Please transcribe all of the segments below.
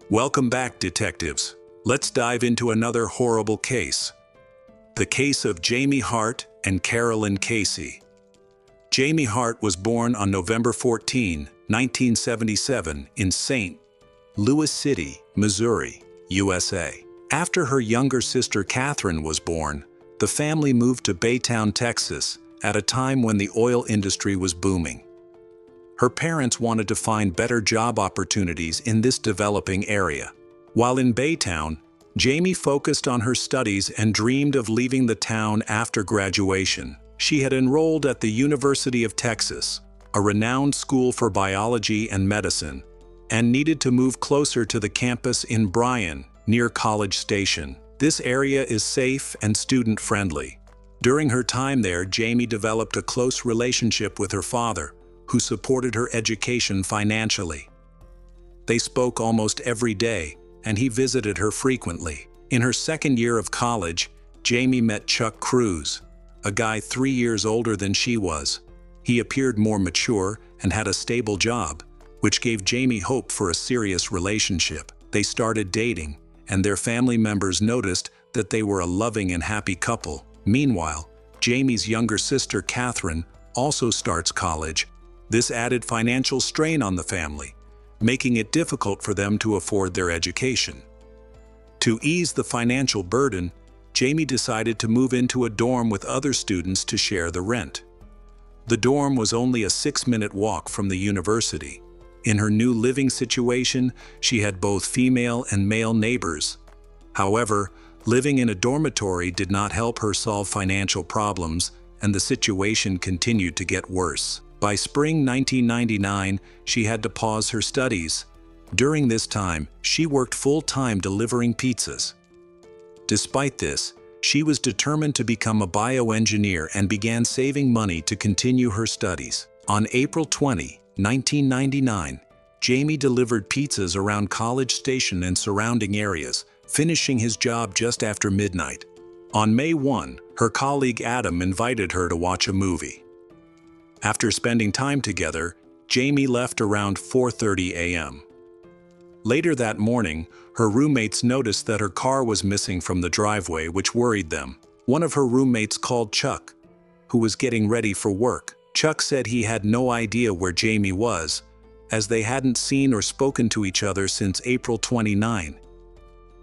Welcome back, detectives. Let's dive into another horrible case. The case of Jamie Hart and Carolyn Casey. Jamie Hart was born on November 14, 1977 in St. Louis City, Missouri, USA. After her younger sister Catherine was born, the family moved to Baytown, Texas, at a time when the oil industry was booming. Her parents wanted to find better job opportunities in this developing area. While in Baytown, Jamie focused on her studies and dreamed of leaving the town after graduation. She had enrolled at the University of Texas, a renowned school for biology and medicine, and needed to move closer to the campus in Bryan, near College Station. This area is safe and student-friendly. During her time there, Jamie developed a close relationship with her father, who supported her education financially. They spoke almost every day, and he visited her frequently. In her second year of college, Jamie met Chuck Cruz, a guy 3 years older than she was. He appeared more mature and had a stable job, which gave Jamie hope for a serious relationship. They started dating, and their family members noticed that they were a loving and happy couple. Meanwhile, Jamie's younger sister Catherine also starts college. This added financial strain on the family, making it difficult for them to afford their education. To ease the financial burden, Jamie decided to move into a dorm with other students to share the rent. The dorm was only a 6-minute walk from the university. In her new living situation, she had both female and male neighbors. However, living in a dormitory did not help her solve financial problems, and the situation continued to get worse. By spring 1999, she had to pause her studies. During this time, she worked full-time delivering pizzas. Despite this, she was determined to become a bioengineer and began saving money to continue her studies. On April 20, 1999, Jamie delivered pizzas around College Station and surrounding areas, finishing his job just after midnight. On May 1, her colleague Adam invited her to watch a movie. After spending time together, Jamie left around 4:30 a.m. Later that morning, her roommates noticed that her car was missing from the driveway, which worried them. One of her roommates called Chuck, who was getting ready for work. Chuck said he had no idea where Jamie was, as they hadn't seen or spoken to each other since April 29.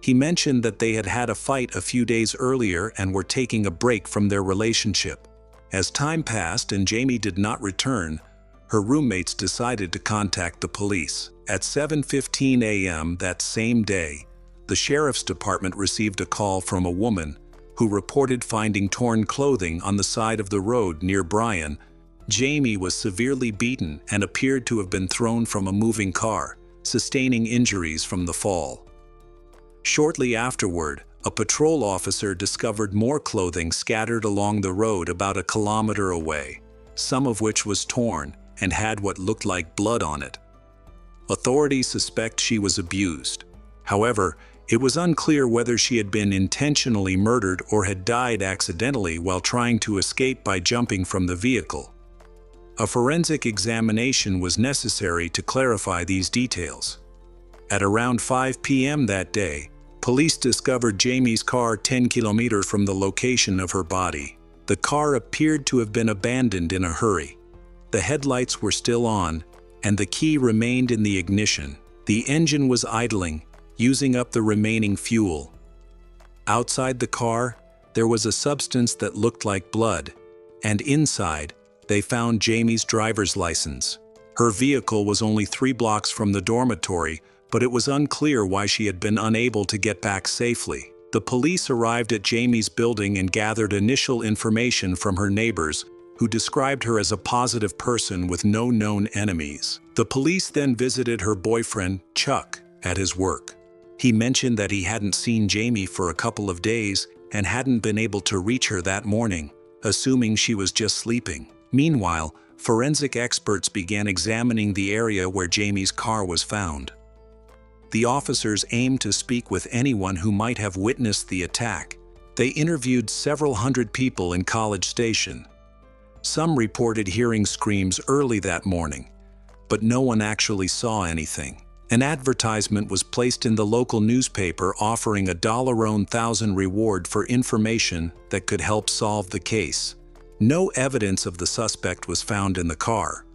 He mentioned that they had had a fight a few days earlier and were taking a break from their relationship. As time passed and Jamie did not return, her roommates decided to contact the police. At 7:15 a.m. that same day, the sheriff's department received a call from a woman who reported finding torn clothing on the side of the road near Bryan. Jamie was severely beaten and appeared to have been thrown from a moving car, sustaining injuries from the fall. Shortly afterward, a patrol officer discovered more clothing scattered along the road about a kilometer away, some of which was torn and had what looked like blood on it. Authorities suspect she was abused. However, it was unclear whether she had been intentionally murdered or had died accidentally while trying to escape by jumping from the vehicle. A forensic examination was necessary to clarify these details. At around 5 p.m. that day, police discovered Jamie's car 10 kilometers from the location of her body. The car appeared to have been abandoned in a hurry. The headlights were still on, and the key remained in the ignition. The engine was idling, using up the remaining fuel. Outside the car, there was a substance that looked like blood, and inside, they found Jamie's driver's license. Her vehicle was only 3 blocks from the dormitory, but it was unclear why she had been unable to get back safely. The police arrived at Jamie's building and gathered initial information from her neighbors, who described her as a positive person with no known enemies. The police then visited her boyfriend, Chuck, at his work. He mentioned that he hadn't seen Jamie for a couple of days and hadn't been able to reach her that morning, assuming she was just sleeping. Meanwhile, forensic experts began examining the area where Jamie's car was found. The officers aimed to speak with anyone who might have witnessed the attack. They interviewed several hundred people in College Station. Some reported hearing screams early that morning, but no one actually saw anything. An advertisement was placed in the local newspaper offering a $1,000 reward for information that could help solve the case. No evidence of the suspect was found in the car.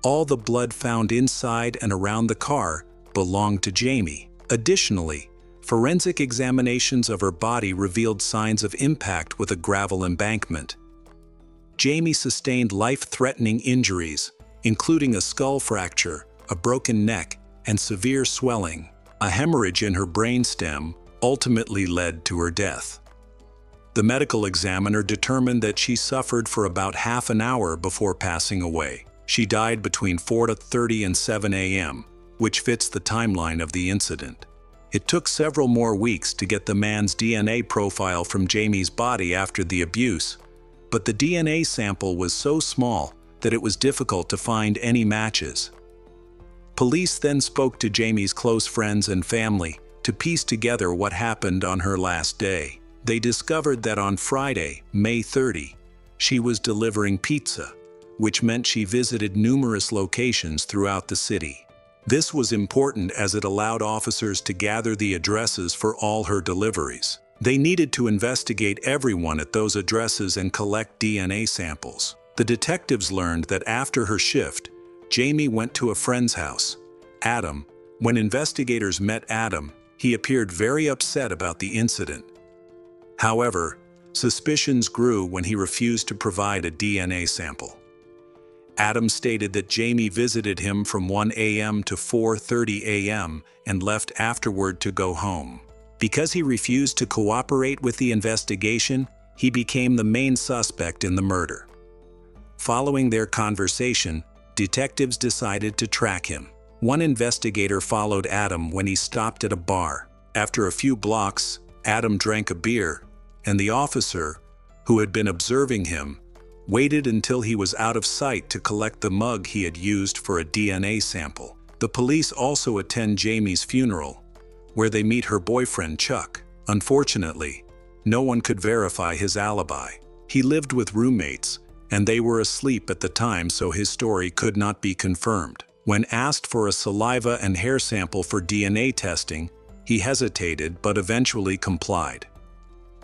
All the blood found inside and around the car belonged to Jamie. Additionally, forensic examinations of her body revealed signs of impact with a gravel embankment. Jamie sustained life-threatening injuries, including a skull fracture, a broken neck, and severe swelling. A hemorrhage in her brainstem ultimately led to her death. The medical examiner determined that she suffered for about half an hour before passing away. She died between 4:30 and 7 a.m., which fits the timeline of the incident. It took several more weeks to get the man's DNA profile from Jamie's body after the abuse, but the DNA sample was so small that it was difficult to find any matches. Police then spoke to Jamie's close friends and family to piece together what happened on her last day. They discovered that on Friday, May 30, she was delivering pizza, which meant she visited numerous locations throughout the city. This was important as it allowed officers to gather the addresses for all her deliveries. They needed to investigate everyone at those addresses and collect DNA samples. The detectives learned that after her shift, Jamie went to a friend's house, Adam. When investigators met Adam, he appeared very upset about the incident. However, suspicions grew when he refused to provide a DNA sample. Adam stated that Jamie visited him from 1 a.m. to 4:30 a.m. and left afterward to go home. Because he refused to cooperate with the investigation, he became the main suspect in the murder. Following their conversation, detectives decided to track him. One investigator followed Adam when he stopped at a bar. After a few blocks, Adam drank a beer, and the officer, who had been observing him, waited until he was out of sight to collect the mug he had used for a DNA sample. The police also attend Jamie's funeral, where they meet her boyfriend Chuck. Unfortunately, no one could verify his alibi. He lived with roommates, and they were asleep at the time, so his story could not be confirmed. When asked for a saliva and hair sample for DNA testing, he hesitated but eventually complied.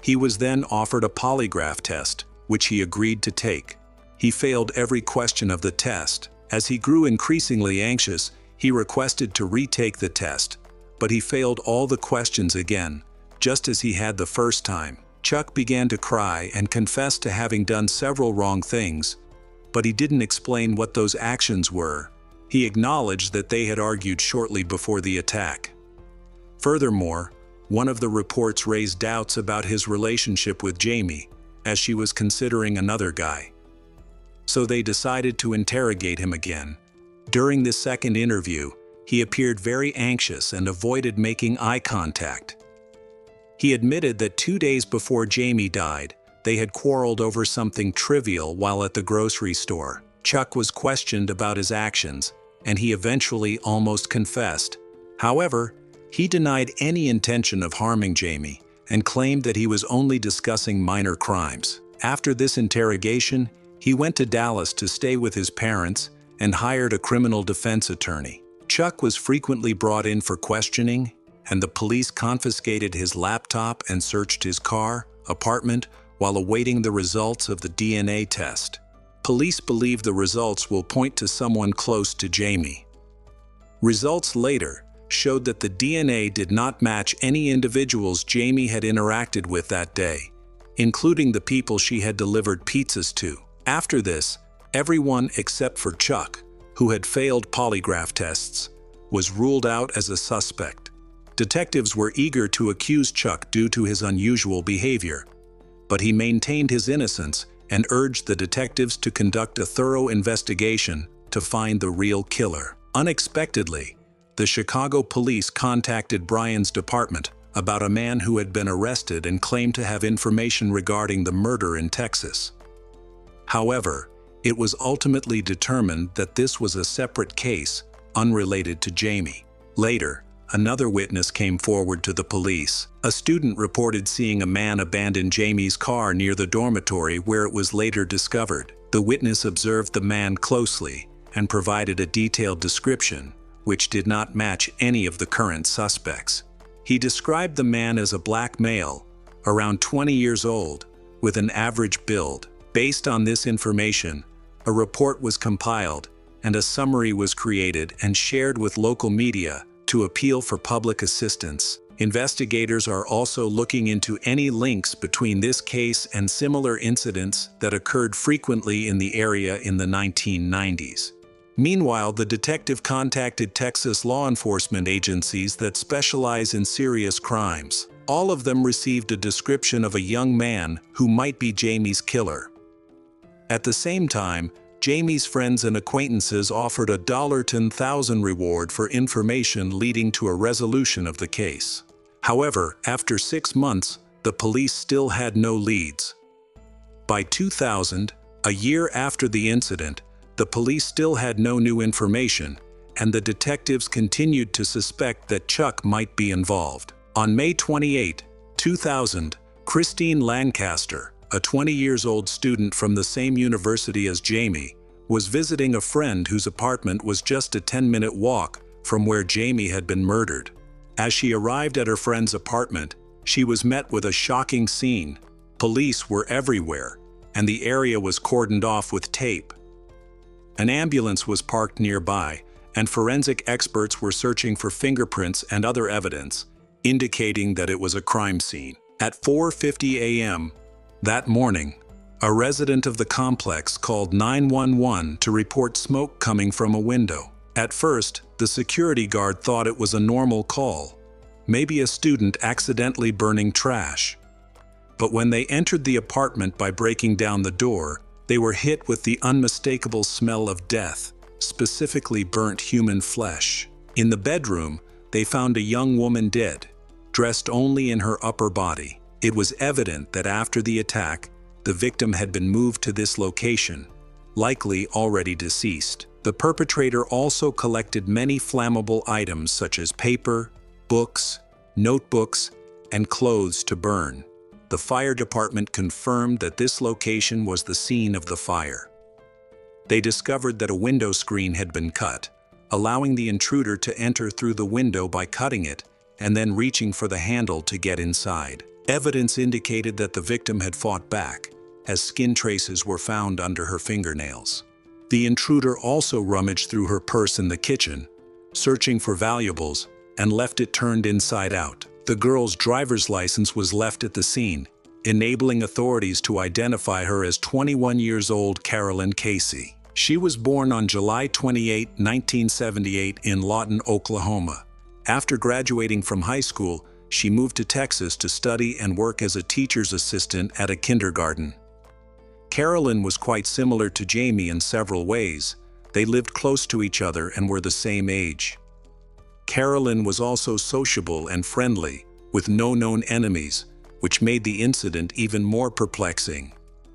He was then offered a polygraph test, which he agreed to take. He failed every question of the test. As he grew increasingly anxious, he requested to retake the test, but he failed all the questions again, just as he had the first time. Chuck began to cry and confessed to having done several wrong things, but he didn't explain what those actions were. He acknowledged that they had argued shortly before the attack. Furthermore, one of the reports raised doubts about his relationship with Jamie, as she was considering another guy. So they decided to interrogate him again. During this second interview, he appeared very anxious and avoided making eye contact. He admitted that 2 days before Jamie died, they had quarreled over something trivial while at the grocery store. Chuck was questioned about his actions, and he eventually almost confessed. However, he denied any intention of harming Jamie and claimed that he was only discussing minor crimes. After this interrogation, he went to Dallas to stay with his parents and hired a criminal defense attorney. Chuck was frequently brought in for questioning, and the police confiscated his laptop and searched his car, apartment, while awaiting the results of the DNA test. Police believe the results will point to someone close to Jamie. Results later showed that the DNA did not match any individuals Jamie had interacted with that day, including the people she had delivered pizzas to. After this, everyone except for Chuck, who had failed polygraph tests, was ruled out as a suspect. Detectives were eager to accuse Chuck due to his unusual behavior, but he maintained his innocence and urged the detectives to conduct a thorough investigation to find the real killer. Unexpectedly, the Chicago police contacted Brian's department about a man who had been arrested and claimed to have information regarding the murder in Texas. However, it was ultimately determined that this was a separate case, unrelated to Jamie. Later, another witness came forward to the police. A student reported seeing a man abandon Jamie's car near the dormitory where it was later discovered. The witness observed the man closely and provided a detailed description, which did not match any of the current suspects. He described the man as a black male, around 20 years old, with an average build. Based on this information, a report was compiled and a summary was created and shared with local media to appeal for public assistance. Investigators are also looking into any links between this case and similar incidents that occurred frequently in the area in the 1990s. Meanwhile, the detective contacted Texas law enforcement agencies that specialize in serious crimes. All of them received a description of a young man who might be Jamie's killer. At the same time, Jamie's friends and acquaintances offered a $10,000 reward for information leading to a resolution of the case. However, after 6 months, the police still had no leads. By 2000, a year after the incident, the police still had no new information, and the detectives continued to suspect that Chuck might be involved. On May 28, 2000, Christine Lancaster, a 20-year-old student from the same university as Jamie, was visiting a friend whose apartment was just a 10-minute walk from where Jamie had been murdered. As she arrived at her friend's apartment, she was met with a shocking scene. Police were everywhere, and the area was cordoned off with tape. An ambulance was parked nearby, and forensic experts were searching for fingerprints and other evidence, indicating that it was a crime scene. At 4:50 a.m. that morning, a resident of the complex called 911 to report smoke coming from a window. At first, the security guard thought it was a normal call, maybe a student accidentally burning trash. But when they entered the apartment by breaking down the door, they were hit with the unmistakable smell of death, specifically burnt human flesh. In the bedroom, they found a young woman dead, dressed only in her upper body. It was evident that after the attack, the victim had been moved to this location, likely already deceased. The perpetrator also collected many flammable items such as paper, books, notebooks, and clothes to burn. The fire department confirmed that this location was the scene of the fire. They discovered that a window screen had been cut, allowing the intruder to enter through the window by cutting it and then reaching for the handle to get inside. Evidence indicated that the victim had fought back, as skin traces were found under her fingernails. The intruder also rummaged through her purse in the kitchen, searching for valuables, and left it turned inside out. The girl's driver's license was left at the scene, enabling authorities to identify her as 21-year-old Carolyn Casey. She was born on July 28, 1978 in Lawton, Oklahoma. After graduating from high school, she moved to Texas to study and work as a teacher's assistant at a kindergarten. Carolyn was quite similar to Jamie in several ways. They lived close to each other and were the same age. Carolyn was also sociable and friendly, with no known enemies, which made the incident even more perplexing.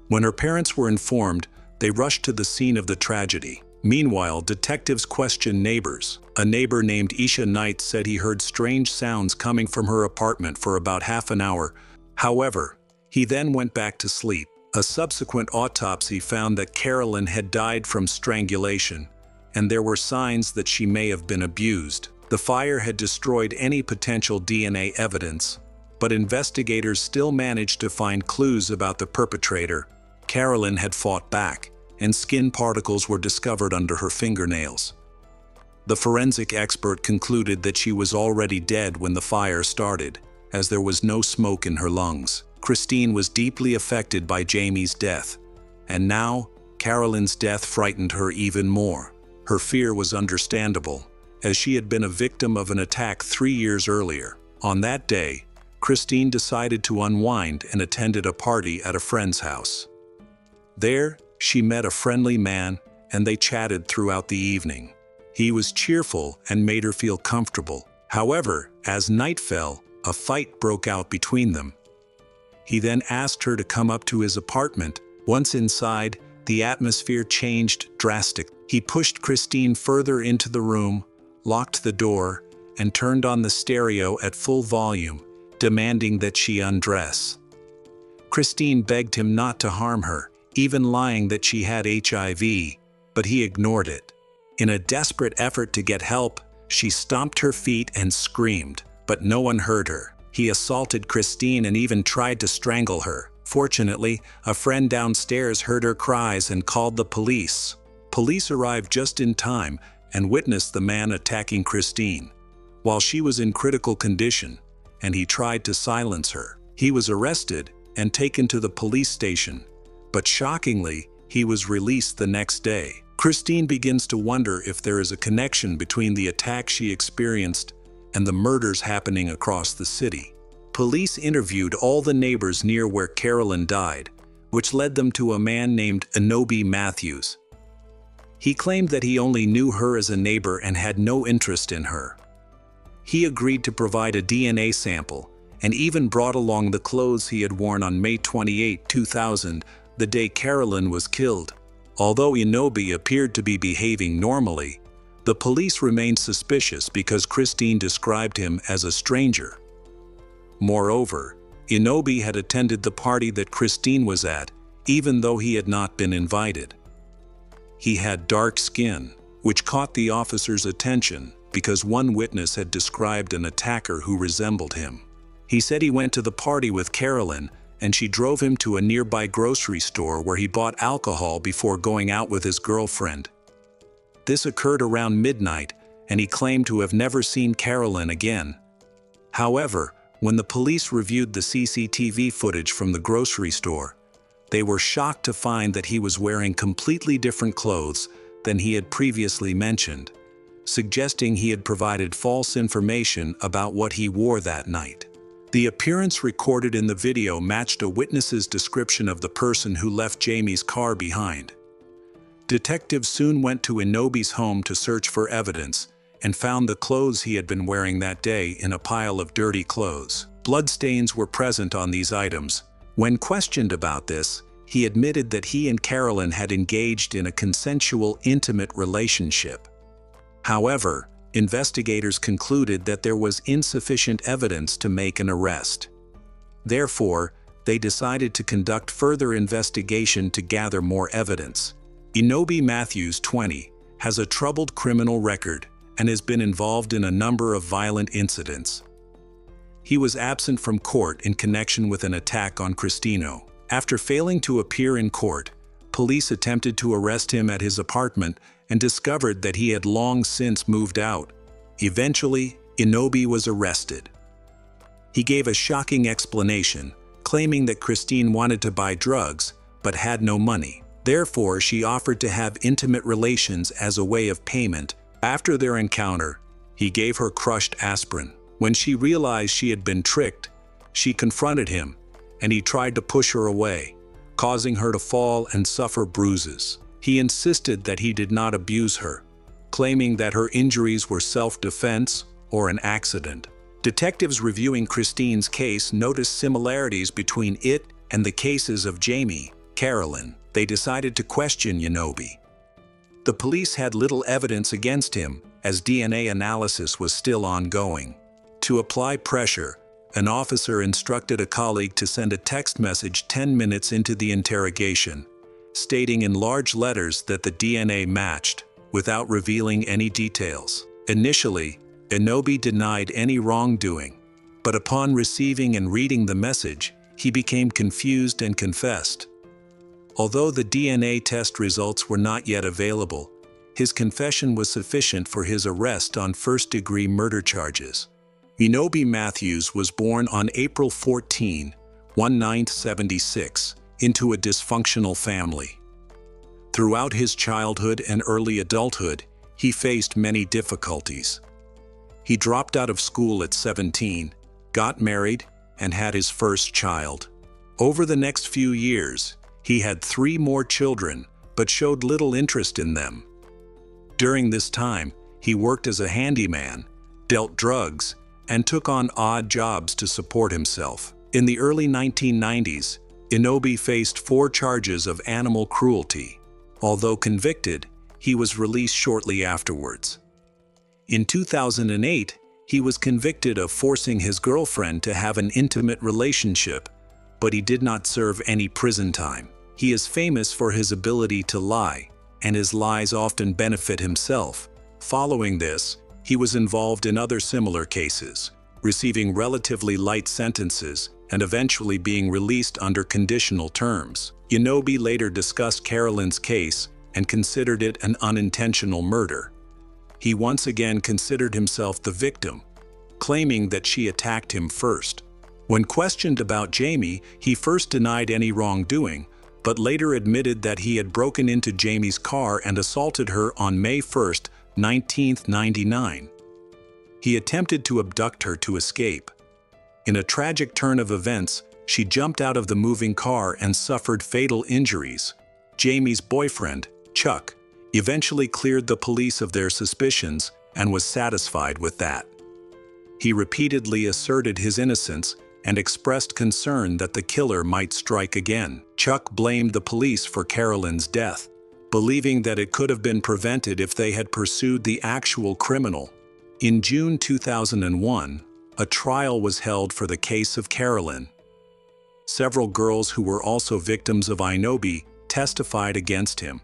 When her parents were informed, they rushed to the scene of the tragedy. Meanwhile, detectives questioned neighbors. A neighbor named Isha Knight said he heard strange sounds coming from her apartment for about half an hour. However, he then went back to sleep. A subsequent autopsy found that Carolyn had died from strangulation, and there were signs that she may have been abused. The fire had destroyed any potential DNA evidence, but investigators still managed to find clues about the perpetrator. Carolyn had fought back, and skin particles were discovered under her fingernails. The forensic expert concluded that she was already dead when the fire started, as there was no smoke in her lungs. Christine was deeply affected by Jamie's death, and now Carolyn's death frightened her even more. Her fear was understandable, as she had been a victim of an attack 3 years earlier. On that day, Christine decided to unwind and attended a party at a friend's house. There, she met a friendly man, and they chatted throughout the evening. He was cheerful and made her feel comfortable. However, as night fell, a fight broke out between them. He then asked her to come up to his apartment. Once inside, the atmosphere changed drastically. He pushed Christine further into the room, locked the door, and turned on the stereo at full volume, demanding that she undress. Christine begged him not to harm her, even lying that she had HIV, but he ignored it. In a desperate effort to get help, She stomped her feet and screamed, but no one heard her. He assaulted Christine and even tried to strangle her. Fortunately, a friend downstairs heard her cries and called the police. Police arrived just in time and witnessed the man attacking Christine, while she was in critical condition, and he tried to silence her. He was arrested and taken to the police station, but shockingly, he was released the next day. Christine begins to wonder if there is a connection between the attack she experienced and the murders happening across the city. Police interviewed all the neighbors near where Carolyn died, which led them to a man named Unsolved Matthews. He claimed that he only knew her as a neighbor and had no interest in her. He agreed to provide a DNA sample and even brought along the clothes he had worn on May 28, 2000, the day Carolyn was killed. Although Unsolved appeared to be behaving normally, the police remained suspicious because Christine described him as a stranger. Moreover, Unsolved had attended the party that Christine was at, even though he had not been invited. He had dark skin, which caught the officer's attention because one witness had described an attacker who resembled him. He said he went to the party with Carolyn, and she drove him to a nearby grocery store where he bought alcohol before going out with his girlfriend. This occurred around midnight, and he claimed to have never seen Carolyn again. However, when the police reviewed the CCTV footage from the grocery store, they were shocked to find that he was wearing completely different clothes than he had previously mentioned, suggesting he had provided false information about what he wore that night. The appearance recorded in the video matched a witness's description of the person who left Jamie's car behind. Detectives soon went to Unsolved's home to search for evidence and found the clothes he had been wearing that day in a pile of dirty clothes. Bloodstains were present on these items. When questioned about this, he admitted that he and Carolyn had engaged in a consensual, intimate relationship. However, investigators concluded that there was insufficient evidence to make an arrest. Therefore, they decided to conduct further investigation to gather more evidence. Unsolved Matthews, 20, has a troubled criminal record and has been involved in a number of violent incidents. He was absent from court in connection with an attack on Christino. After failing to appear in court, police attempted to arrest him at his apartment and discovered that he had long since moved out. Eventually, Unsolved was arrested. He gave a shocking explanation, claiming that Christine wanted to buy drugs but had no money. Therefore, she offered to have intimate relations as a way of payment. After their encounter, he gave her crushed aspirin. When she realized she had been tricked, she confronted him, and he tried to push her away, causing her to fall and suffer bruises. He insisted that he did not abuse her, claiming that her injuries were self-defense or an accident. Detectives reviewing Christine's case noticed similarities between it and the cases of Jamie, Carolyn. They decided to question Unsolved. The police had little evidence against him, as DNA analysis was still ongoing. To apply pressure, an officer instructed a colleague to send a text message 10 minutes into the interrogation, stating in large letters that the DNA matched, without revealing any details. Initially, Unsolved denied any wrongdoing, but upon receiving and reading the message, he became confused and confessed. Although the DNA test results were not yet available, his confession was sufficient for his arrest on first-degree murder charges. Unsolved Matthews was born on April 14, 1976, into a dysfunctional family. Throughout his childhood and early adulthood, he faced many difficulties. He dropped out of school at 17, got married, and had his first child. Over the next few years, he had 3 more children, but showed little interest in them. During this time, he worked as a handyman, dealt drugs, and took on odd jobs to support himself. In the early 1990s, Unsolved faced 4 charges of animal cruelty. Although convicted, he was released shortly afterwards. In 2008, he was convicted of forcing his girlfriend to have an intimate relationship, but he did not serve any prison time. He is famous for his ability to lie, and his lies often benefit himself. Following this, He was involved in other similar cases, receiving relatively light sentences and eventually being released under conditional terms. Inoue later discussed Carolyn's case and considered it an unintentional murder. He once again considered himself the victim, claiming that she attacked him first. When questioned about Jamie, he first denied any wrongdoing, but later admitted that he had broken into Jamie's car and assaulted her on May 1, 1999. He attempted to abduct her to escape. In a tragic turn of events, she jumped out of the moving car and suffered fatal injuries. Jamie's boyfriend, Chuck, eventually cleared the police of their suspicions and was satisfied with that. He repeatedly asserted his innocence and expressed concern that the killer might strike again. Chuck blamed the police for Carolyn's death, believing that it could have been prevented if they had pursued the actual criminal. In June 2001, a trial was held for the case of Carolyn. Several girls who were also victims of Inoue testified against him.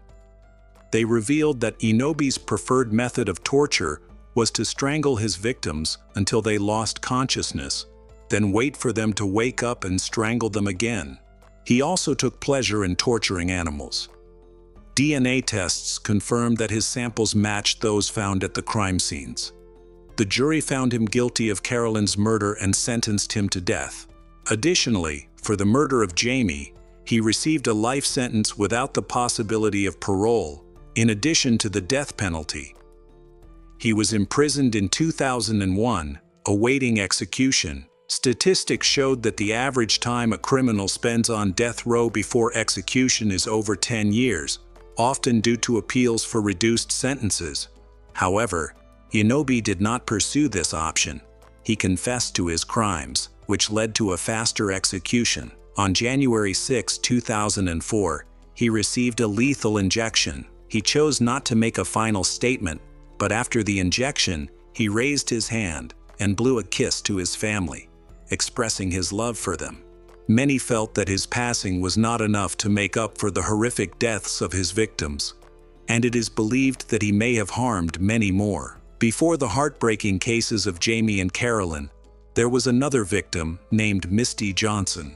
They revealed that Inoue's preferred method of torture was to strangle his victims until they lost consciousness, then wait for them to wake up and strangle them again. He also took pleasure in torturing animals. DNA tests confirmed that his samples matched those found at the crime scenes. The jury found him guilty of Carolyn's murder and sentenced him to death. Additionally, for the murder of Jamie, he received a life sentence without the possibility of parole, in addition to the death penalty. He was imprisoned in 2001, awaiting execution. Statistics showed that the average time a criminal spends on death row before execution is over 10 years, often due to appeals for reduced sentences. However, Inoue did not pursue this option. He confessed to his crimes, which led to a faster execution. On January 6, 2004, he received a lethal injection. He chose not to make a final statement, but after the injection, he raised his hand and blew a kiss to his family, expressing his love for them. Many felt that his passing was not enough to make up for the horrific deaths of his victims, and it is believed that he may have harmed many more. Before the heartbreaking cases of Jamie and Carolyn, there was another victim named Misty Johnson.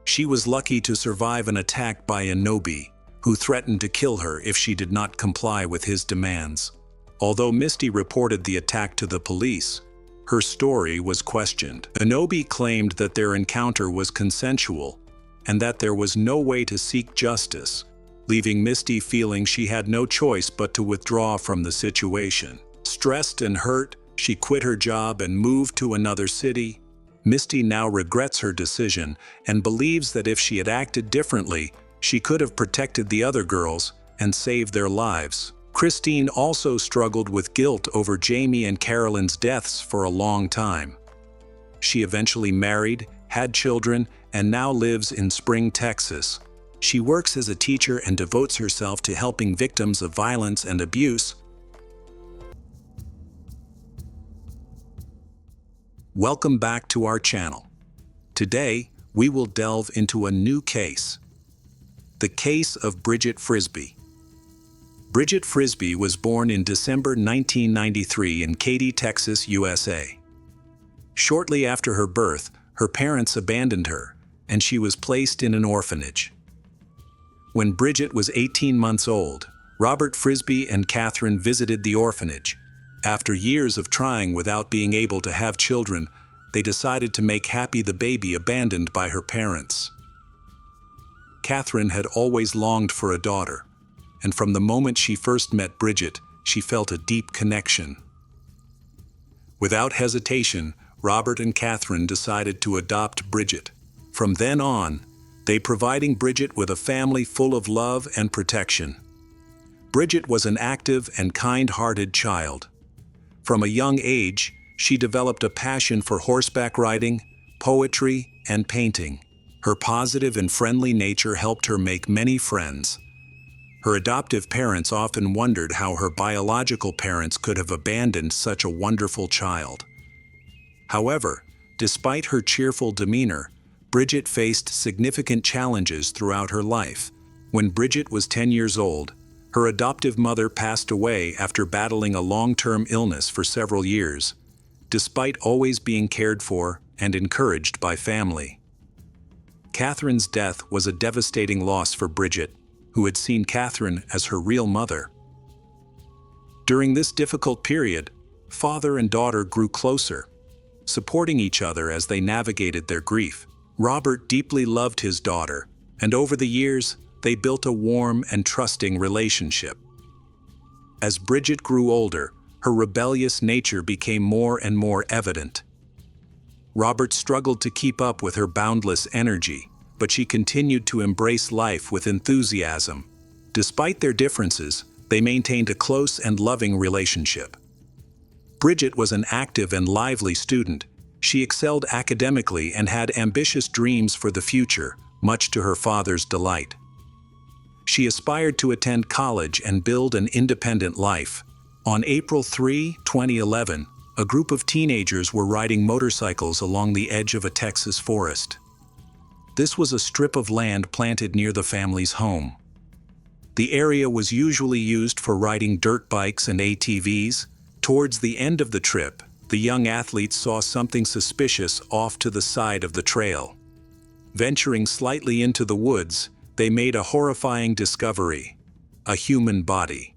She was lucky to survive an attack by Inoue, who threatened to kill her if she did not comply with his demands. Although Misty reported the attack to the police, her story was questioned. Inoue claimed that their encounter was consensual and that there was no way to seek justice, leaving Misty feeling she had no choice but to withdraw from the situation. Stressed and hurt, she quit her job and moved to another city. Misty now regrets her decision and believes that if she had acted differently, she could have protected the other girls and saved their lives. Christine also struggled with guilt over Jamie and Carolyn's deaths for a long time. She eventually married, had children, and now lives in Spring, Texas. She works as a teacher and devotes herself to helping victims of violence and abuse. Welcome back to our channel. Today, we will delve into a new case. The case of Bridget Frisbee. Bridget Frisbee was born in December 1993 in Katy, Texas, USA. Shortly after her birth, her parents abandoned her, and she was placed in an orphanage. When Bridget was 18 months old, Robert Frisbee and Catherine visited the orphanage. After years of trying without being able to have children, they decided to make Happy the baby abandoned by her parents. Catherine had always longed for a daughter, and from the moment she first met Bridget, she felt a deep connection. Without hesitation, Robert and Catherine decided to adopt Bridget. From then on, they providing Bridget with a family full of love and protection. Bridget was an active and kind-hearted child. From a young age, she developed a passion for horseback riding, poetry, and painting. Her positive and friendly nature helped her make many friends. Her adoptive parents often wondered how her biological parents could have abandoned such a wonderful child. However, despite her cheerful demeanor, Bridget faced significant challenges throughout her life. When Bridget was 10 years old, Her adoptive mother passed away after battling a long-term illness for several years, despite always being cared for and encouraged by family. Catherine's death was a devastating loss for Bridget, who had seen Catherine as her real mother. During this difficult period, father and daughter grew closer, supporting each other as they navigated their grief. Robert deeply loved his daughter, and over the years, they built a warm and trusting relationship. As Bridget grew older, her rebellious nature became more and more evident. Robert struggled to keep up with her boundless energy, but she continued to embrace life with enthusiasm. Despite their differences, they maintained a close and loving relationship. Bridget was an active and lively student. She excelled academically and had ambitious dreams for the future, much to her father's delight. She aspired to attend college and build an independent life. On April 3, 2011, a group of teenagers were riding motorcycles along the edge of a Texas forest. This was a strip of land planted near the family's home. The area was usually used for riding dirt bikes and ATVs. Towards the end of the trip, the young athletes saw something suspicious off to the side of the trail. Venturing slightly into the woods, they made a horrifying discovery: a human body.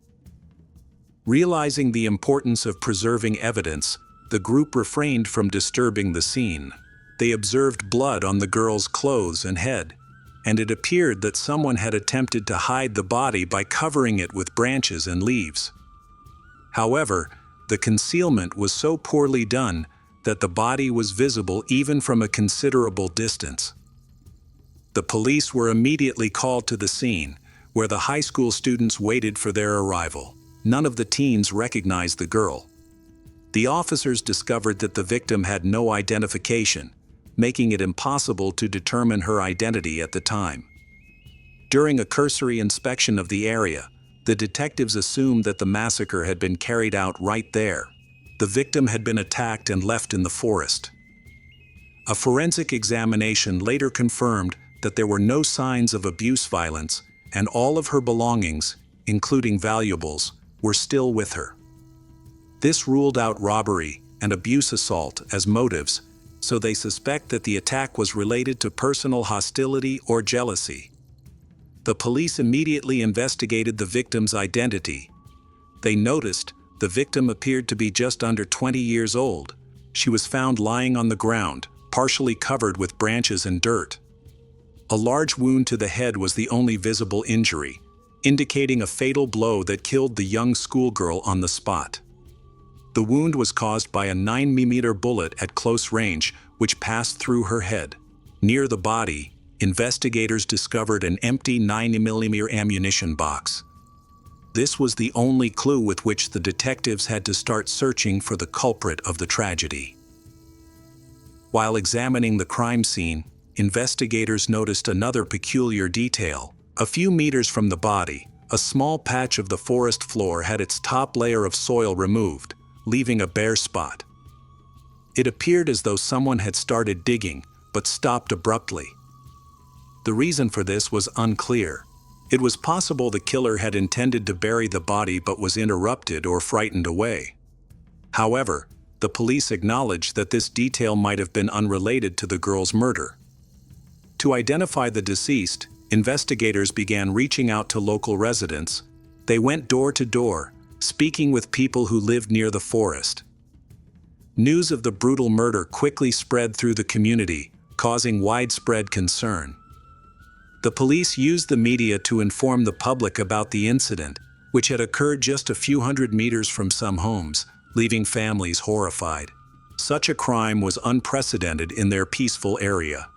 Realizing the importance of preserving evidence, the group refrained from disturbing the scene. They observed blood on the girl's clothes and head, and it appeared that someone had attempted to hide the body by covering it with branches and leaves. However, the concealment was so poorly done that the body was visible even from a considerable distance. The police were immediately called to the scene, where the high school students waited for their arrival. None of the teens recognized the girl. The officers discovered that the victim had no identification, making it impossible to determine her identity at the time. During a cursory inspection of the area, the detectives assumed that the massacre had been carried out right there. The victim had been attacked and left in the forest. A forensic examination later confirmed that there were no signs of abuse violence, and all of her belongings, including valuables, were still with her. This ruled out robbery and abuse assault as motives, so they suspect that the attack was related to personal hostility or jealousy. The police immediately investigated the victim's identity. They noticed the victim appeared to be just under 20 years old. She was found lying on the ground, partially covered with branches and dirt. A large wound to the head was the only visible injury, indicating a fatal blow that killed the young schoolgirl on the spot. The wound was caused by a 9mm bullet at close range, which passed through her head. Near the body, investigators discovered an empty 9mm ammunition box. This was the only clue with which the detectives had to start searching for the culprit of the tragedy. While examining the crime scene, investigators noticed another peculiar detail. A few meters from the body, a small patch of the forest floor had its top layer of soil removed, leaving a bare spot. It appeared as though someone had started digging, but stopped abruptly. The reason for this was unclear. It was possible the killer had intended to bury the body but was interrupted or frightened away. However, the police acknowledged that this detail might have been unrelated to the girl's murder. To identify the deceased, investigators began reaching out to local residents. They went door to door, speaking with people who lived near the forest. News of the brutal murder quickly spread through the community, causing widespread concern. The police used the media to inform the public about the incident, which had occurred just a few hundred meters from some homes, leaving families horrified. Such a crime was unprecedented in their peaceful area.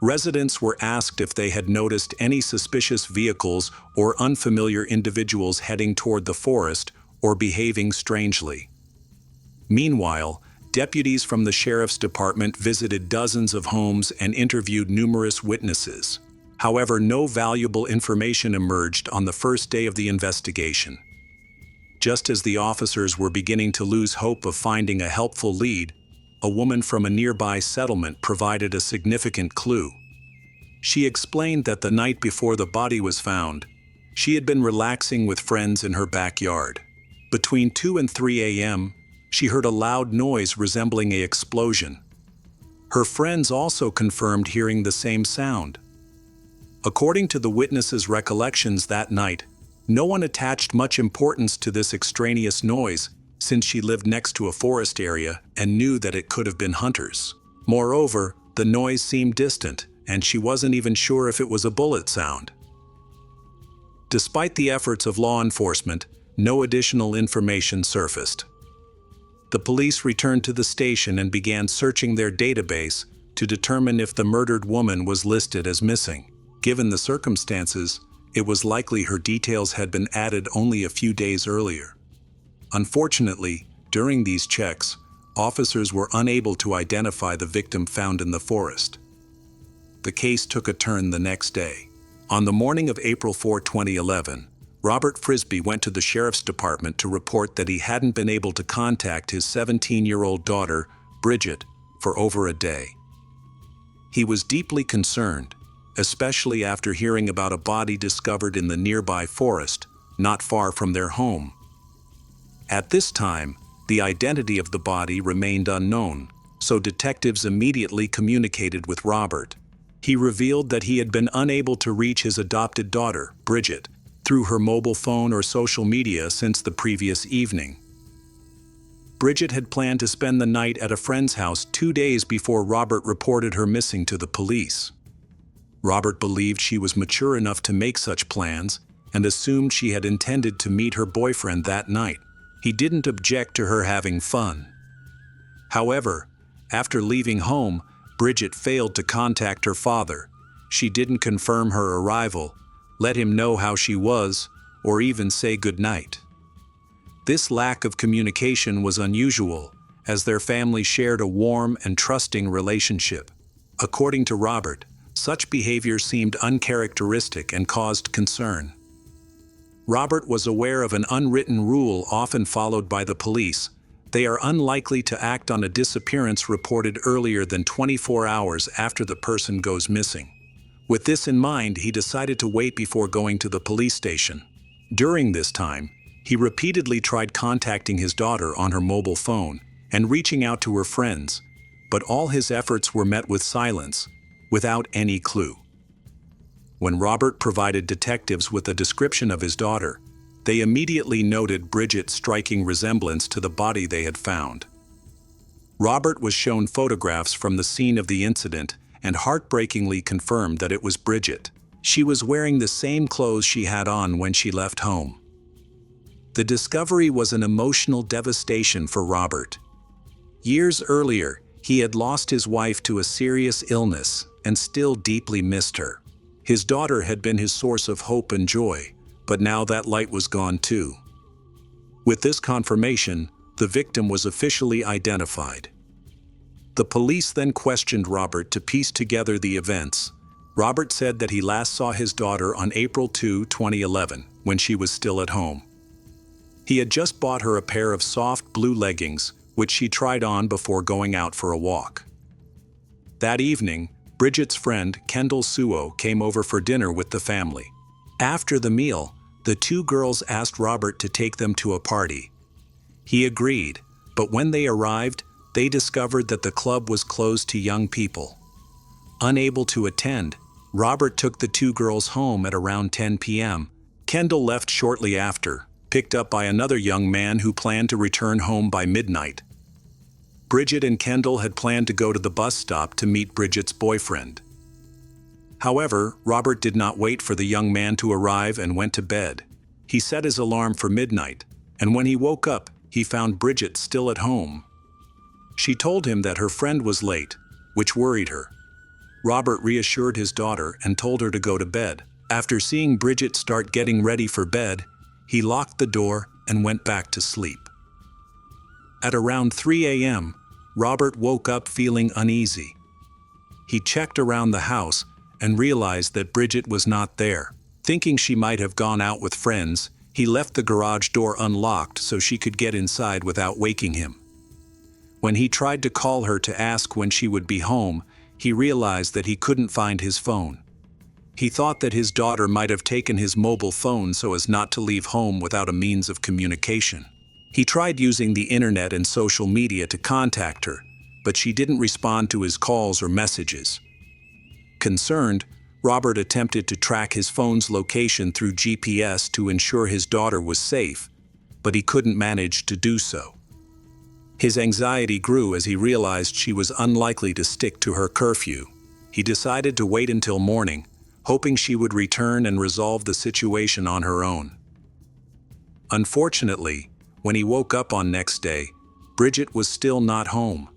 Residents were asked if they had noticed any suspicious vehicles or unfamiliar individuals heading toward the forest or behaving strangely. Meanwhile, deputies from the sheriff's department visited dozens of homes and interviewed numerous witnesses. However, no valuable information emerged on the first day of the investigation. Just as the officers were beginning to lose hope of finding a helpful lead, a woman from a nearby settlement provided a significant clue. She explained that the night before the body was found, She had been relaxing with friends in her backyard. Between 2 and 3 a.m., she heard a loud noise resembling an explosion. Her friends also confirmed hearing the same sound. According to the witnesses' recollections that night, no one attached much importance to this extraneous noise since she lived next to a forest area and knew that it could have been hunters. Moreover, the noise seemed distant, and she wasn't even sure if it was a bullet sound. Despite the efforts of law enforcement, no additional information surfaced. The police returned to the station and began searching their database to determine if the murdered woman was listed as missing. Given the circumstances, it was likely her details had been added only a few days earlier. Unfortunately, during these checks, officers were unable to identify the victim found in the forest. The case took a turn the next day. On the morning of April 4, 2011, Robert Frisbee went to the sheriff's department to report that he hadn't been able to contact his 17-year-old daughter, Bridget, for over a day. He was deeply concerned, especially after hearing about a body discovered in the nearby forest, not far from their home. At this time, the identity of the body remained unknown, so detectives immediately communicated with Robert. He revealed that he had been unable to reach his adopted daughter, Bridget, through her mobile phone or social media since the previous evening. Bridget had planned to spend the night at a friend's house 2 days before Robert reported her missing to the police. Robert believed she was mature enough to make such plans and assumed she had intended to meet her boyfriend that night. He didn't object to her having fun. However, after leaving home, Bridget failed to contact her father. She didn't confirm her arrival, let him know how she was, or even say goodnight. This lack of communication was unusual, as their family shared a warm and trusting relationship. According to Robert, such behavior seemed uncharacteristic and caused concern. Robert was aware of an unwritten rule often followed by the police: they are unlikely to act on a disappearance reported earlier than 24 hours after the person goes missing. With this in mind, he decided to wait before going to the police station. During this time, he repeatedly tried contacting his daughter on her mobile phone and reaching out to her friends, but all his efforts were met with silence, without any clue. When Robert provided detectives with a description of his daughter, they immediately noted Bridget's striking resemblance to the body they had found. Robert was shown photographs from the scene of the incident and heartbreakingly confirmed that it was Bridget. She was wearing the same clothes she had on when she left home. The discovery was an emotional devastation for Robert. Years earlier, he had lost his wife to a serious illness and still deeply missed her. His daughter had been his source of hope and joy, but now that light was gone too. With this confirmation, the victim was officially identified. The police then questioned Robert to piece together the events. Robert said that he last saw his daughter on April 2, 2011, when she was still at home. He had just bought her a pair of soft blue leggings, which she tried on before going out for a walk. That evening, Bridget's friend, Kendall Suo, came over for dinner with the family. After the meal, the two girls asked Robert to take them to a party. He agreed, but when they arrived, they discovered that the club was closed to young people. Unable to attend, Robert took the two girls home at around 10 p.m. Kendall left shortly after, picked up by another young man who planned to return home by midnight. Bridget and Kendall had planned to go to the bus stop to meet Bridget's boyfriend. However, Robert did not wait for the young man to arrive and went to bed. He set his alarm for midnight, and when he woke up, he found Bridget still at home. She told him that her friend was late, which worried her. Robert reassured his daughter and told her to go to bed. After seeing Bridget start getting ready for bed, he locked the door and went back to sleep. At around 3 a.m., Robert woke up feeling uneasy. He checked around the house and realized that Bridget was not there. Thinking she might have gone out with friends, he left the garage door unlocked so she could get inside without waking him. When he tried to call her to ask when she would be home, he realized that he couldn't find his phone. He thought that his daughter might have taken his mobile phone so as not to leave home without a means of communication. He tried using the internet and social media to contact her, but she didn't respond to his calls or messages. Concerned, Robert attempted to track his phone's location through GPS to ensure his daughter was safe, but he couldn't manage to do so. His anxiety grew as he realized she was unlikely to stick to her curfew. He decided to wait until morning, hoping she would return and resolve the situation on her own. Unfortunately, when he woke up on next day, Bridget was still not home.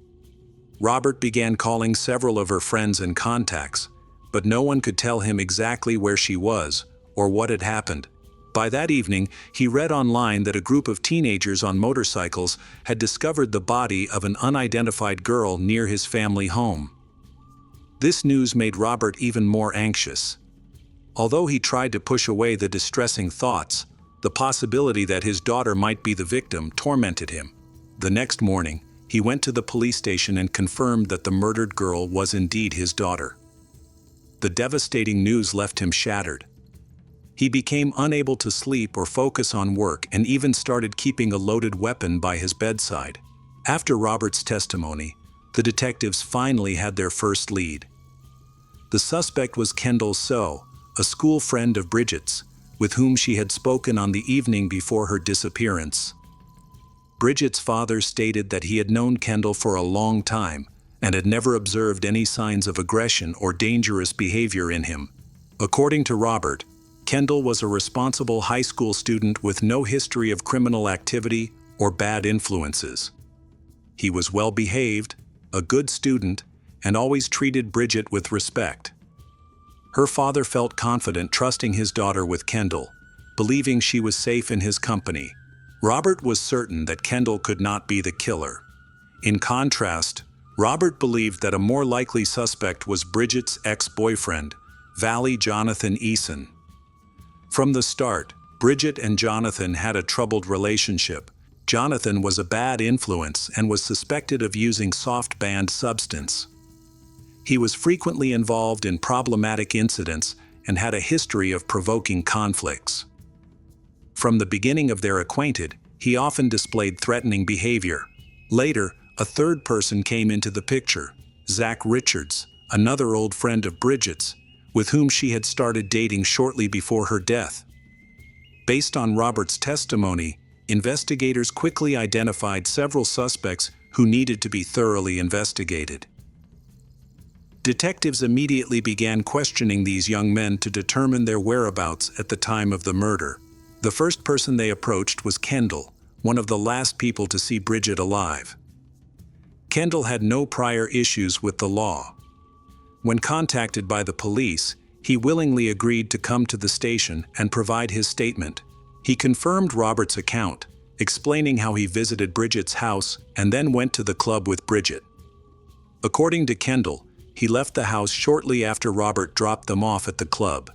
Robert began calling several of her friends and contacts, but no one could tell him exactly where she was or what had happened. By that evening, he read online that a group of teenagers on motorcycles had discovered the body of an unidentified girl near his family home. This news made Robert even more anxious. Although he tried to push away the distressing thoughts, the possibility that his daughter might be the victim tormented him. The next morning, he went to the police station and confirmed that the murdered girl was indeed his daughter. The devastating news left him shattered. He became unable to sleep or focus on work and even started keeping a loaded weapon by his bedside. After Robert's testimony, the detectives finally had their first lead. The suspect was Kendall So, a school friend of Bridget's, with whom she had spoken on the evening before her disappearance. Bridget's father stated that he had known Kendall for a long time and had never observed any signs of aggression or dangerous behavior in him. According to Robert, Kendall was a responsible high school student with no history of criminal activity or bad influences. He was well behaved, a good student, and always treated Bridget with respect. Her father felt confident trusting his daughter with Kendall, believing she was safe in his company. Robert was certain that Kendall could not be the killer. In contrast, Robert believed that a more likely suspect was Bridget's ex-boyfriend, Valley Jonathan Eason. From the start, Bridget and Jonathan had a troubled relationship. Jonathan was a bad influence and was suspected of using soft banned substance. He was frequently involved in problematic incidents and had a history of provoking conflicts. From the beginning of their acquaintance, he often displayed threatening behavior. Later, a third person came into the picture, Zach Richards, another old friend of Bridget's, with whom she had started dating shortly before her death. Based on Robert's testimony, investigators quickly identified several suspects who needed to be thoroughly investigated. Detectives immediately began questioning these young men to determine their whereabouts at the time of the murder. The first person they approached was Kendall, one of the last people to see Bridget alive. Kendall had no prior issues with the law. When contacted by the police, he willingly agreed to come to the station and provide his statement. He confirmed Robert's account, explaining how he visited Bridget's house and then went to the club with Bridget. According to Kendall, he left the house shortly after Robert dropped them off at the club.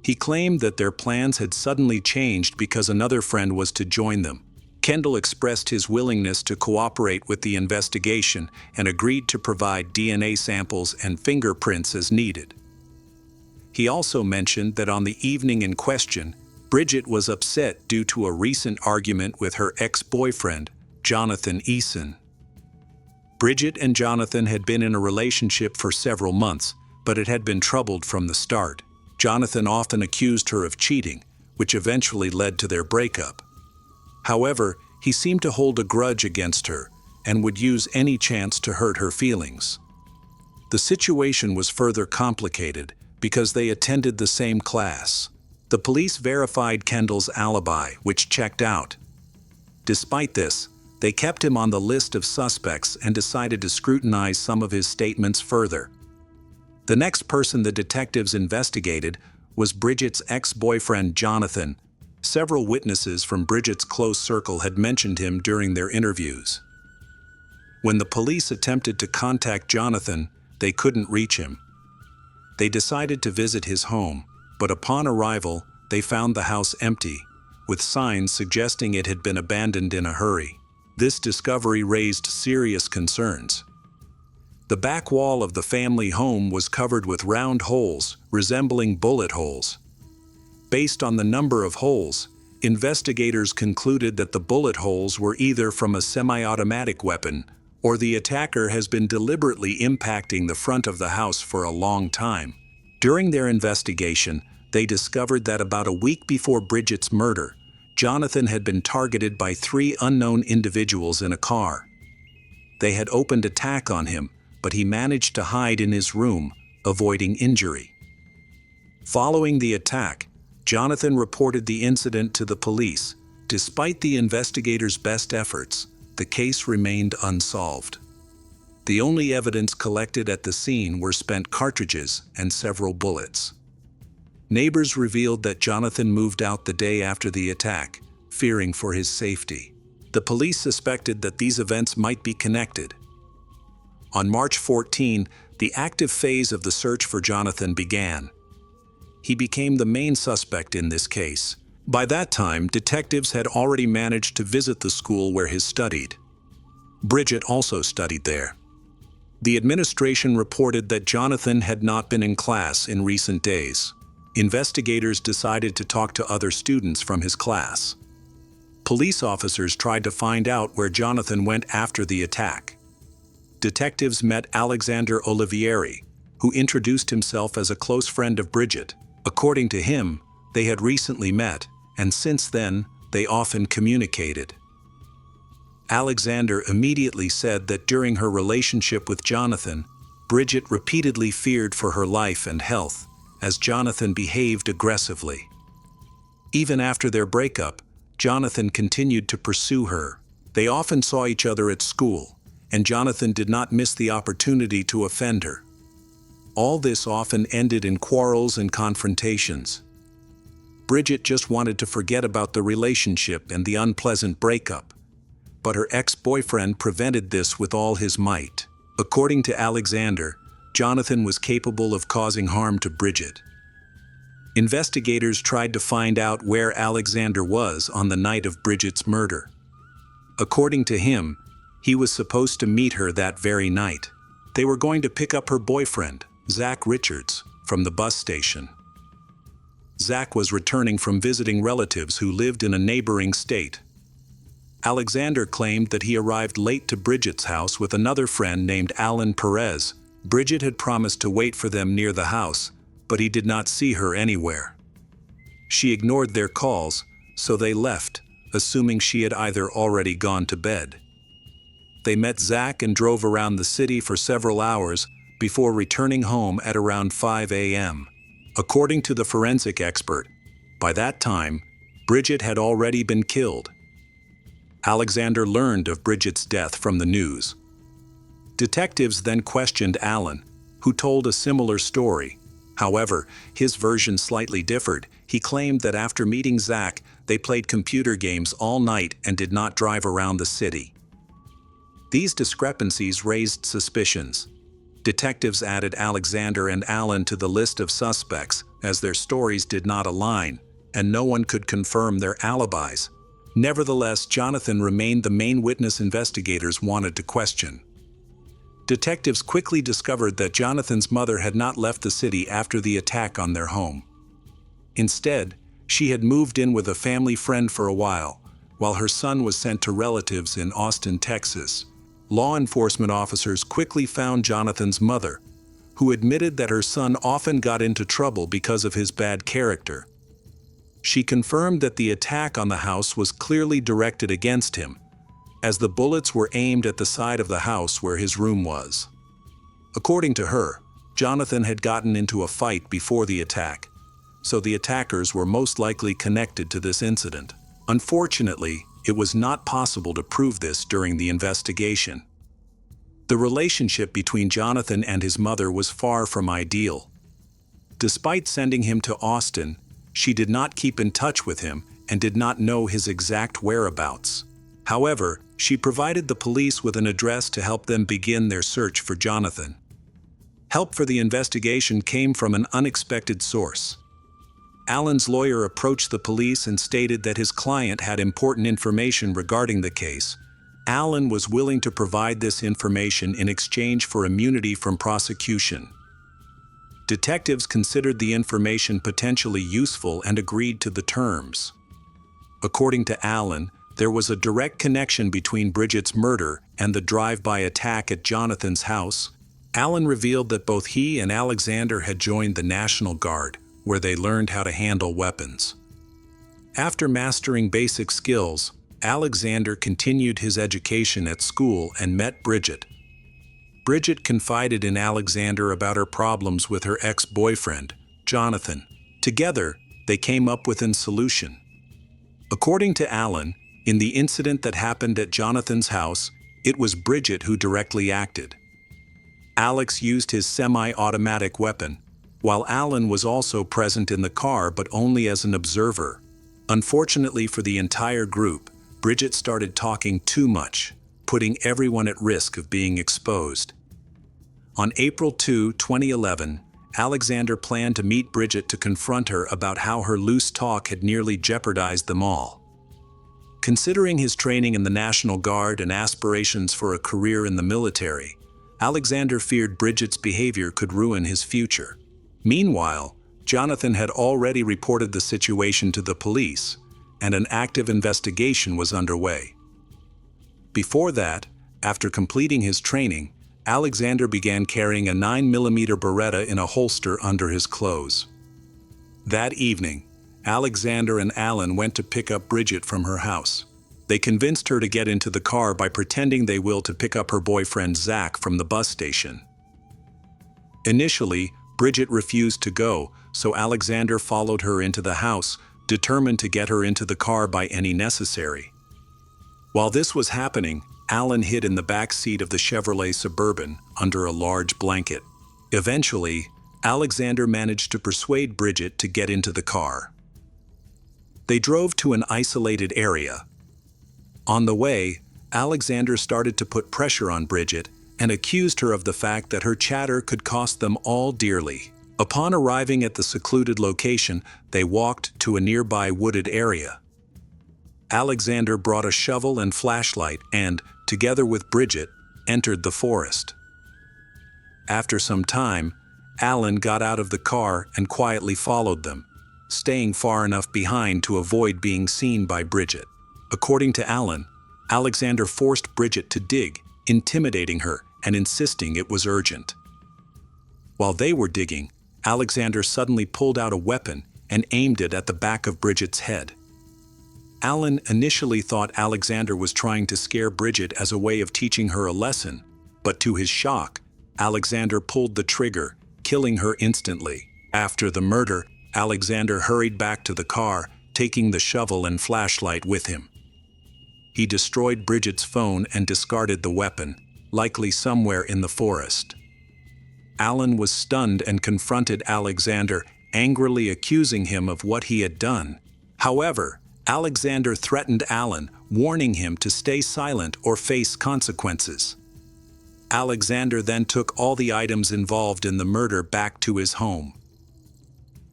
He claimed that their plans had suddenly changed because another friend was to join them. Kendall expressed his willingness to cooperate with the investigation and agreed to provide DNA samples and fingerprints as needed. He also mentioned that on the evening in question, Bridget was upset due to a recent argument with her ex-boyfriend, Jonathan Eason. Bridget and Jonathan had been in a relationship for several months, but it had been troubled from the start. Jonathan often accused her of cheating, which eventually led to their breakup. However, he seemed to hold a grudge against her and would use any chance to hurt her feelings. The situation was further complicated because they attended the same class. The police verified Kendall's alibi, which checked out. Despite this, they kept him on the list of suspects and decided to scrutinize some of his statements further. The next person the detectives investigated was Bridget's ex-boyfriend Jonathan. Several witnesses from Bridget's close circle had mentioned him during their interviews. When the police attempted to contact Jonathan, they couldn't reach him. They decided to visit his home, but upon arrival, they found the house empty, with signs suggesting it had been abandoned in a hurry. This discovery raised serious concerns. The back wall of the family home was covered with round holes, resembling bullet holes. Based on the number of holes, investigators concluded that the bullet holes were either from a semi-automatic weapon, or the attacker has been deliberately impacting the front of the house for a long time. During their investigation, they discovered that about a week before Bridget's murder, Jonathan had been targeted by 3 unknown individuals in a car. They had opened attack on him, but he managed to hide in his room, avoiding injury. Following the attack, Jonathan reported the incident to the police. Despite the investigators' best efforts, the case remained unsolved. The only evidence collected at the scene were spent cartridges and several bullets. Neighbors revealed that Jonathan moved out the day after the attack, fearing for his safety. The police suspected that these events might be connected. On March 14, the active phase of the search for Jonathan began. He became the main suspect in this case. By that time, detectives had already managed to visit the school where he studied. Bridget also studied there. The administration reported that Jonathan had not been in class in recent days. Investigators decided to talk to other students from his class. Police officers tried to find out where Jonathan went after the attack. Detectives met Alexander Olivieri, who introduced himself as a close friend of Bridget. According to him, they had recently met, and since then, they often communicated. Alexander immediately said that during her relationship with Jonathan, Bridget repeatedly feared for her life and health, as Jonathan behaved aggressively. Even after their breakup, Jonathan continued to pursue her. They often saw each other at school, and Jonathan did not miss the opportunity to offend her. All this often ended in quarrels and confrontations. Bridget just wanted to forget about the relationship and the unpleasant breakup, but her ex-boyfriend prevented this with all his might. According to Alexander, Jonathan was capable of causing harm to Bridget. Investigators tried to find out where Alexander was on the night of Bridget's murder. According to him, he was supposed to meet her that very night. They were going to pick up her boyfriend, Zach Richards, from the bus station. Zach was returning from visiting relatives who lived in a neighboring state. Alexander claimed that he arrived late to Bridget's house with another friend named Alan Perez. Bridget had promised to wait for them near the house, but he did not see her anywhere. She ignored their calls, so they left, assuming she had either already gone to bed. They met Zach and drove around the city for several hours before returning home at around 5 a.m. According to the forensic expert, by that time, Bridget had already been killed. Alexander learned of Bridget's death from the news. Detectives then questioned Alan, who told a similar story. However, his version slightly differed. He claimed that after meeting Zach, they played computer games all night and did not drive around the city. These discrepancies raised suspicions. Detectives added Alexander and Alan to the list of suspects, as their stories did not align, and no one could confirm their alibis. Nevertheless, Jonathan remained the main witness investigators wanted to question. Detectives quickly discovered that Jonathan's mother had not left the city after the attack on their home. Instead, she had moved in with a family friend for a while her son was sent to relatives in Austin, Texas. Law enforcement officers quickly found Jonathan's mother, who admitted that her son often got into trouble because of his bad character. She confirmed that the attack on the house was clearly directed against him, as the bullets were aimed at the side of the house where his room was. According to her, Jonathan had gotten into a fight before the attack, so the attackers were most likely connected to this incident. Unfortunately, it was not possible to prove this during the investigation. The relationship between Jonathan and his mother was far from ideal. Despite sending him to Austin, she did not keep in touch with him and did not know his exact whereabouts. However, she provided the police with an address to help them begin their search for Jonathan. Help for the investigation came from an unexpected source. Alan's lawyer approached the police and stated that his client had important information regarding the case, Alan was willing to provide this information in exchange for immunity from prosecution. Detectives considered the information potentially useful and agreed to the terms. According to Alan, there was a direct connection between Bridget's murder and the drive-by attack at Jonathan's house. Alan revealed that both he and Alexander had joined the National Guard, where they learned how to handle weapons. After mastering basic skills, Alexander continued his education at school and met Bridget. Bridget confided in Alexander about her problems with her ex-boyfriend, Jonathan. Together, they came up with a solution. According to Alan, in the incident that happened at Jonathan's house, it was Bridget who directly acted. Alex used his semi-automatic weapon, while Alan was also present in the car but only as an observer. Unfortunately for the entire group, Bridget started talking too much, putting everyone at risk of being exposed. On April 2, 2011, Alexander planned to meet Bridget to confront her about how her loose talk had nearly jeopardized them all. Considering his training in the National Guard and aspirations for a career in the military, Alexander feared Bridget's behavior could ruin his future. Meanwhile, Jonathan had already reported the situation to the police, and an active investigation was underway. Before that, after completing his training, Alexander began carrying a 9mm Beretta in a holster under his clothes. That evening, Alexander and Alan went to pick up Bridget from her house. They convinced her to get into the car by pretending they will to pick up her boyfriend Zach from the bus station. Initially, Bridget refused to go, so Alexander followed her into the house, determined to get her into the car by any necessary. While this was happening, Alan hid in the back seat of the Chevrolet Suburban under a large blanket. Eventually, Alexander managed to persuade Bridget to get into the car. They drove to an isolated area. On the way, Alexander started to put pressure on Bridget and accused her of the fact that her chatter could cost them all dearly. Upon arriving at the secluded location, they walked to a nearby wooded area. Alexander brought a shovel and flashlight and, together with Bridget, entered the forest. After some time, Alan got out of the car and quietly followed them, staying far enough behind to avoid being seen by Bridget. According to Alan, Alexander forced Bridget to dig, intimidating her and insisting it was urgent. While they were digging, Alexander suddenly pulled out a weapon and aimed it at the back of Bridget's head. Alan initially thought Alexander was trying to scare Bridget as a way of teaching her a lesson, but to his shock, Alexander pulled the trigger, killing her instantly. After the murder, Alexander hurried back to the car, taking the shovel and flashlight with him. He destroyed Bridget's phone and discarded the weapon, likely somewhere in the forest. Alan was stunned and confronted Alexander, angrily accusing him of what he had done. However, Alexander threatened Alan, warning him to stay silent or face consequences. Alexander then took all the items involved in the murder back to his home.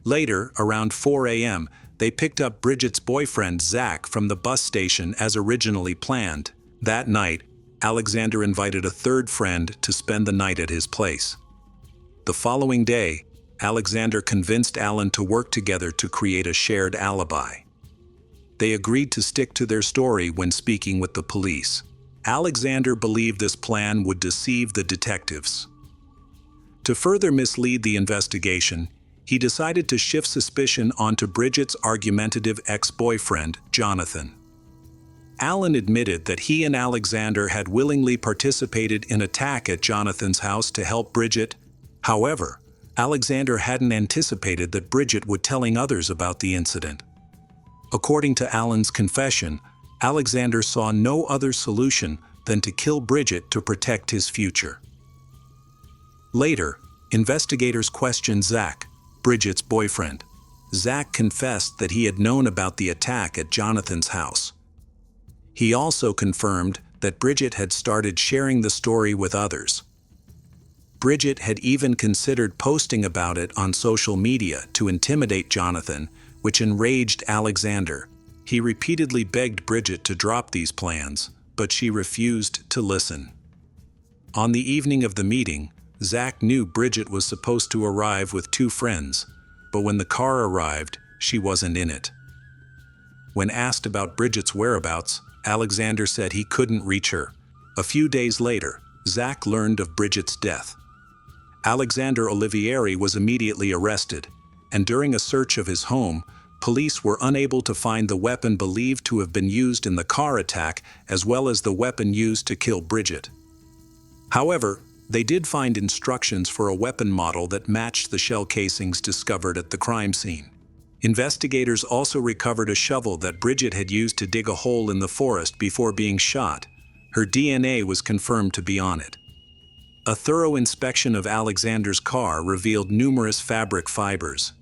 Later, around 4 a.m., they picked up Bridget's boyfriend Zach from the bus station as originally planned. That night, Alexander invited a third friend to spend the night at his place. The following day, Alexander convinced Alan to work together to create a shared alibi. They agreed to stick to their story when speaking with the police. Alexander believed this plan would deceive the detectives. To further mislead the investigation, he decided to shift suspicion onto Bridget's argumentative ex-boyfriend, Jonathan. Alan admitted that he and Alexander had willingly participated in an attack at Jonathan's house to help Bridget. However, Alexander hadn't anticipated that Bridget would tell others about the incident. According to Alan's confession, Alexander saw no other solution than to kill Bridget to protect his future. Later, investigators questioned Zach, Bridget's boyfriend. Zach confessed that he had known about the attack at Jonathan's house. He also confirmed that Bridget had started sharing the story with others. Bridget had even considered posting about it on social media to intimidate Jonathan, which enraged Alexander. He repeatedly begged Bridget to drop these plans, but she refused to listen. On the evening of the meeting, Zach knew Bridget was supposed to arrive with two friends, but when the car arrived, she wasn't in it. When asked about Bridget's whereabouts, Alexander said he couldn't reach her. A few days later, Zach learned of Bridget's death. Alexander Olivieri was immediately arrested, and during a search of his home, police were unable to find the weapon believed to have been used in the car attack, as well as the weapon used to kill Bridget. However, they did find instructions for a weapon model that matched the shell casings discovered at the crime scene. Investigators also recovered a shovel that Bridget had used to dig a hole in the forest before being shot. Her DNA was confirmed to be on it. A thorough inspection of Alexander's car revealed numerous fabric fibers.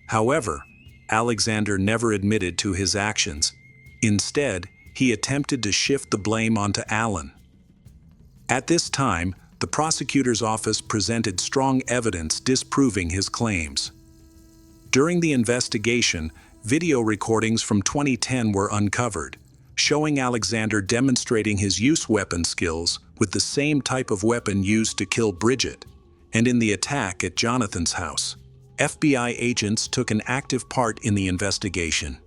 However, Alexander never admitted to his actions. Instead, he attempted to shift the blame onto Alan. At this time, the prosecutor's office presented strong evidence disproving his claims. During the investigation, video recordings from 2010 were uncovered, showing Alexander demonstrating his use weapon skills with the same type of weapon used to kill Bridget, and in the attack at Jonathan's house. FBI agents took an active part in the investigation.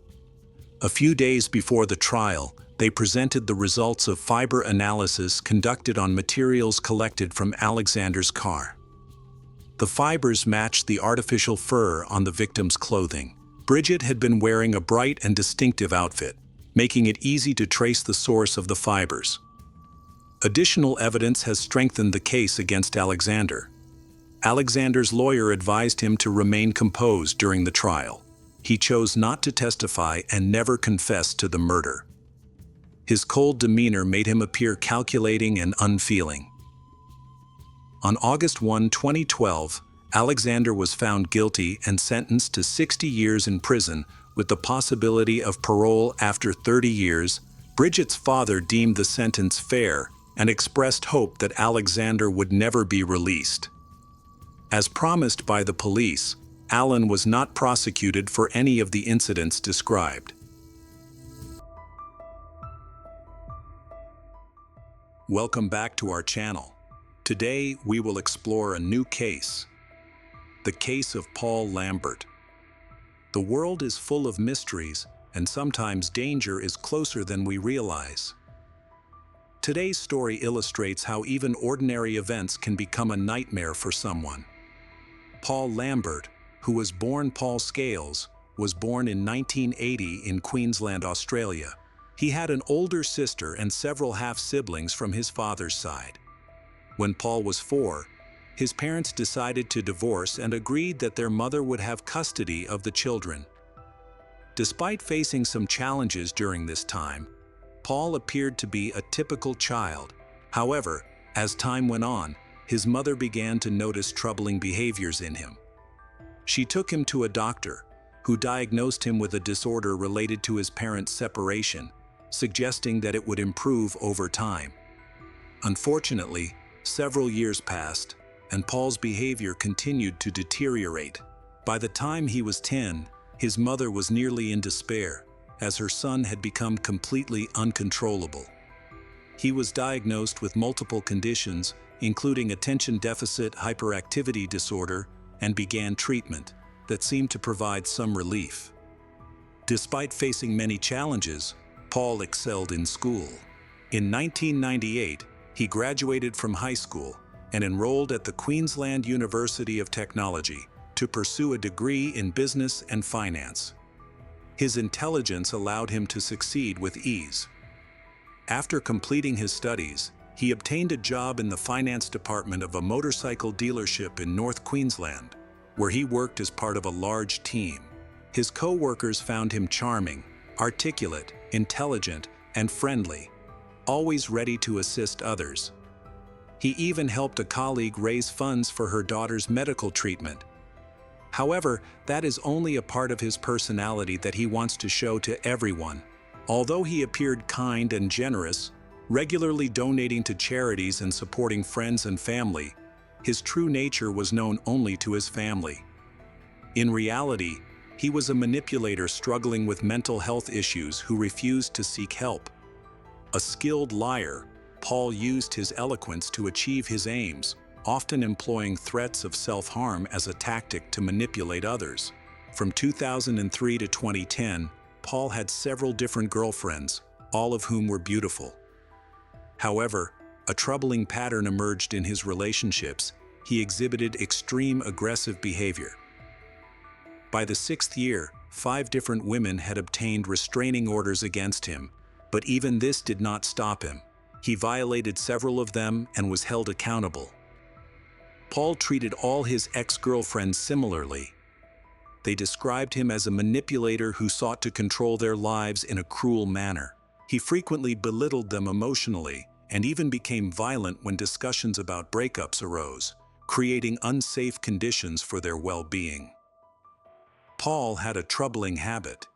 A few days before the trial, they presented the results of fiber analysis conducted on materials collected from Alexander's car. The fibers matched the artificial fur on the victim's clothing. Bridget had been wearing a bright and distinctive outfit, making it easy to trace the source of the fibers. Additional evidence has strengthened the case against Alexander. Alexander's lawyer advised him to remain composed during the trial. He chose not to testify and never confessed to the murder. His cold demeanor made him appear calculating and unfeeling. On August 1, 2012, Alexander was found guilty and sentenced to 60 years in prison with the possibility of parole after 30 years. Bridget's father deemed the sentence fair and expressed hope that Alexander would never be released. As promised by the police, Alan was not prosecuted for any of the incidents described. Welcome back to our channel. Today, we will explore a new case. The case of Paul Lambert. The world is full of mysteries, and sometimes danger is closer than we realize. Today's story illustrates how even ordinary events can become a nightmare for someone. Paul Lambert, who was born Paul Scales, was born in 1980 in Queensland, Australia. He had an older sister and several half-siblings from his father's side. When Paul was 4, his parents decided to divorce and agreed that their mother would have custody of the children. Despite facing some challenges during this time, Paul appeared to be a typical child. However, as time went on, his mother began to notice troubling behaviors in him. She took him to a doctor, who diagnosed him with a disorder related to his parents' separation, suggesting that it would improve over time. Unfortunately, several years passed, and Paul's behavior continued to deteriorate. By the time he was 10, his mother was nearly in despair, as her son had become completely uncontrollable. He was diagnosed with multiple conditions, including attention deficit hyperactivity disorder, and began treatment that seemed to provide some relief. Despite facing many challenges, Paul excelled in school. In 1998, he graduated from high school and enrolled at the Queensland University of Technology to pursue a degree in business and finance. His intelligence allowed him to succeed with ease. After completing his studies, he obtained a job in the finance department of a motorcycle dealership in North Queensland, where he worked as part of a large team. His co-workers found him charming, articulate, intelligent, and friendly, always ready to assist others. He even helped a colleague raise funds for her daughter's medical treatment. However, that is only a part of his personality that he wants to show to everyone. Although he appeared kind and generous, regularly donating to charities and supporting friends and family, his true nature was known only to his family. In reality, he was a manipulator struggling with mental health issues who refused to seek help. A skilled liar, Paul used his eloquence to achieve his aims, often employing threats of self-harm as a tactic to manipulate others. From 2003 to 2010, Paul had several different girlfriends, all of whom were beautiful. However, a troubling pattern emerged in his relationships. He exhibited extreme aggressive behavior. By the 6th year, 5 different women had obtained restraining orders against him, but even this did not stop him. He violated several of them and was held accountable. Paul treated all his ex-girlfriends similarly. They described him as a manipulator who sought to control their lives in a cruel manner. He frequently belittled them emotionally and even became violent when discussions about breakups arose, creating unsafe conditions for their well-being. Paul had a troubling habit.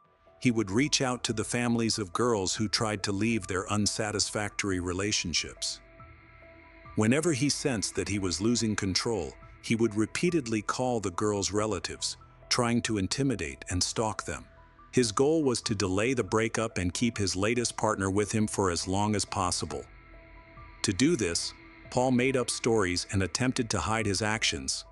He would reach out to the families of girls who tried to leave their unsatisfactory relationships. Whenever he sensed that he was losing control, he would repeatedly call the girls' relatives, trying to intimidate and stalk them. His goal was to delay the breakup and keep his latest partner with him for as long as possible. To do this, Paul made up stories and attempted to hide his actions.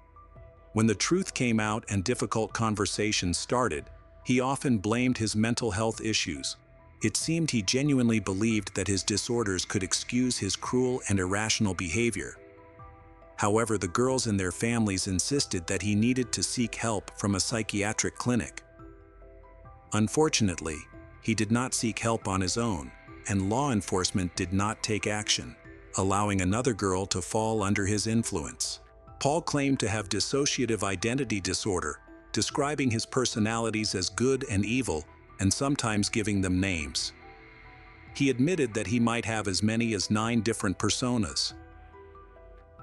When the truth came out and difficult conversations started, he often blamed his mental health issues. It seemed he genuinely believed that his disorders could excuse his cruel and irrational behavior. However, the girls and their families insisted that he needed to seek help from a psychiatric clinic. Unfortunately, he did not seek help on his own, and law enforcement did not take action, allowing another girl to fall under his influence. Paul claimed to have dissociative identity disorder, describing his personalities as good and evil, and sometimes giving them names. He admitted that he might have as many as 9 different personas.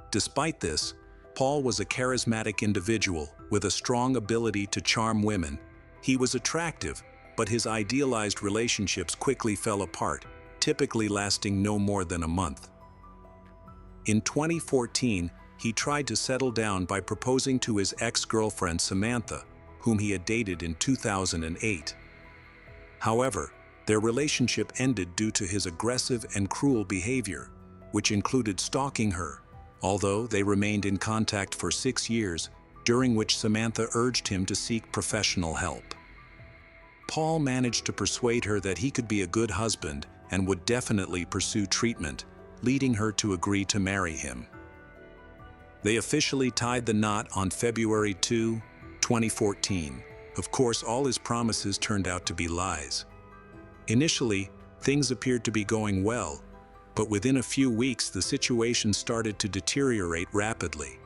Despite this, Paul was a charismatic individual with a strong ability to charm women. He was attractive, but his idealized relationships quickly fell apart, typically lasting no more than a month. In 2014, he tried to settle down by proposing to his ex-girlfriend Samantha, whom he had dated in 2008. However, their relationship ended due to his aggressive and cruel behavior, which included stalking her, although they remained in contact for 6 years, during which Samantha urged him to seek professional help. Paul managed to persuade her that he could be a good husband and would definitely pursue treatment, leading her to agree to marry him. They officially tied the knot on February 2, 2014. Of course, all his promises turned out to be lies. Initially, things appeared to be going well, but within a few weeks the situation started to deteriorate rapidly.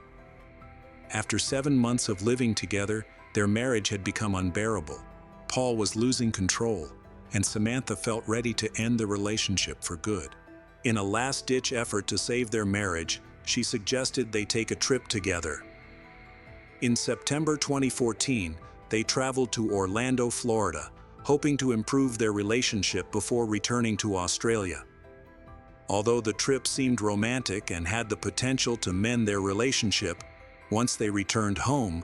After 7 months of living together, their marriage had become unbearable. Paul was losing control, and Samantha felt ready to end the relationship for good. In a last-ditch effort to save their marriage, she suggested they take a trip together. In September 2014, they traveled to Orlando, Florida, hoping to improve their relationship before returning to Australia. Although the trip seemed romantic and had the potential to mend their relationship, once they returned home,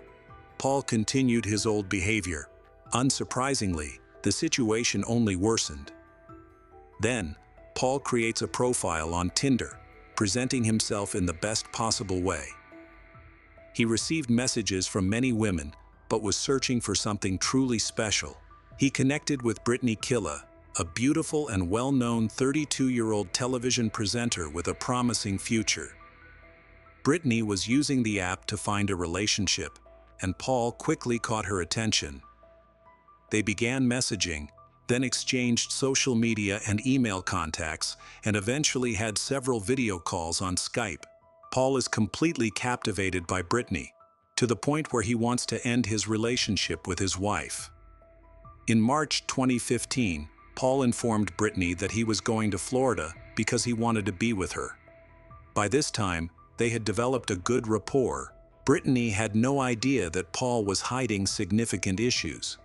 Paul continued his old behavior. Unsurprisingly, the situation only worsened. Then, Paul creates a profile on Tinder, presenting himself in the best possible way. He received messages from many women, but was searching for something truly special. He connected with Brittany Killa, a beautiful and well-known 32-year-old television presenter with a promising future. Brittany was using the app to find a relationship, and Paul quickly caught her attention. They began messaging, then exchanged social media and email contacts, and eventually had several video calls on Skype. Paul is completely captivated by Brittany, to the point where he wants to end his relationship with his wife. In March 2015, Paul informed Brittany that he was going to Florida because he wanted to be with her. By this time, they had developed a good rapport. Brittany had no idea that Paul was hiding significant issues.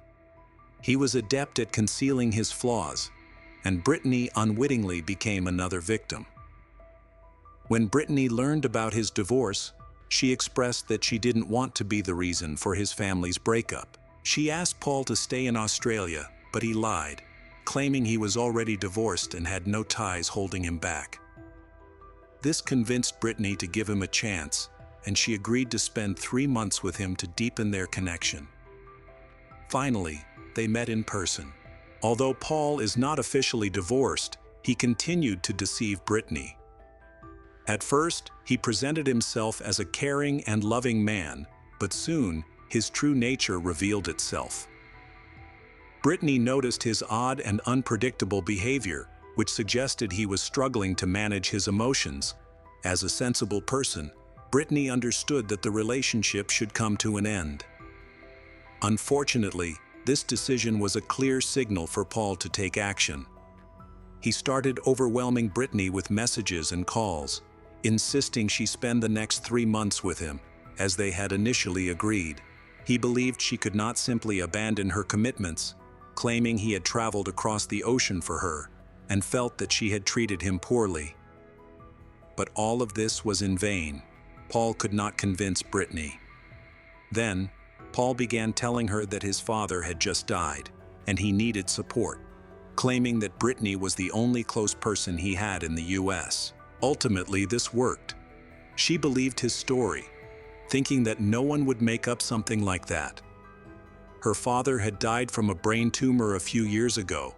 He was adept at concealing his flaws, and Brittany unwittingly became another victim. When Brittany learned about his divorce, she expressed that she didn't want to be the reason for his family's breakup. She asked Paul to stay in Australia, but he lied, claiming he was already divorced and had no ties holding him back. This convinced Brittany to give him a chance, and she agreed to spend 3 months with him to deepen their connection. Finally, they met in person. Although Paul is not officially divorced, he continued to deceive Brittany. At first, he presented himself as a caring and loving man, but soon, his true nature revealed itself. Brittany noticed his odd and unpredictable behavior, which suggested he was struggling to manage his emotions. As a sensible person, Brittany understood that the relationship should come to an end. Unfortunately, this decision was a clear signal for Paul to take action. He started overwhelming Brittany with messages and calls, insisting she spend the next 3 months with him, as they had initially agreed. He believed she could not simply abandon her commitments, claiming he had traveled across the ocean for her, and felt that she had treated him poorly. But all of this was in vain. Paul could not convince Brittany. Then, Paul began telling her that his father had just died, and he needed support, claiming that Brittany was the only close person he had in the US. Ultimately, this worked. She believed his story, thinking that no one would make up something like that. Her father had died from a brain tumor a few years ago,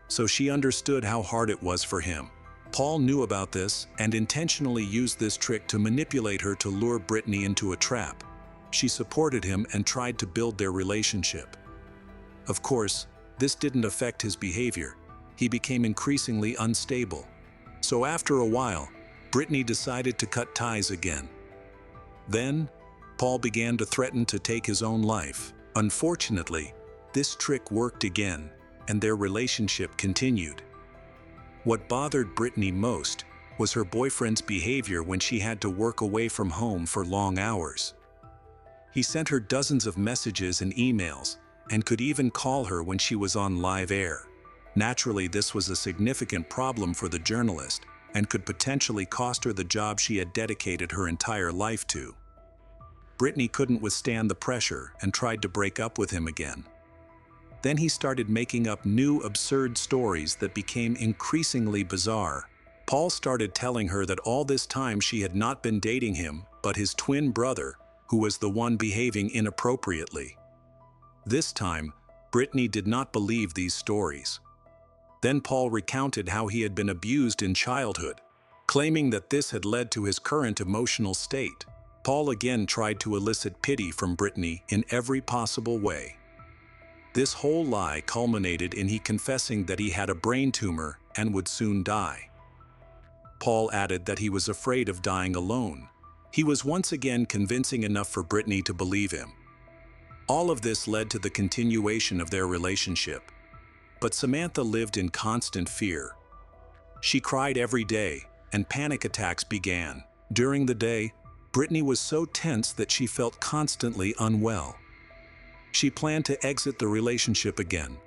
so she understood how hard it was for him. Paul knew about this and intentionally used this trick to manipulate her to lure Brittany into a trap. She supported him and tried to build their relationship. Of course, this didn't affect his behavior. He became increasingly unstable. So after a while, Brittany decided to cut ties again. Then, Paul began to threaten to take his own life. Unfortunately, this trick worked again, and their relationship continued. What bothered Brittany most was her boyfriend's behavior when she had to work away from home for long hours. He sent her dozens of messages and emails, and could even call her when she was on live air. Naturally, this was a significant problem for the journalist, and could potentially cost her the job she had dedicated her entire life to. Brittany couldn't withstand the pressure and tried to break up with him again. Then he started making up new absurd stories that became increasingly bizarre. Paul started telling her that all this time she had not been dating him, but his twin brother, who was the one behaving inappropriately. This time, Brittany did not believe these stories. Then Paul recounted how he had been abused in childhood, claiming that this had led to his current emotional state. Paul again tried to elicit pity from Brittany in every possible way. This whole lie culminated in he confessing that he had a brain tumor and would soon die. Paul added that he was afraid of dying alone. He was once again convincing enough for Brittany to believe him. All of this led to the continuation of their relationship. But Samantha lived in constant fear. She cried every day, and panic attacks began. During the day, Brittany was so tense that she felt constantly unwell. She planned to exit the relationship again,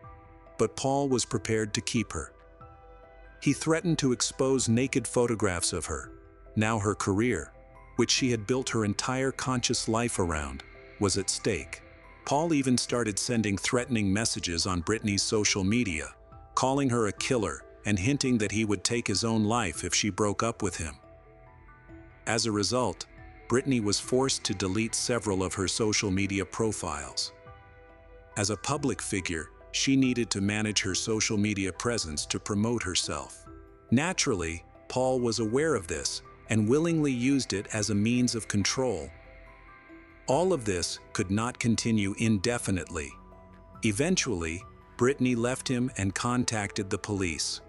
but Paul was prepared to keep her. He threatened to expose naked photographs of her. Now her career, which she had built her entire conscious life around, was at stake. Paul even started sending threatening messages on Brittany's social media, calling her a killer and hinting that he would take his own life if she broke up with him. As a result, Brittany was forced to delete several of her social media profiles. As a public figure, she needed to manage her social media presence to promote herself. Naturally, Paul was aware of this and willingly used it as a means of control. All of this could not continue indefinitely. Eventually, Brittany left him and contacted the police.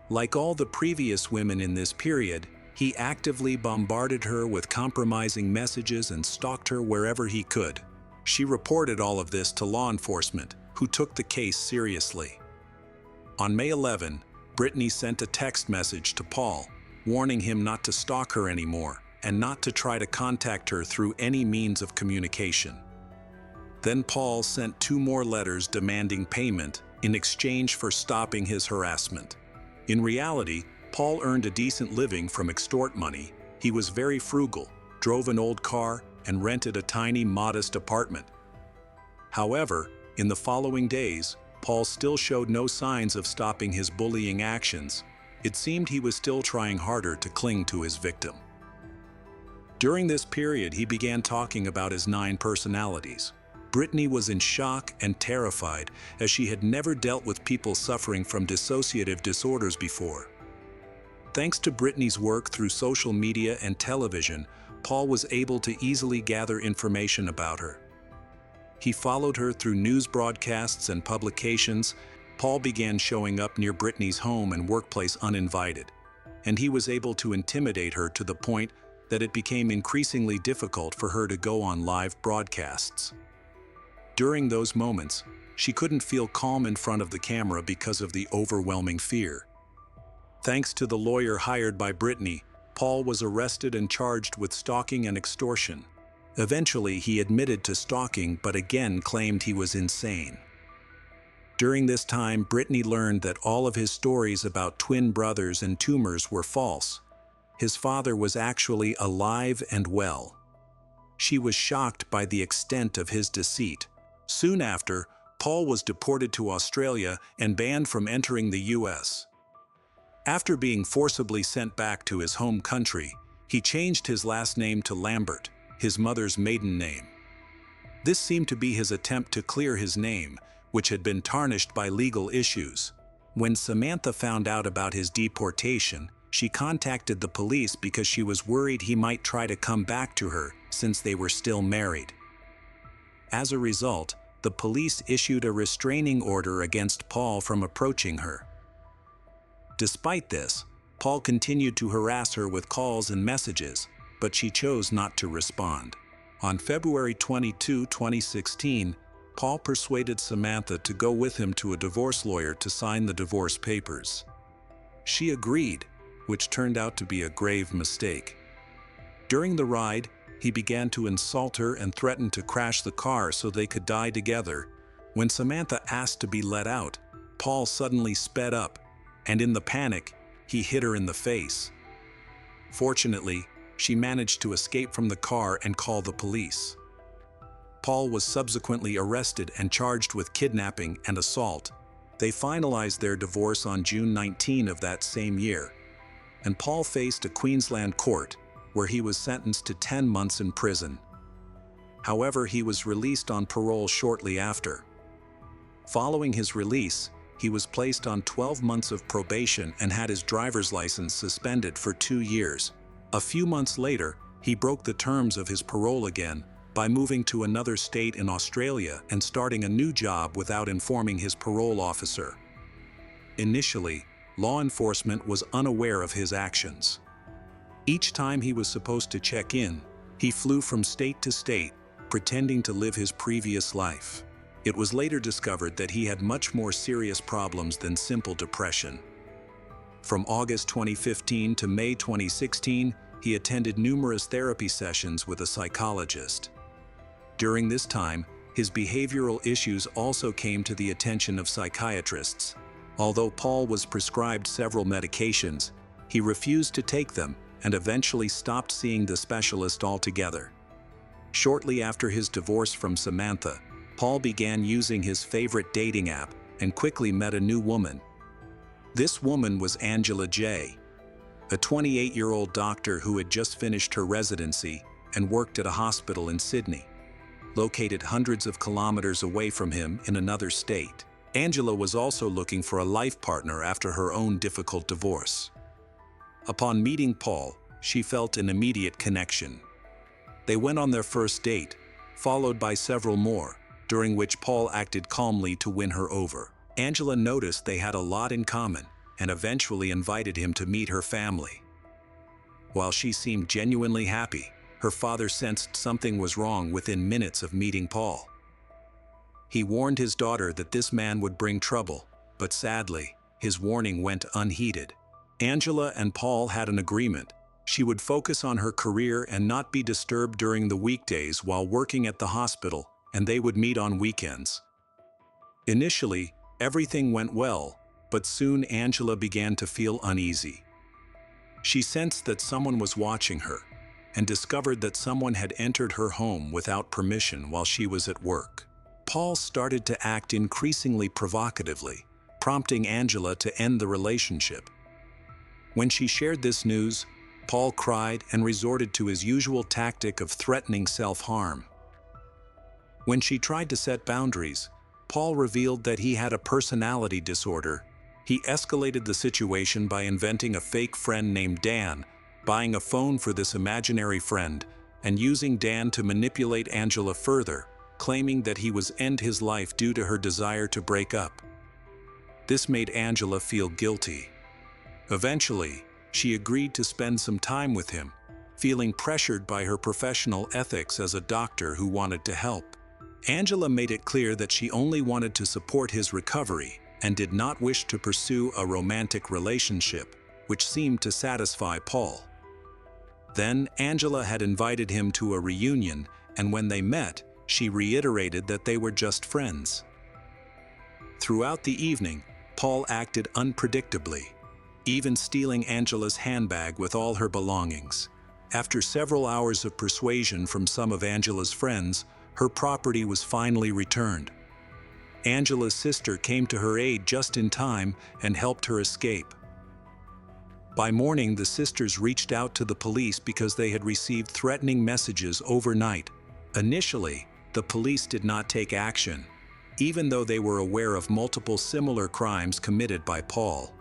Like all the previous women in this period, he actively bombarded her with compromising messages and stalked her wherever he could. She reported all of this to law enforcement, who took the case seriously. On May 11, Brittany sent a text message to Paul, warning him not to stalk her anymore and not to try to contact her through any means of communication. Then Paul sent 2 more letters demanding payment in exchange for stopping his harassment. In reality, Paul earned a decent living from extort money. He was very frugal, drove an old car, and rented a tiny, modest apartment. However, in the following days, Paul still showed no signs of stopping his bullying actions. It seemed he was still trying harder to cling to his victim. During this period, he began talking about his 9 personalities. Brittany was in shock and terrified, as she had never dealt with people suffering from dissociative disorders before. Thanks to Brittany's work through social media and television, Paul was able to easily gather information about her. He followed her through news broadcasts and publications. Paul began showing up near Brittany's home and workplace uninvited, and he was able to intimidate her to the point that it became increasingly difficult for her to go on live broadcasts. During those moments, she couldn't feel calm in front of the camera because of the overwhelming fear. Thanks to the lawyer hired by Brittany, Paul was arrested and charged with stalking and extortion. Eventually, he admitted to stalking but again claimed he was insane. During this time, Brittany learned that all of his stories about twin brothers and tumors were false. His father was actually alive and well. She was shocked by the extent of his deceit. Soon after, Paul was deported to Australia and banned from entering the US. After being forcibly sent back to his home country, he changed his last name to Lambert, his mother's maiden name. This seemed to be his attempt to clear his name, which had been tarnished by legal issues. When Samantha found out about his deportation, she contacted the police because she was worried he might try to come back to her since they were still married. As a result, the police issued a restraining order against Paul from approaching her. Despite this, Paul continued to harass her with calls and messages, but she chose not to respond. On February 22, 2016, Paul persuaded Samantha to go with him to a divorce lawyer to sign the divorce papers. She agreed, which turned out to be a grave mistake. During the ride, he began to insult her and threatened to crash the car so they could die together. When Samantha asked to be let out, Paul suddenly sped up, and in the panic, he hit her in the face. Fortunately, she managed to escape from the car and call the police. Paul was subsequently arrested and charged with kidnapping and assault. They finalized their divorce on June 19 of that same year, and Paul faced a Queensland court where he was sentenced to 10 months in prison. However, he was released on parole shortly after. Following his release, he was placed on 12 months of probation and had his driver's license suspended for 2 years. A few months later, he broke the terms of his parole again by moving to another state in Australia and starting a new job without informing his parole officer. Initially, law enforcement was unaware of his actions. Each time he was supposed to check in, he flew from state to state, pretending to live his previous life. It was later discovered that he had much more serious problems than simple depression. From August 2015 to May 2016, he attended numerous therapy sessions with a psychologist. During this time, his behavioral issues also came to the attention of psychiatrists. Although Paul was prescribed several medications, he refused to take them and eventually stopped seeing the specialist altogether. Shortly after his divorce from Samantha, Paul began using his favorite dating app and quickly met a new woman. This woman was Angela J., a 28-year-old doctor who had just finished her residency and worked at a hospital in Sydney, located hundreds of kilometers away from him in another state. Angela was also looking for a life partner after her own difficult divorce. Upon meeting Paul, she felt an immediate connection. They went on their first date, followed by several more, during which Paul acted calmly to win her over. Angela noticed they had a lot in common and eventually invited him to meet her family. While she seemed genuinely happy, her father sensed something was wrong within minutes of meeting Paul. He warned his daughter that this man would bring trouble, but sadly, his warning went unheeded. Angela and Paul had an agreement. She would focus on her career and not be disturbed during the weekdays while working at the hospital, and they would meet on weekends. Initially, everything went well, but soon Angela began to feel uneasy. She sensed that someone was watching her and discovered that someone had entered her home without permission while she was at work. Paul started to act increasingly provocatively, prompting Angela to end the relationship. When she shared this news, Paul cried and resorted to his usual tactic of threatening self-harm. When she tried to set boundaries, Paul revealed that he had a personality disorder. He escalated the situation by inventing a fake friend named Dan, buying a phone for this imaginary friend, and using Dan to manipulate Angela further, claiming that he was end his life due to her desire to break up. This made Angela feel guilty. Eventually, she agreed to spend some time with him, feeling pressured by her professional ethics as a doctor who wanted to help. Angela made it clear that she only wanted to support his recovery and did not wish to pursue a romantic relationship, which seemed to satisfy Paul. Then, Angela had invited him to a reunion, and when they met, she reiterated that they were just friends. Throughout the evening, Paul acted unpredictably, even stealing Angela's handbag with all her belongings. After several hours of persuasion from some of Angela's friends, her property was finally returned. Angela's sister came to her aid just in time and helped her escape. By morning, the sisters reached out to the police because they had received threatening messages overnight. Initially, the police did not take action, even though they were aware of multiple similar crimes committed by Paul.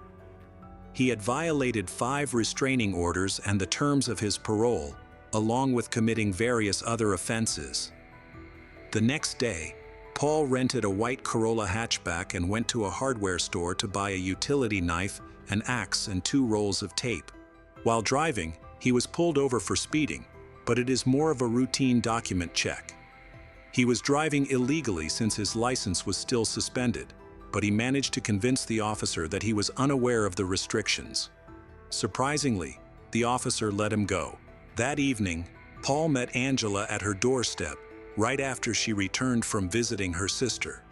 He had violated 5 restraining orders and the terms of his parole, along with committing various other offenses. The next day, Paul rented a white Corolla hatchback and went to a hardware store to buy a utility knife, an axe, and 2 rolls of tape. While driving, he was pulled over for speeding, but it is more of a routine document check. He was driving illegally since his license was still suspended, but he managed to convince the officer that he was unaware of the restrictions. Surprisingly, the officer let him go. That evening, Paul met Angela at her doorstep, right after she returned from visiting her sister.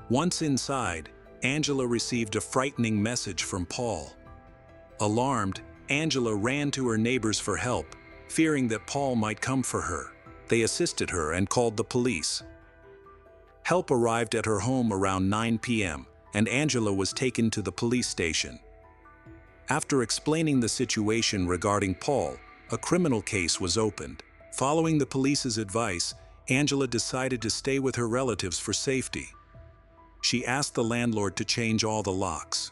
Once inside, Angela received a frightening message from Paul. Alarmed, Angela ran to her neighbors for help, fearing that Paul might come for her. They assisted her and called the police. Help arrived at her home around 9 p.m., and Angela was taken to the police station. After explaining the situation regarding Paul, a criminal case was opened. Following the police's advice, Angela decided to stay with her relatives for safety. She asked the landlord to change all the locks.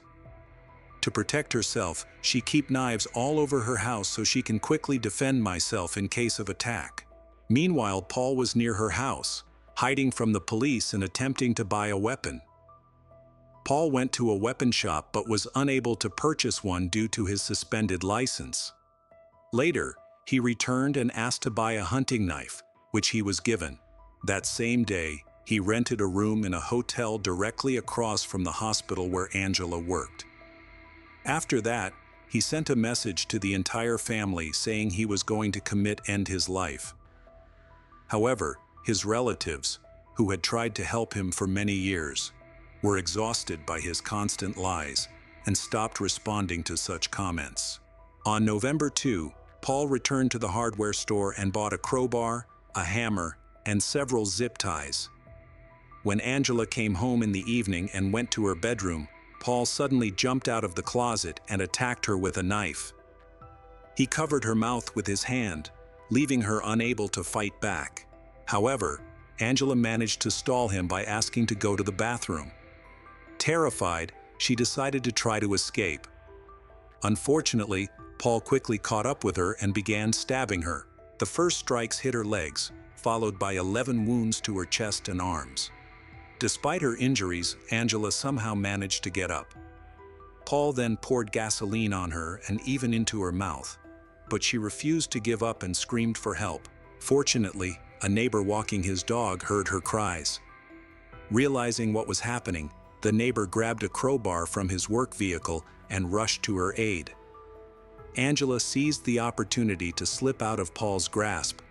To protect herself, she kept knives all over her house so she can quickly defend myself in case of attack. Meanwhile, Paul was near her house, hiding from the police and attempting to buy a weapon. Paul went to a weapon shop but was unable to purchase one due to his suspended license. Later, he returned and asked to buy a hunting knife, which he was given. That same day, he rented a room in a hotel directly across from the hospital where Angela worked. After that, he sent a message to the entire family saying he was going to end his life. However, his relatives, who had tried to help him for many years, were exhausted by his constant lies and stopped responding to such comments. On November 2, Paul returned to the hardware store and bought a crowbar, a hammer, and several zip ties. When Angela came home in the evening and went to her bedroom, Paul suddenly jumped out of the closet and attacked her with a knife. He covered her mouth with his hand, leaving her unable to fight back. However, Angela managed to stall him by asking to go to the bathroom. Terrified, she decided to try to escape. Unfortunately, Paul quickly caught up with her and began stabbing her. The first strikes hit her legs, followed by 11 wounds to her chest and arms. Despite her injuries, Angela somehow managed to get up. Paul then poured gasoline on her and even into her mouth, but she refused to give up and screamed for help. Fortunately, a neighbor walking his dog heard her cries. Realizing what was happening, the neighbor grabbed a crowbar from his work vehicle and rushed to her aid. Angela seized the opportunity to slip out of Paul's grasp,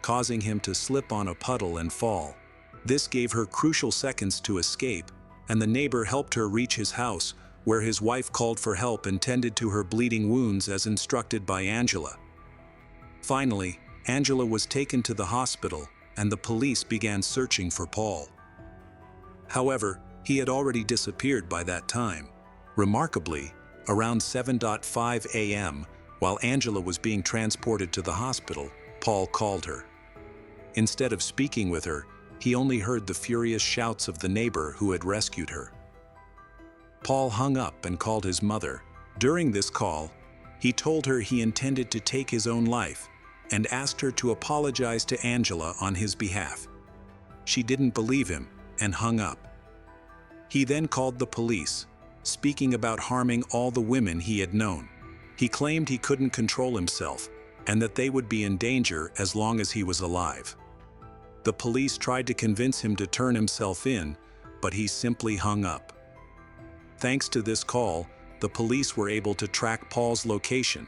causing him to slip on a puddle and fall. This gave her crucial seconds to escape, and the neighbor helped her reach his house, where his wife called for help and tended to her bleeding wounds as instructed by Angela. Finally, Angela was taken to the hospital, and the police began searching for Paul. However, he had already disappeared by that time. Remarkably, around 7:05 a.m., while Angela was being transported to the hospital, Paul called her. Instead of speaking with her, he only heard the furious shouts of the neighbor who had rescued her. Paul hung up and called his mother. During this call, he told her he intended to take his own life and asked her to apologize to Angela on his behalf. She didn't believe him and hung up. He then called the police, speaking about harming all the women he had known. He claimed he couldn't control himself and that they would be in danger as long as he was alive. The police tried to convince him to turn himself in, but he simply hung up. Thanks to this call, the police were able to track Paul's location.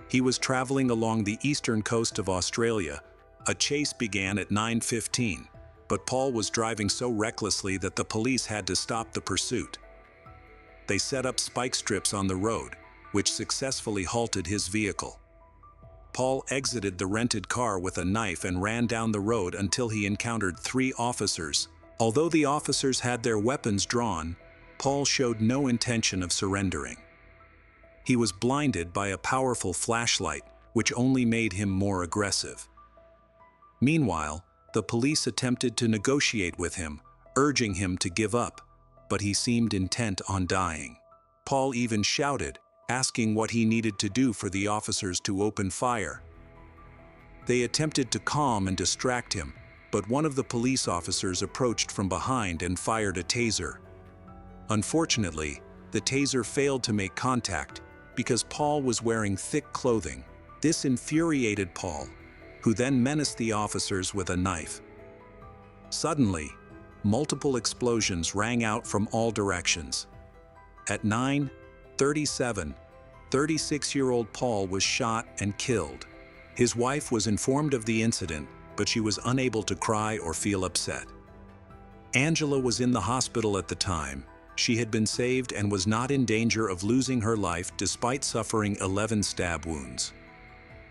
He was traveling along the eastern coast of Australia. A chase began at 9:15, but Paul was driving so recklessly that the police had to stop the pursuit. They set up spike strips on the road, which successfully halted his vehicle. Paul exited the rented car with a knife and ran down the road until he encountered 3 officers. Although the officers had their weapons drawn, Paul showed no intention of surrendering. He was blinded by a powerful flashlight, which only made him more aggressive. Meanwhile, the police attempted to negotiate with him, urging him to give up, but he seemed intent on dying. Paul even shouted, asking what he needed to do for the officers to open fire. They attempted to calm and distract him, but one of the police officers approached from behind and fired a taser. Unfortunately, the taser failed to make contact because Paul was wearing thick clothing. This infuriated Paul, who then menaced the officers with a knife. Suddenly, multiple explosions rang out from all directions. At 9:37, 36-year-old Paul was shot and killed. His wife was informed of the incident, but she was unable to cry or feel upset. Angela was in the hospital at the time. She had been saved and was not in danger of losing her life despite suffering 11 stab wounds.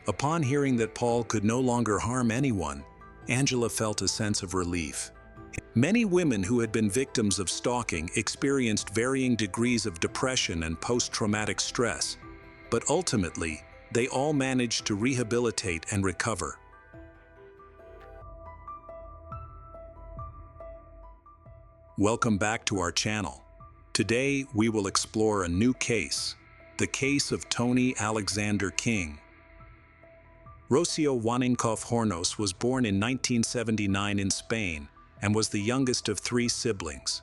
Upon hearing that Paul could no longer harm anyone, Angela felt a sense of relief. Many women who had been victims of stalking experienced varying degrees of depression and post-traumatic stress, but ultimately, they all managed to rehabilitate and recover. Welcome back to our channel. Today, we will explore a new case, the case of Tony Alexander King. Rocio Juaninkov Hornos was born in 1979 in Spain and was the youngest of 3 siblings.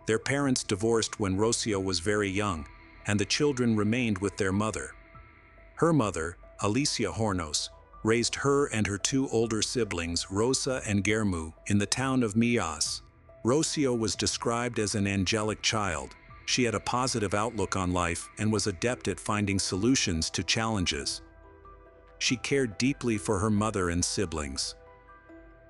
Their parents divorced when Rocio was very young, and the children remained with their mother. Her mother, Alicia Hornos, raised her and her 2 older siblings, Rosa and Guillermo, in the town of Millas. Rocio was described as an angelic child. She had a positive outlook on life and was adept at finding solutions to challenges. She cared deeply for her mother and siblings.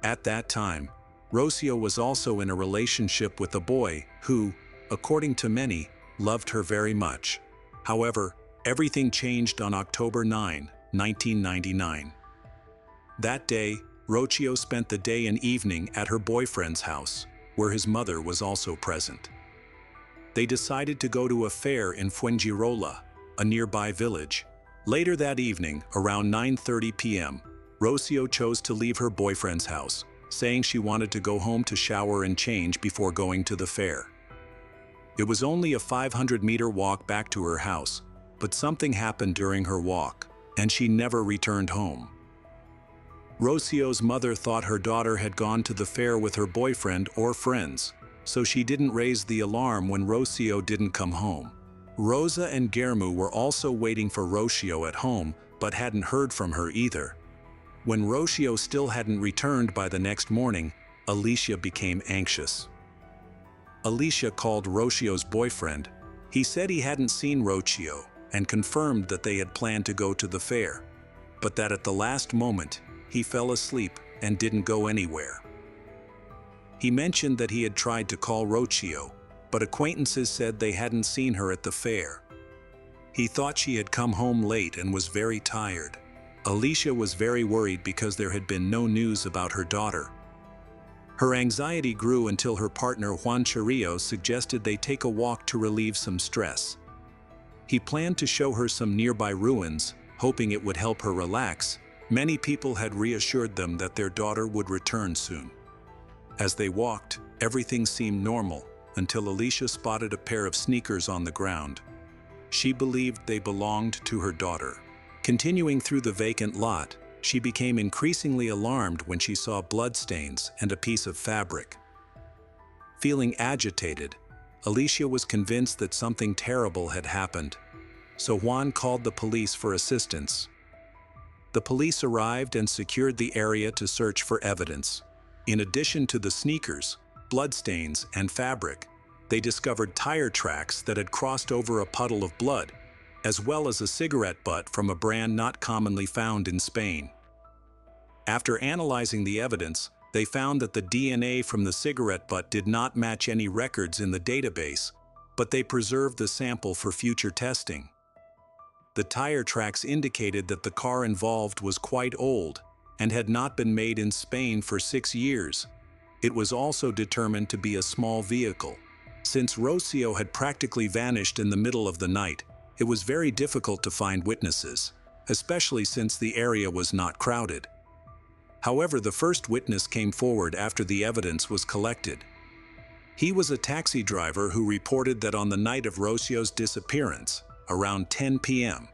At that time, Rocio was also in a relationship with a boy who, according to many, loved her very much. However, everything changed on October 9, 1999. That day, Rocio spent the day and evening at her boyfriend's house, where his mother was also present. They decided to go to a fair in Fuengirola, a nearby village. Later that evening, around 9:30 p.m., Rocio chose to leave her boyfriend's house, saying she wanted to go home to shower and change before going to the fair. It was only a 500-meter walk back to her house, but something happened during her walk, and she never returned home. Rocio's mother thought her daughter had gone to the fair with her boyfriend or friends, so she didn't raise the alarm when Rocio didn't come home. Rosa and Guillermo were also waiting for Rocio at home, but hadn't heard from her either. When Rocio still hadn't returned by the next morning, Alicia became anxious. Alicia called Rocio's boyfriend. He said he hadn't seen Rocio and confirmed that they had planned to go to the fair, but that at the last moment, he fell asleep and didn't go anywhere. He mentioned that he had tried to call Rocio, but acquaintances said they hadn't seen her at the fair. He thought she had come home late and was very tired. Alicia was very worried because there had been no news about her daughter. Her anxiety grew until her partner Juan Chirillo suggested they take a walk to relieve some stress. He planned to show her some nearby ruins, hoping it would help her relax. Many people had reassured them that their daughter would return soon. As they walked, everything seemed normal, until Alicia spotted a pair of sneakers on the ground. She believed they belonged to her daughter. Continuing through the vacant lot, she became increasingly alarmed when she saw bloodstains and a piece of fabric. Feeling agitated, Alicia was convinced that something terrible had happened, so Juan called the police for assistance. The police arrived and secured the area to search for evidence. In addition to the sneakers, bloodstains, and fabric, they discovered tire tracks that had crossed over a puddle of blood, as well as a cigarette butt from a brand not commonly found in Spain. After analyzing the evidence, they found that the DNA from the cigarette butt did not match any records in the database, but they preserved the sample for future testing. The tire tracks indicated that the car involved was quite old and had not been made in Spain for 6 years. It was also determined to be a small vehicle. Since Rocio had practically vanished in the middle of the night, it was very difficult to find witnesses, especially since the area was not crowded. However, the first witness came forward after the evidence was collected. He was a taxi driver who reported that on the night of Rocio's disappearance, around 10 p.m.,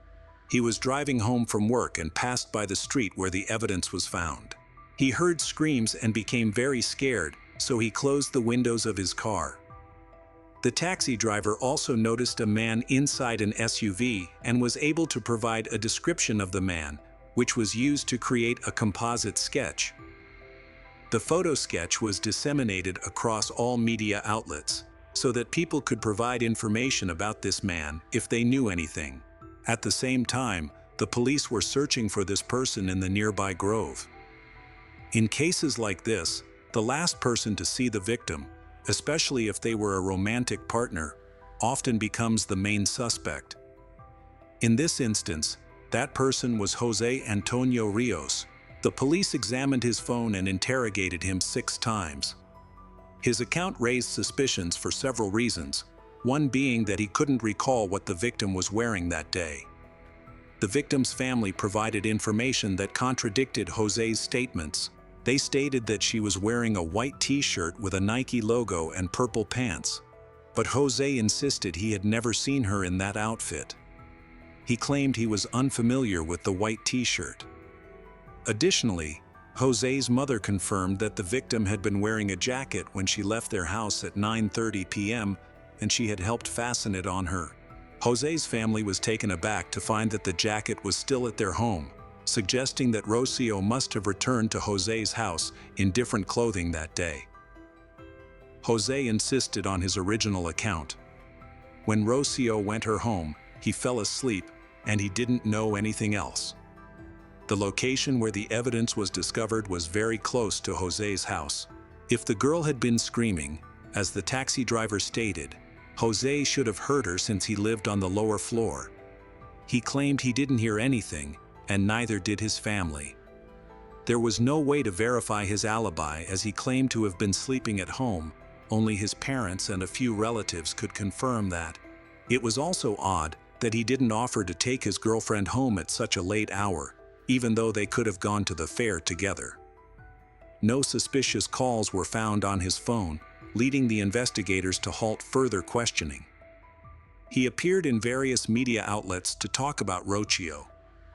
he was driving home from work and passed by the street where the evidence was found. He heard screams and became very scared, so he closed the windows of his car. The taxi driver also noticed a man inside an SUV and was able to provide a description of the man, which was used to create a composite sketch. The photo sketch was disseminated across all media outlets, so that people could provide information about this man if they knew anything. At the same time, the police were searching for this person in the nearby grove. In cases like this, the last person to see the victim, especially if they were a romantic partner, often becomes the main suspect. In this instance, that person was Jose Antonio Rios. The police examined his phone and interrogated him 6 times. His account raised suspicions for several reasons, one being that he couldn't recall what the victim was wearing that day. The victim's family provided information that contradicted Jose's statements. They stated that she was wearing a white t-shirt with a Nike logo and purple pants, but Jose insisted he had never seen her in that outfit. He claimed he was unfamiliar with the white t-shirt. Additionally, Jose's mother confirmed that the victim had been wearing a jacket when she left their house at 9:30 p.m. and she had helped fasten it on her. Jose's family was taken aback to find that the jacket was still at their home, suggesting that Rocio must have returned to Jose's house in different clothing that day. Jose insisted on his original account. When Rocio went her home, he fell asleep and he didn't know anything else. The location where the evidence was discovered was very close to Jose's house. If the girl had been screaming, as the taxi driver stated, Jose should have heard her since he lived on the lower floor. He claimed he didn't hear anything, and neither did his family. There was no way to verify his alibi as he claimed to have been sleeping at home. Only his parents and a few relatives could confirm that. It was also odd that he didn't offer to take his girlfriend home at such a late hour, even though they could have gone to the fair together. No suspicious calls were found on his phone, leading the investigators to halt further questioning. He appeared in various media outlets to talk about Rocio,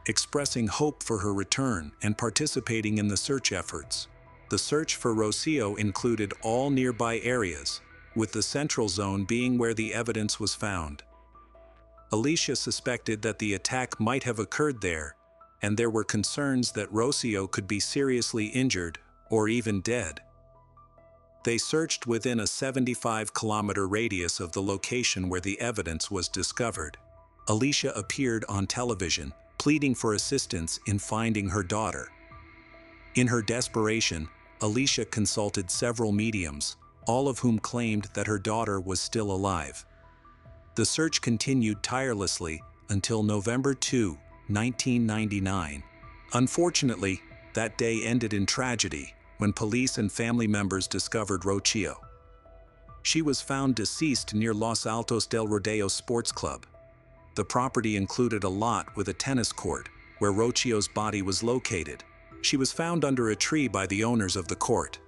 expressing hope for her return and participating in the search efforts. The search for Rocio included all nearby areas, with the central zone being where the evidence was found. Alicia suspected that the attack might have occurred there, and there were concerns that Rocio could be seriously injured or even dead. They searched within a 75-kilometer radius of the location where the evidence was discovered. Alicia appeared on television, pleading for assistance in finding her daughter. In her desperation, Alicia consulted several mediums, all of whom claimed that her daughter was still alive. The search continued tirelessly until November 2, 1999. Unfortunately, that day ended in tragedy when police and family members discovered Rocio. She was found deceased near Los Altos del Rodeo Sports Club. The property included a lot with a tennis court, where Rocio's body was located. She was found under a tree by the owners of the court.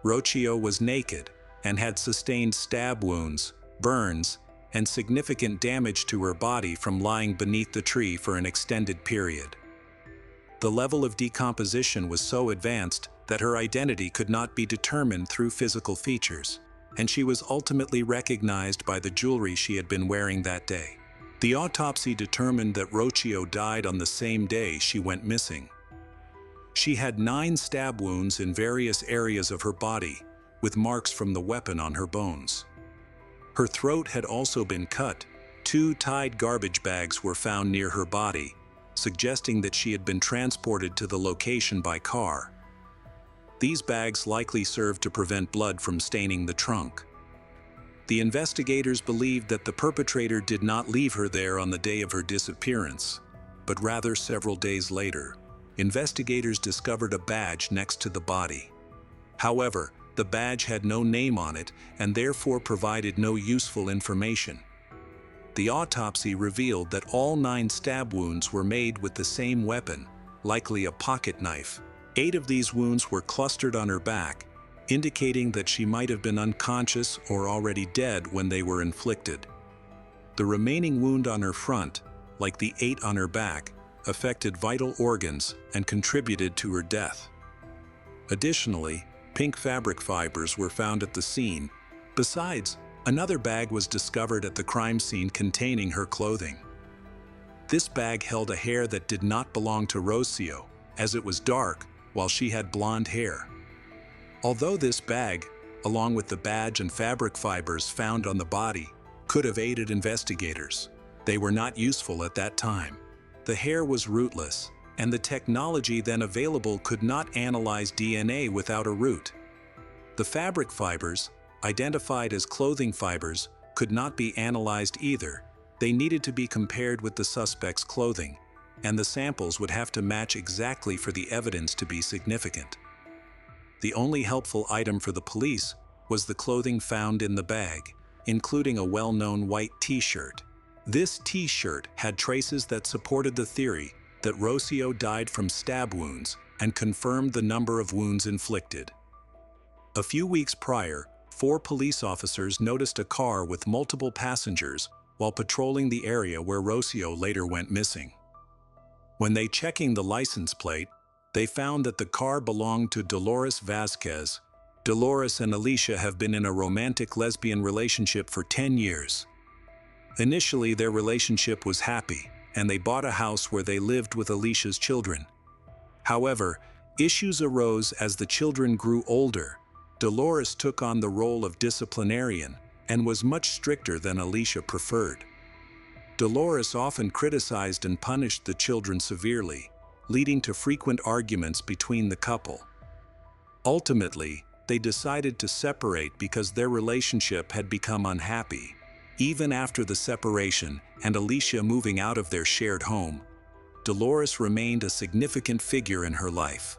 Rocio was naked and had sustained stab wounds, burns, and significant damage to her body from lying beneath the tree for an extended period. The level of decomposition was so advanced that her identity could not be determined through physical features, and she was ultimately recognized by the jewelry she had been wearing that day. The autopsy determined that Rocio died on the same day she went missing. She had 9 stab wounds in various areas of her body, with marks from the weapon on her bones. Her throat had also been cut. 2 tied garbage bags were found near her body, suggesting that she had been transported to the location by car. These bags likely served to prevent blood from staining the trunk. The investigators believed that the perpetrator did not leave her there on the day of her disappearance, but rather several days later. Investigators discovered a badge next to the body. However, the badge had no name on it and therefore provided no useful information. The autopsy revealed that all 9 stab wounds were made with the same weapon, likely a pocket knife. 8 of these wounds were clustered on her back, indicating that she might have been unconscious or already dead when they were inflicted. The remaining wound on her front, like the 8 on her back, affected vital organs and contributed to her death. Additionally, pink fabric fibers were found at the scene. Besides, another bag was discovered at the crime scene containing her clothing. This bag held a hair that did not belong to Rocio, as it was dark, while she had blonde hair. Although this bag, along with the badge and fabric fibers found on the body, could have aided investigators, they were not useful at that time. The hair was rootless, and the technology then available could not analyze DNA without a root. The fabric fibers, identified as clothing fibers, could not be analyzed either. They needed to be compared with the suspect's clothing, and the samples would have to match exactly for the evidence to be significant. The only helpful item for the police was the clothing found in the bag, including a well-known white t-shirt. This t-shirt had traces that supported the theory that Rocio died from stab wounds and confirmed the number of wounds inflicted. A few weeks prior, 4 police officers noticed a car with multiple passengers while patrolling the area where Rocio later went missing. When they checking the license plate, they found that the car belonged to Dolores Vasquez. Dolores and Alicia have been in a romantic lesbian relationship for 10 years. Initially, their relationship was happy, and they bought a house where they lived with Alicia's children. However, issues arose as the children grew older. Dolores took on the role of disciplinarian and was much stricter than Alicia preferred. Dolores often criticized and punished the children severely, leading to frequent arguments between the couple. Ultimately, they decided to separate because their relationship had become unhappy. Even after the separation and Alicia moving out of their shared home, Dolores remained a significant figure in her life.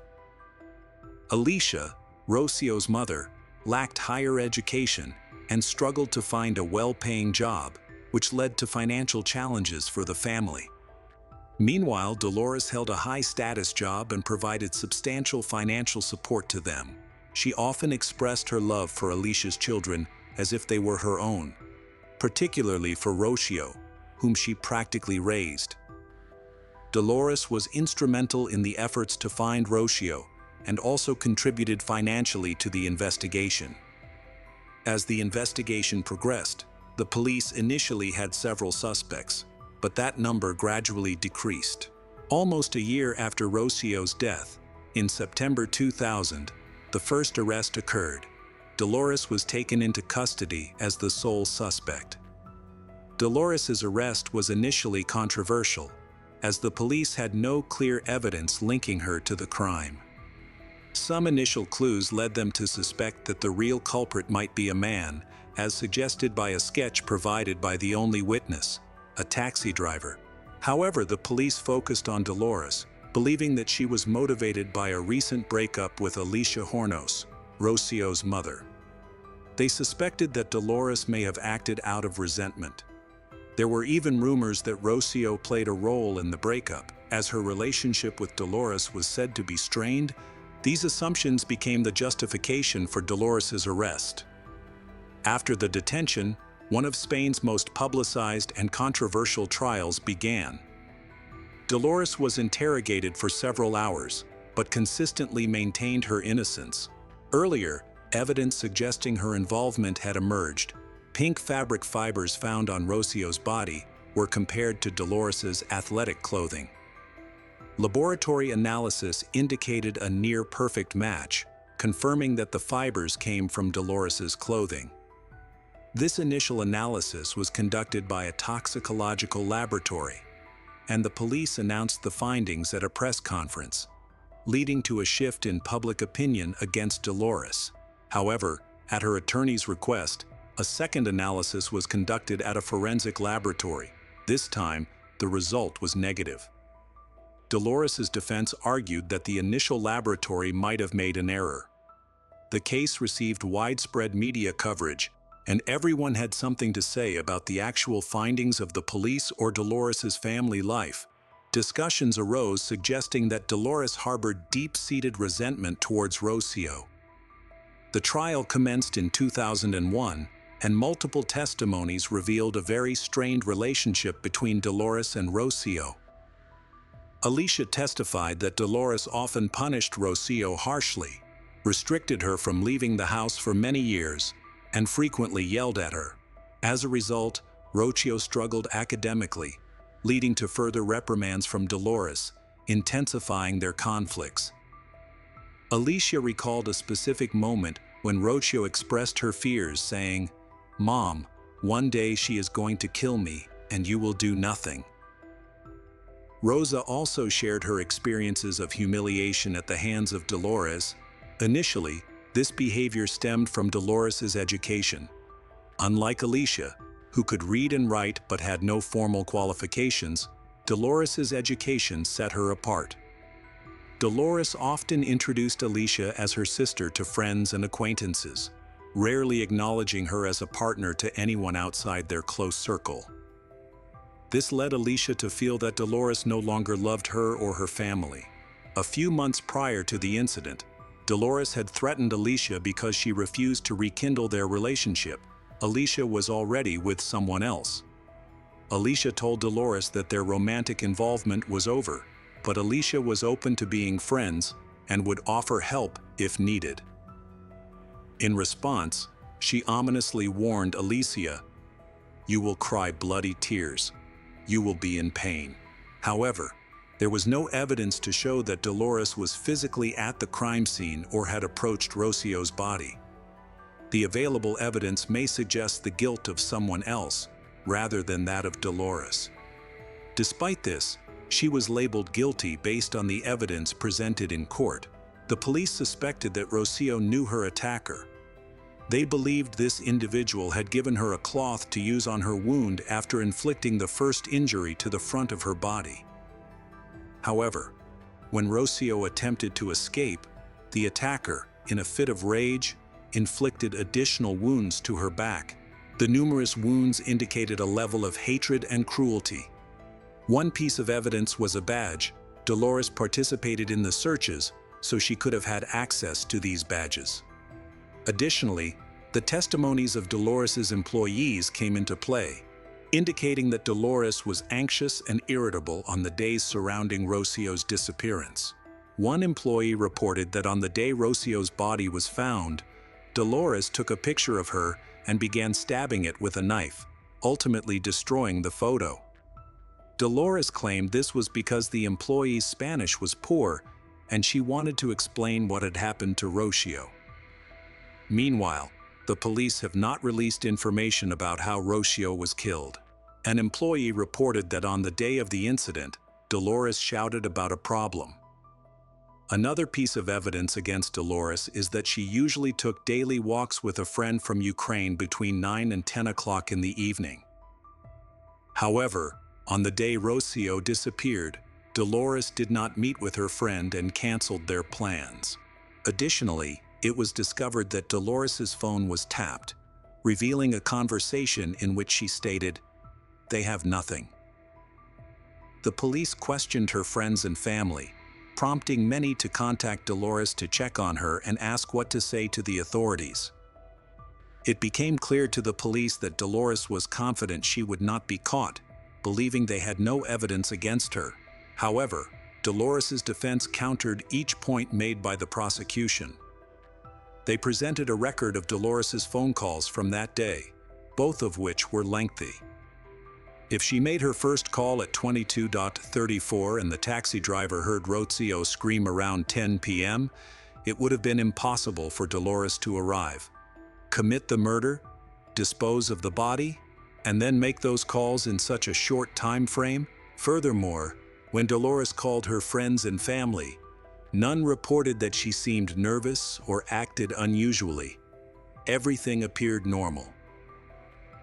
Alicia, Rocio's mother, lacked higher education and struggled to find a well-paying job, which led to financial challenges for the family. Meanwhile, Dolores held a high-status job and provided substantial financial support to them. She often expressed her love for Alicia's children as if they were her own, particularly for Rocio, whom she practically raised. Dolores was instrumental in the efforts to find Rocio and also contributed financially to the investigation. As the investigation progressed, the police initially had several suspects, but that number gradually decreased. Almost a year after Rocio's death, in September 2000, the first arrest occurred. Dolores was taken into custody as the sole suspect. Dolores's arrest was initially controversial, as the police had no clear evidence linking her to the crime. Some initial clues led them to suspect that the real culprit might be a man, as suggested by a sketch provided by the only witness, a taxi driver. However, the police focused on Dolores, believing that she was motivated by a recent breakup with Alicia Hornos, Rocio's mother. They suspected that Dolores may have acted out of resentment. There were even rumors that Rocio played a role in the breakup, as her relationship with Dolores was said to be strained. These assumptions became the justification for Dolores's arrest. After the detention, one of Spain's most publicized and controversial trials began. Dolores was interrogated for several hours, but consistently maintained her innocence. Earlier, evidence suggesting her involvement had emerged. Pink fabric fibers found on Rocio's body were compared to Dolores's athletic clothing. Laboratory analysis indicated a near-perfect match, confirming that the fibers came from Dolores's clothing. This initial analysis was conducted by a toxicological laboratory, and the police announced the findings at a press conference, leading to a shift in public opinion against Dolores. However, at her attorney's request, a second analysis was conducted at a forensic laboratory. This time, the result was negative. Dolores's defense argued that the initial laboratory might have made an error. The case received widespread media coverage, and everyone had something to say about the actual findings of the police or Dolores's family life. Discussions arose suggesting that Dolores harbored deep-seated resentment towards Rocio. The trial commenced in 2001, and multiple testimonies revealed a very strained relationship between Dolores and Rocio. Alicia testified that Dolores often punished Rocio harshly, restricted her from leaving the house for many years, and frequently yelled at her. As a result, Rocio struggled academically, leading to further reprimands from Dolores, intensifying their conflicts. Alicia recalled a specific moment when Rocio expressed her fears, saying, "Mom, one day she is going to kill me, and you will do nothing." Rosa also shared her experiences of humiliation at the hands of Dolores. Initially, this behavior stemmed from Dolores's education. Unlike Alicia, who could read and write but had no formal qualifications, Dolores's education set her apart. Dolores often introduced Alicia as her sister to friends and acquaintances, rarely acknowledging her as a partner to anyone outside their close circle. This led Alicia to feel that Dolores no longer loved her or her family. A few months prior to the incident, Dolores had threatened Alicia because she refused to rekindle their relationship. Alicia was already with someone else. Alicia told Dolores that their romantic involvement was over, but Alicia was open to being friends and would offer help if needed. In response, she ominously warned Alicia, "You will cry bloody tears. You will be in pain." However, there was no evidence to show that Dolores was physically at the crime scene or had approached Rocio's body. The available evidence may suggest the guilt of someone else, rather than that of Dolores. Despite this, she was labeled guilty based on the evidence presented in court. The police suspected that Rocio knew her attacker. They believed this individual had given her a cloth to use on her wound after inflicting the first injury to the front of her body. However, when Rocio attempted to escape, the attacker, in a fit of rage, inflicted additional wounds to her back. The numerous wounds indicated a level of hatred and cruelty. One piece of evidence was a badge. Dolores participated in the searches, so she could have had access to these badges. Additionally, the testimonies of Dolores's employees came into play, indicating that Dolores was anxious and irritable on the days surrounding Rocio's disappearance. One employee reported that on the day Rocio's body was found, Dolores took a picture of her and began stabbing it with a knife, ultimately destroying the photo. Dolores claimed this was because the employee's Spanish was poor and she wanted to explain what had happened to Rocio. Meanwhile, the police have not released information about how Rocio was killed. An employee reported that on the day of the incident, Dolores shouted about a problem. Another piece of evidence against Dolores is that she usually took daily walks with a friend from Ukraine between 9 and 10 o'clock in the evening. However, on the day Rocio disappeared, Dolores did not meet with her friend and canceled their plans. Additionally, it was discovered that Dolores's phone was tapped, revealing a conversation in which she stated, "They have nothing." The police questioned her friends and family, prompting many to contact Dolores to check on her and ask what to say to the authorities. It became clear to the police that Dolores was confident she would not be caught, believing they had no evidence against her. However, Dolores's defense countered each point made by the prosecution. They presented a record of Dolores's phone calls from that day, both of which were lengthy. If she made her first call at 22:34 and the taxi driver heard Rocio scream around 10 p.m., it would have been impossible for Dolores to arrive, commit the murder, dispose of the body, and then make those calls in such a short time frame. Furthermore, when Dolores called her friends and family, none reported that she seemed nervous or acted unusually. Everything appeared normal.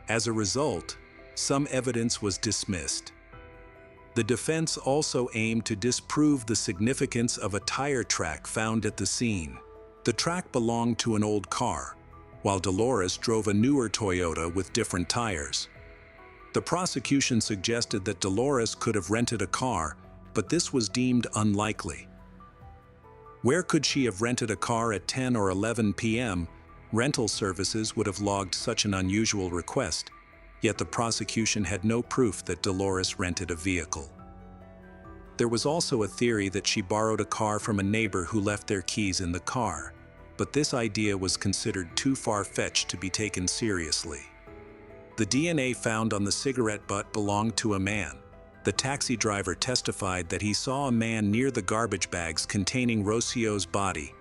As a result, some evidence was dismissed. The defense also aimed to disprove the significance of a tire track found at the scene. The track belonged to an old car, while Dolores drove a newer Toyota with different tires. The prosecution suggested that Dolores could have rented a car, but this was deemed unlikely. Where could she have rented a car at 10 or 11 p.m.? Rental services would have logged such an unusual request, yet the prosecution had no proof that Dolores rented a vehicle. There was also a theory that she borrowed a car from a neighbor who left their keys in the car, but this idea was considered too far-fetched to be taken seriously. The DNA found on the cigarette butt belonged to a man. The taxi driver testified that he saw a man near the garbage bags containing Rocio's body.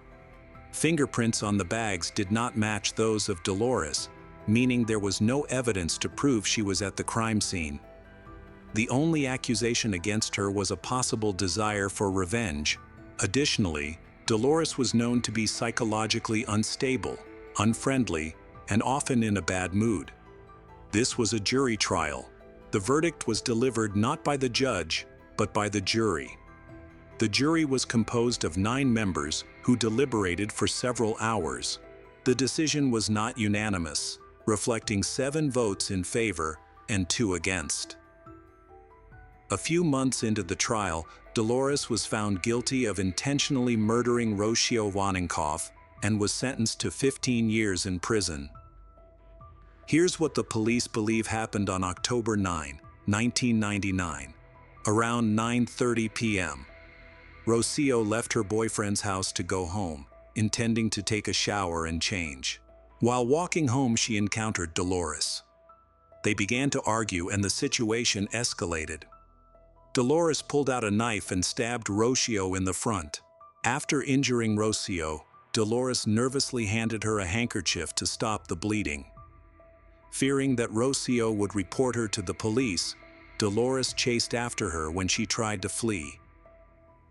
Fingerprints on the bags did not match those of Dolores, meaning there was no evidence to prove she was at the crime scene. The only accusation against her was a possible desire for revenge. Additionally, Dolores was known to be psychologically unstable, unfriendly, and often in a bad mood. This was a jury trial. The verdict was delivered not by the judge, but by the jury. The jury was composed of 9 members who deliberated for several hours. The decision was not unanimous, reflecting 7 votes in favor and 2 against. A few months into the trial, Dolores was found guilty of intentionally murdering Rocio Wannenkoff and was sentenced to 15 years in prison. Here's what the police believe happened on October 9, 1999. Around 9:30 p.m., Rocio left her boyfriend's house to go home, intending to take a shower and change. While walking home, she encountered Dolores. They began to argue and the situation escalated. Dolores pulled out a knife and stabbed Rocio in the front. After injuring Rocio, Dolores nervously handed her a handkerchief to stop the bleeding. Fearing that Rocio would report her to the police, Dolores chased after her when she tried to flee.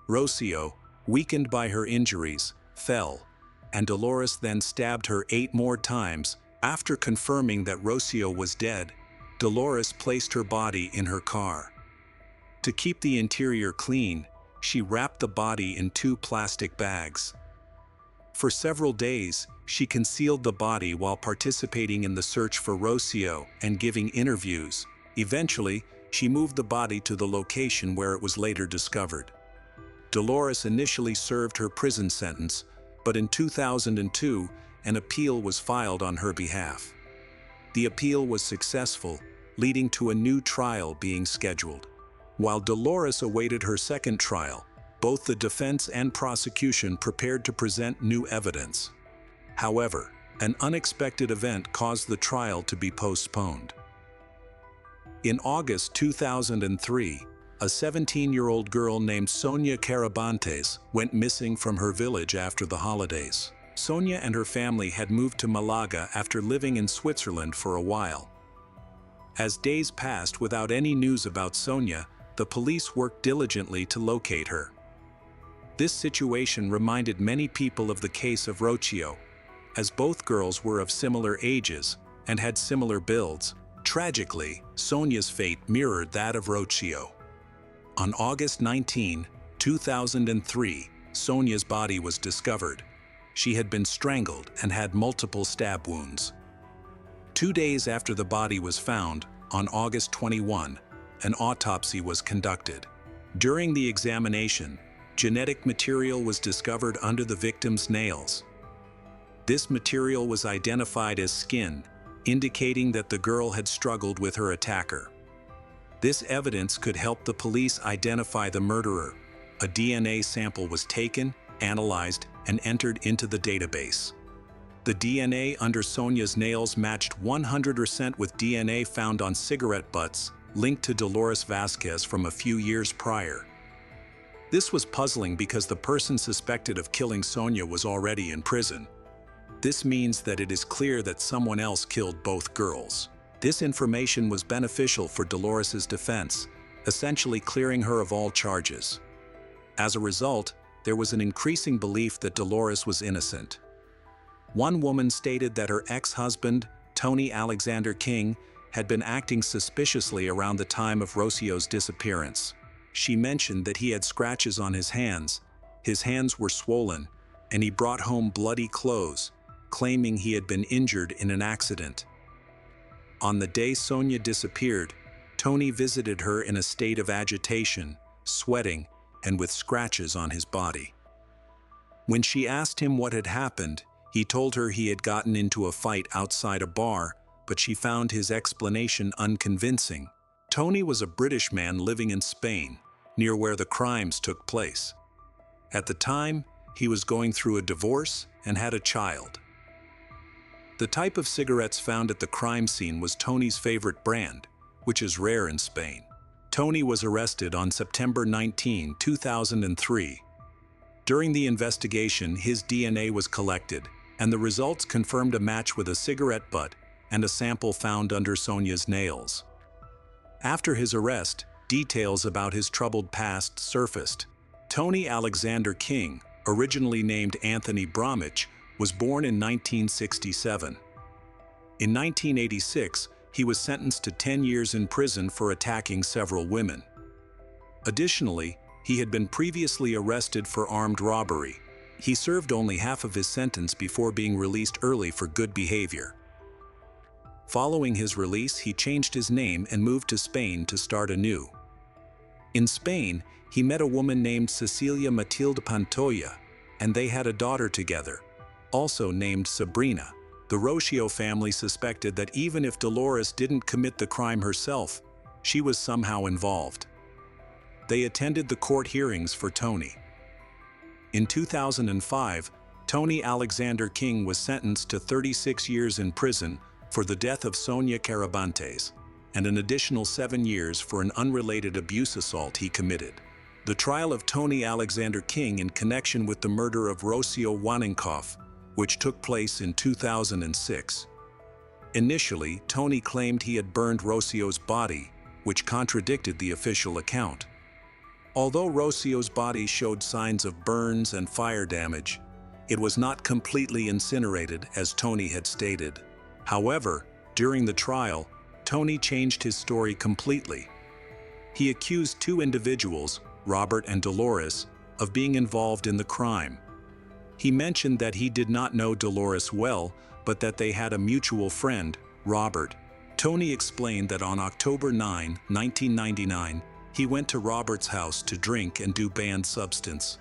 Rocio, weakened by her injuries, fell, and Dolores then stabbed her 8 more times. After confirming that Rocio was dead, Dolores placed her body in her car. To keep the interior clean, she wrapped the body in 2 plastic bags. For several days, she concealed the body while participating in the search for Rocio and giving interviews. Eventually, she moved the body to the location where it was later discovered. Dolores initially served her prison sentence, but in 2002, an appeal was filed on her behalf. The appeal was successful, leading to a new trial being scheduled. While Dolores awaited her second trial, both the defense and prosecution prepared to present new evidence. However, an unexpected event caused the trial to be postponed. In August 2003, a 17-year-old girl named Sonia Carabantes went missing from her village after the holidays. Sonia and her family had moved to Malaga after living in Switzerland for a while. As days passed without any news about Sonia, the police worked diligently to locate her. This situation reminded many people of the case of Rocio, as both girls were of similar ages and had similar builds. Tragically, Sonia's fate mirrored that of Rocio. On August 19, 2003, Sonia's body was discovered. She had been strangled and had multiple stab wounds. 2 days after the body was found, on August 21, an autopsy was conducted. During the examination, genetic material was discovered under the victim's nails. This material was identified as skin, indicating that the girl had struggled with her attacker. This evidence could help the police identify the murderer. A DNA sample was taken, analyzed, and entered into the database. The DNA under Sonia's nails matched 100% with DNA found on cigarette butts, linked to Dolores Vasquez from a few years prior. This was puzzling because the person suspected of killing Sonia was already in prison. This means that it is clear that someone else killed both girls. This information was beneficial for Dolores's defense, essentially clearing her of all charges. As a result, there was an increasing belief that Dolores was innocent. One woman stated that her ex-husband, Tony Alexander King, had been acting suspiciously around the time of Rocio's disappearance. She mentioned that he had scratches on his hands were swollen, and he brought home bloody clothes, claiming he had been injured in an accident. On the day Sonia disappeared, Tony visited her in a state of agitation, sweating, and with scratches on his body. When she asked him what had happened, he told her he had gotten into a fight outside a bar, but she found his explanation unconvincing. Tony was a British man living in Spain, near where the crimes took place. At the time, he was going through a divorce and had a child. The type of cigarettes found at the crime scene was Tony's favorite brand, which is rare in Spain. Tony was arrested on September 19, 2003. During the investigation, his DNA was collected, and the results confirmed a match with a cigarette butt and a sample found under Sonia's nails. After his arrest, details about his troubled past surfaced. Tony Alexander King, originally named Anthony Bromwich, was born in 1967. In 1986, he was sentenced to 10 years in prison for attacking several women. Additionally, he had been previously arrested for armed robbery. He served only half of his sentence before being released early for good behavior. Following his release, he changed his name and moved to Spain to start anew. In Spain, he met a woman named Cecilia Matilde Pantoja, and they had a daughter together, also named Sabrina. The Rocio family suspected that even if Dolores didn't commit the crime herself, she was somehow involved. They attended the court hearings for Tony. In 2005, Tony Alexander King was sentenced to 36 years in prison for the death of Sonia Carabantes, and an additional 7 years for an unrelated abuse assault he committed. The trial of Tony Alexander King in connection with the murder of Rocio Waninkoff, which took place in 2006. Initially, Tony claimed he had burned Rocio's body, which contradicted the official account. Although Rocio's body showed signs of burns and fire damage, it was not completely incinerated as Tony had stated. However, during the trial, Tony changed his story completely. He accused 2 individuals, Robert and Dolores, of being involved in the crime. He mentioned that he did not know Dolores well, but that they had a mutual friend, Robert. Tony explained that on October 9, 1999, he went to Robert's house to drink and do banned substance.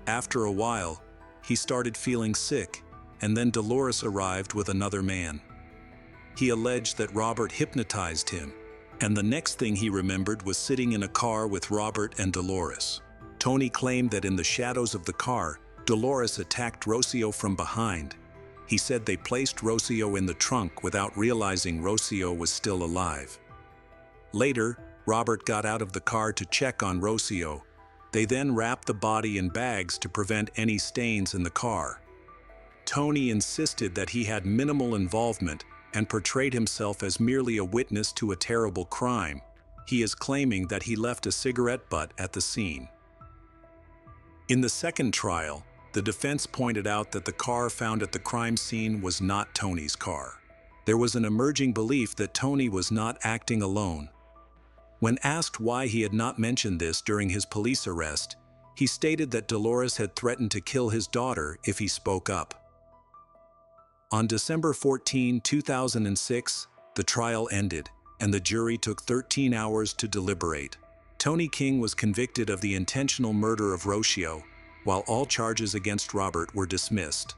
After a while, he started feeling sick, and then Dolores arrived with another man. He alleged that Robert hypnotized him, and the next thing he remembered was sitting in a car with Robert and Dolores. Tony claimed that in the shadows of the car, Dolores attacked Rocio from behind. He said they placed Rocio in the trunk without realizing Rocio was still alive. Later, Robert got out of the car to check on Rocio. They then wrapped the body in bags to prevent any stains in the car. Tony insisted that he had minimal involvement and portrayed himself as merely a witness to a terrible crime. He is claiming that he left a cigarette butt at the scene. In the second trial, the defense pointed out that the car found at the crime scene was not Tony's car. There was an emerging belief that Tony was not acting alone. When asked why he had not mentioned this during his police arrest, he stated that Dolores had threatened to kill his daughter if he spoke up. On December 14, 2006, the trial ended, and the jury took 13 hours to deliberate. Tony King was convicted of the intentional murder of Rocio, while all charges against Robert were dismissed.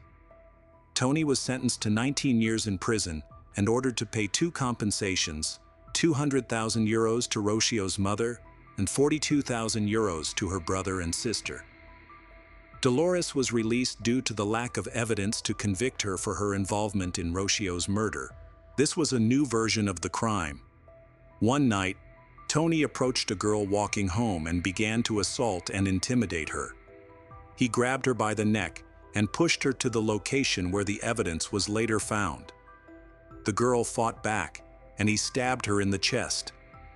Tony was sentenced to 19 years in prison and ordered to pay two compensations, €200,000 to Rocio's mother and €42,000 to her brother and sister. Dolores was released due to the lack of evidence to convict her for her involvement in Rocio's murder. This was a new version of the crime. One night, Tony approached a girl walking home and began to assault and intimidate her. He grabbed her by the neck and pushed her to the location where the evidence was later found. The girl fought back, and he stabbed her in the chest.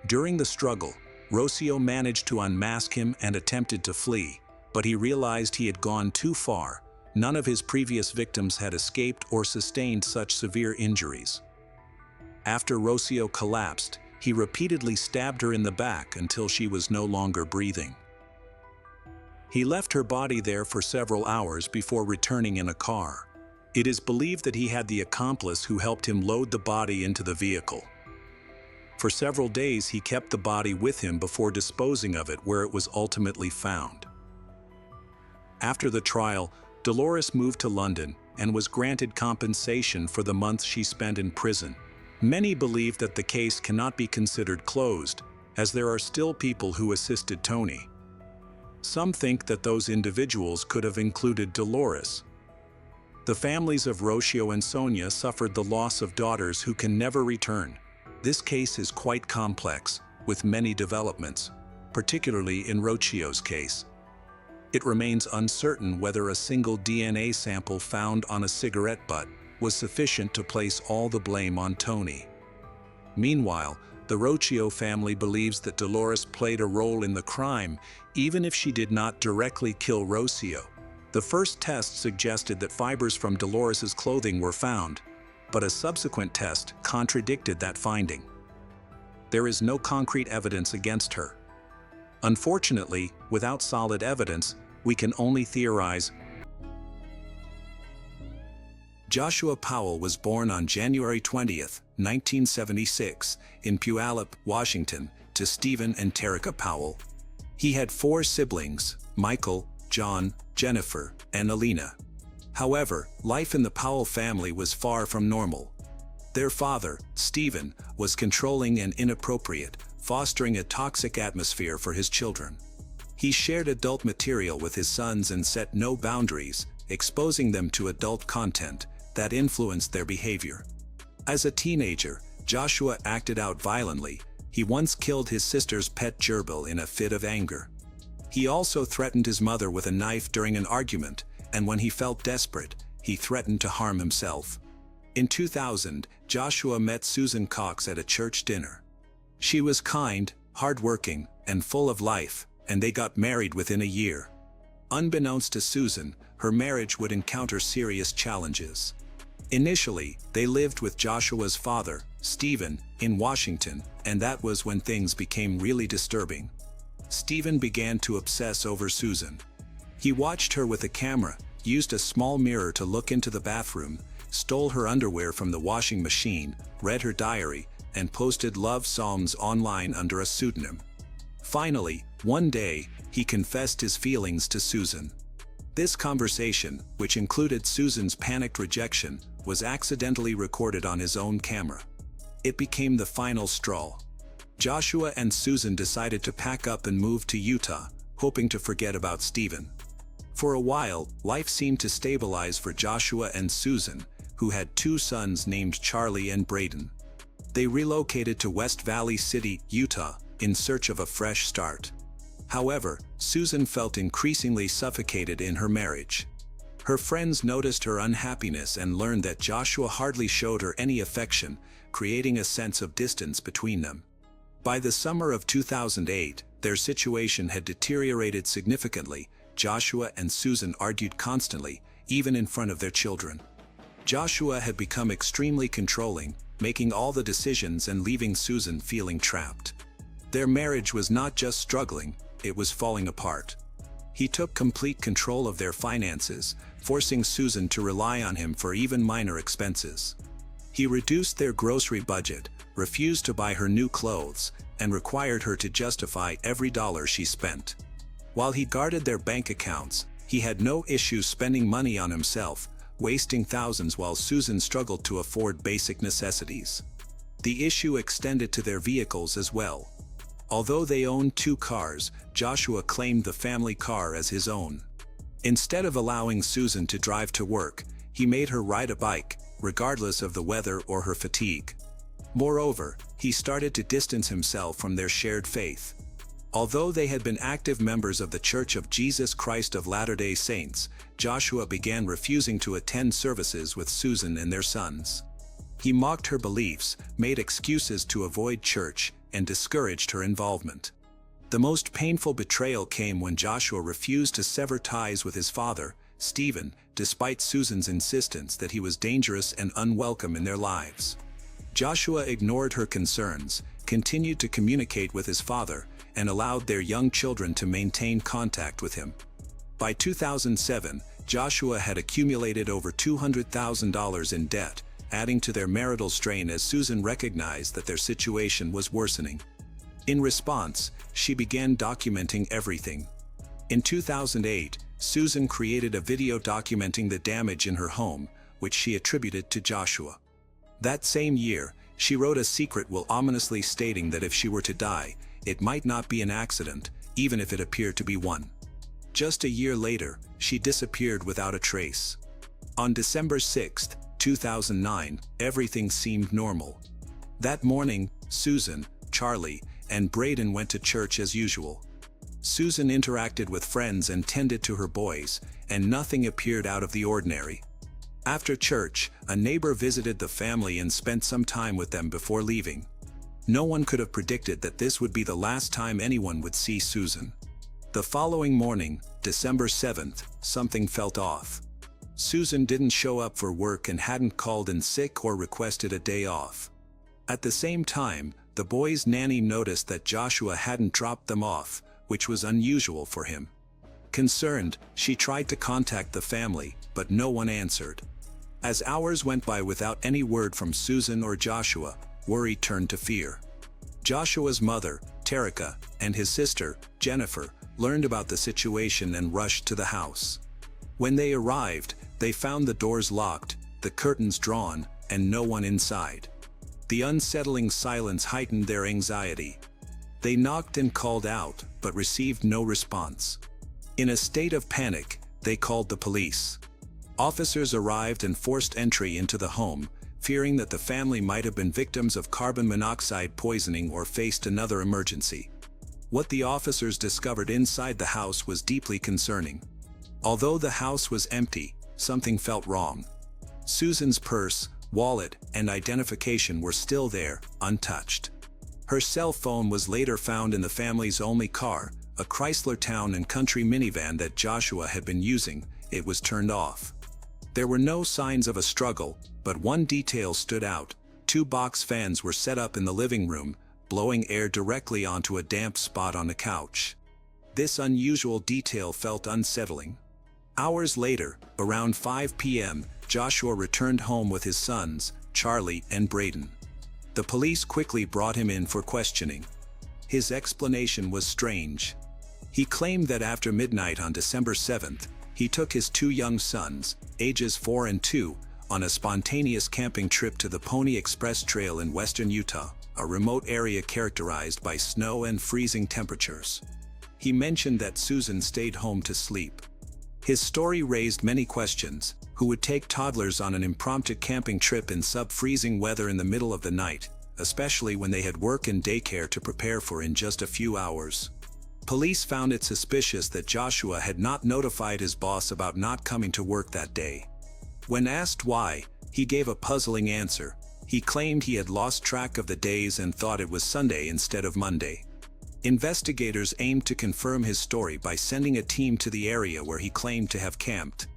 During the struggle, Rocio managed to unmask him and attempted to flee, but he realized he had gone too far. None of his previous victims had escaped or sustained such severe injuries. After Rocio collapsed, he repeatedly stabbed her in the back until she was no longer breathing. He left her body there for several hours before returning in a car. It is believed that he had the accomplice who helped him load the body into the vehicle. For several days he kept the body with him before disposing of it where it was ultimately found. After the trial, Dolores moved to London and was granted compensation for the months she spent in prison. Many believe that the case cannot be considered closed, as there are still people who assisted Tony. Some think that those individuals could have included Dolores. The families of Rocio and Sonia suffered the loss of daughters who can never return. This case is quite complex, with many developments, particularly in Rocio's case. It remains uncertain whether a single DNA sample found on a cigarette butt was sufficient to place all the blame on Tony. Meanwhile, the Rocio family believes that Dolores played a role in the crime, even if she did not directly kill Rocio. The first test suggested that fibers from Dolores's clothing were found, but a subsequent test contradicted that finding. There is no concrete evidence against her. Unfortunately, without solid evidence, we can only theorize. Joshua Powell was born on January 20, 1976, in Puyallup, Washington, to Stephen and Terica Powell. He had 4 siblings, Michael, John, Jennifer, and Alina. However, life in the Powell family was far from normal. Their father, Stephen, was controlling and inappropriate, fostering a toxic atmosphere for his children. He shared adult material with his sons and set no boundaries, exposing them to adult content that influenced their behavior. As a teenager, Joshua acted out violently. He once killed his sister's pet gerbil in a fit of anger. He also threatened his mother with a knife during an argument, and when he felt desperate, he threatened to harm himself. In 2000, Joshua met Susan Cox at a church dinner. She was kind, hardworking, and full of life, and they got married within a year. Unbeknownst to Susan, her marriage would encounter serious challenges. Initially, they lived with Joshua's father, Stephen, in Washington, and that was when things became really disturbing. Stephen began to obsess over Susan. He watched her with a camera, used a small mirror to look into the bathroom, stole her underwear from the washing machine, read her diary, and posted love songs online under a pseudonym. Finally, one day, he confessed his feelings to Susan. This conversation, which included Susan's panicked rejection, was accidentally recorded on his own camera. It became the final straw. Joshua and Susan decided to pack up and move to Utah, hoping to forget about Stephen. For a while, life seemed to stabilize for Joshua and Susan, who had 2 sons named Charlie and Braden. They relocated to West Valley City, Utah, in search of a fresh start. However, Susan felt increasingly suffocated in her marriage. Her friends noticed her unhappiness and learned that Joshua hardly showed her any affection, creating a sense of distance between them. By the summer of 2008, their situation had deteriorated significantly. Joshua and Susan argued constantly, even in front of their children. Joshua had become extremely controlling, making all the decisions and leaving Susan feeling trapped. Their marriage was not just struggling, it was falling apart. He took complete control of their finances, forcing Susan to rely on him for even minor expenses. He reduced their grocery budget, refused to buy her new clothes, and required her to justify every dollar she spent. While he guarded their bank accounts, he had no issue spending money on himself, wasting thousands while Susan struggled to afford basic necessities. The issue extended to their vehicles as well. Although they owned 2 cars, Joshua claimed the family car as his own. Instead of allowing Susan to drive to work, he made her ride a bike, regardless of the weather or her fatigue. Moreover, he started to distance himself from their shared faith. Although they had been active members of the Church of Jesus Christ of Latter-day Saints, Joshua began refusing to attend services with Susan and their sons. He mocked her beliefs, made excuses to avoid church, and discouraged her involvement. The most painful betrayal came when Joshua refused to sever ties with his father, Stephen, despite Susan's insistence that he was dangerous and unwelcome in their lives. Joshua ignored her concerns, continued to communicate with his father, and allowed their young children to maintain contact with him. By 2007, Joshua had accumulated over $200,000 in debt, adding to their marital strain as Susan recognized that their situation was worsening. In response, she began documenting everything. In 2008, Susan created a video documenting the damage in her home, which she attributed to Joshua. That same year, she wrote a secret will ominously stating that if she were to die, it might not be an accident, even if it appeared to be one. Just a year later, she disappeared without a trace. On December 6, 2009, everything seemed normal. That morning, Susan, Charlie, and Braden went to church as usual. Susan interacted with friends and tended to her boys, and nothing appeared out of the ordinary. After church, a neighbor visited the family and spent some time with them before leaving. No one could have predicted that this would be the last time anyone would see Susan. The following morning, December 7th, something felt off. Susan didn't show up for work and hadn't called in sick or requested a day off. At the same time, the boys' nanny noticed that Joshua hadn't dropped them off, which was unusual for him. Concerned, she tried to contact the family, but no one answered. As hours went by without any word from Susan or Joshua, worry turned to fear. Joshua's mother, Terica, and his sister, Jennifer, learned about the situation and rushed to the house. When they arrived, they found the doors locked, the curtains drawn, and no one inside. The unsettling silence heightened their anxiety. They knocked and called out, but received no response. In a state of panic, they called the police. Officers arrived and forced entry into the home, fearing that the family might have been victims of carbon monoxide poisoning or faced another emergency. What the officers discovered inside the house was deeply concerning. Although the house was empty, something felt wrong. Susan's purse, wallet, and identification were still there, untouched. Her cell phone was later found in the family's only car, a Chrysler Town & Country minivan that Joshua had been using. It was turned off. There were no signs of a struggle, but one detail stood out. 2 box fans were set up in the living room, blowing air directly onto a damp spot on the couch. This unusual detail felt unsettling. Hours later, around 5 p.m., Joshua returned home with his sons, Charlie and Braden. The police quickly brought him in for questioning. His explanation was strange. He claimed that after midnight on December 7th, he took his 2 young sons, ages 4 and 2, on a spontaneous camping trip to the Pony Express Trail in western Utah, a remote area characterized by snow and freezing temperatures. He mentioned that Susan stayed home to sleep. His story raised many questions. Who would take toddlers on an impromptu camping trip in sub-freezing weather in the middle of the night, especially when they had work and daycare to prepare for in just a few hours? Police found it suspicious that Joshua had not notified his boss about not coming to work that day. When asked why, he gave a puzzling answer. He claimed he had lost track of the days and thought it was Sunday instead of Monday. Investigators aimed to confirm his story by sending a team to the area where he claimed to have camped.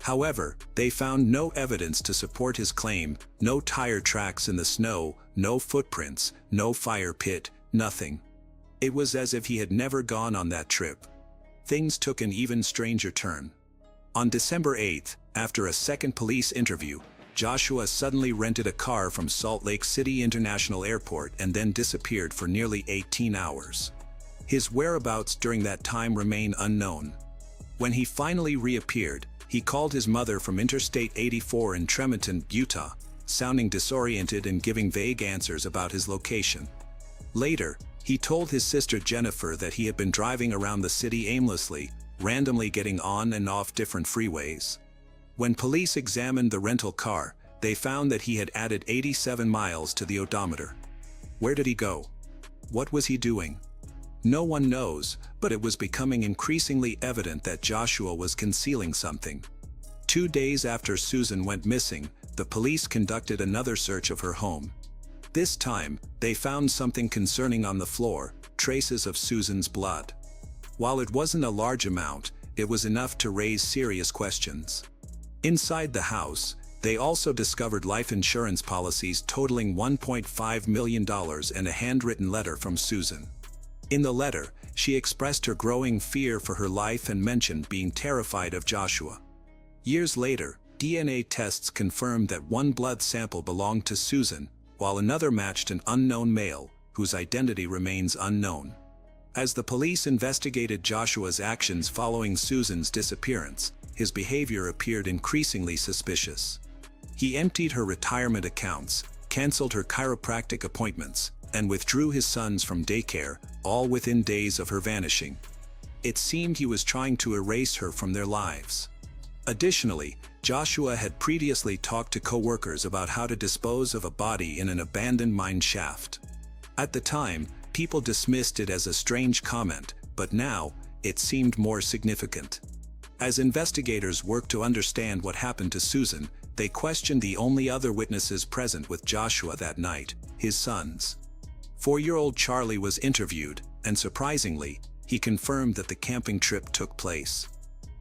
However, they found no evidence to support his claim, no tire tracks in the snow, no footprints, no fire pit, nothing. It was as if he had never gone on that trip. Things took an even stranger turn. On December 8th, after a second police interview, Joshua suddenly rented a car from Salt Lake City International Airport and then disappeared for nearly 18 hours. His whereabouts during that time remain unknown. When he finally reappeared, he called his mother from Interstate 84 in Tremonton, Utah, sounding disoriented and giving vague answers about his location. Later, he told his sister Jennifer that he had been driving around the city aimlessly, randomly getting on and off different freeways. When police examined the rental car, they found that he had added 87 miles to the odometer. Where did he go? What was he doing? No one knows, but it was becoming increasingly evident that Joshua was concealing something. 2 days after Susan went missing, the police conducted another search of her home. This time, they found something concerning on the floor, traces of Susan's blood. While it wasn't a large amount, it was enough to raise serious questions. Inside the house, they also discovered life insurance policies totaling $1.5 million and a handwritten letter from Susan. In the letter, she expressed her growing fear for her life and mentioned being terrified of Joshua. Years later, DNA tests confirmed that one blood sample belonged to Susan, while another matched an unknown male, whose identity remains unknown. As the police investigated Joshua's actions following Susan's disappearance, his behavior appeared increasingly suspicious. He emptied her retirement accounts, canceled her chiropractic appointments, and withdrew his sons from daycare, all within days of her vanishing. It seemed he was trying to erase her from their lives. Additionally, Joshua had previously talked to co-workers about how to dispose of a body in an abandoned mine shaft. At the time, people dismissed it as a strange comment, but now, it seemed more significant. As investigators worked to understand what happened to Susan, they questioned the only other witnesses present with Joshua that night, his sons. 4-year-old Charlie was interviewed, and surprisingly, he confirmed that the camping trip took place.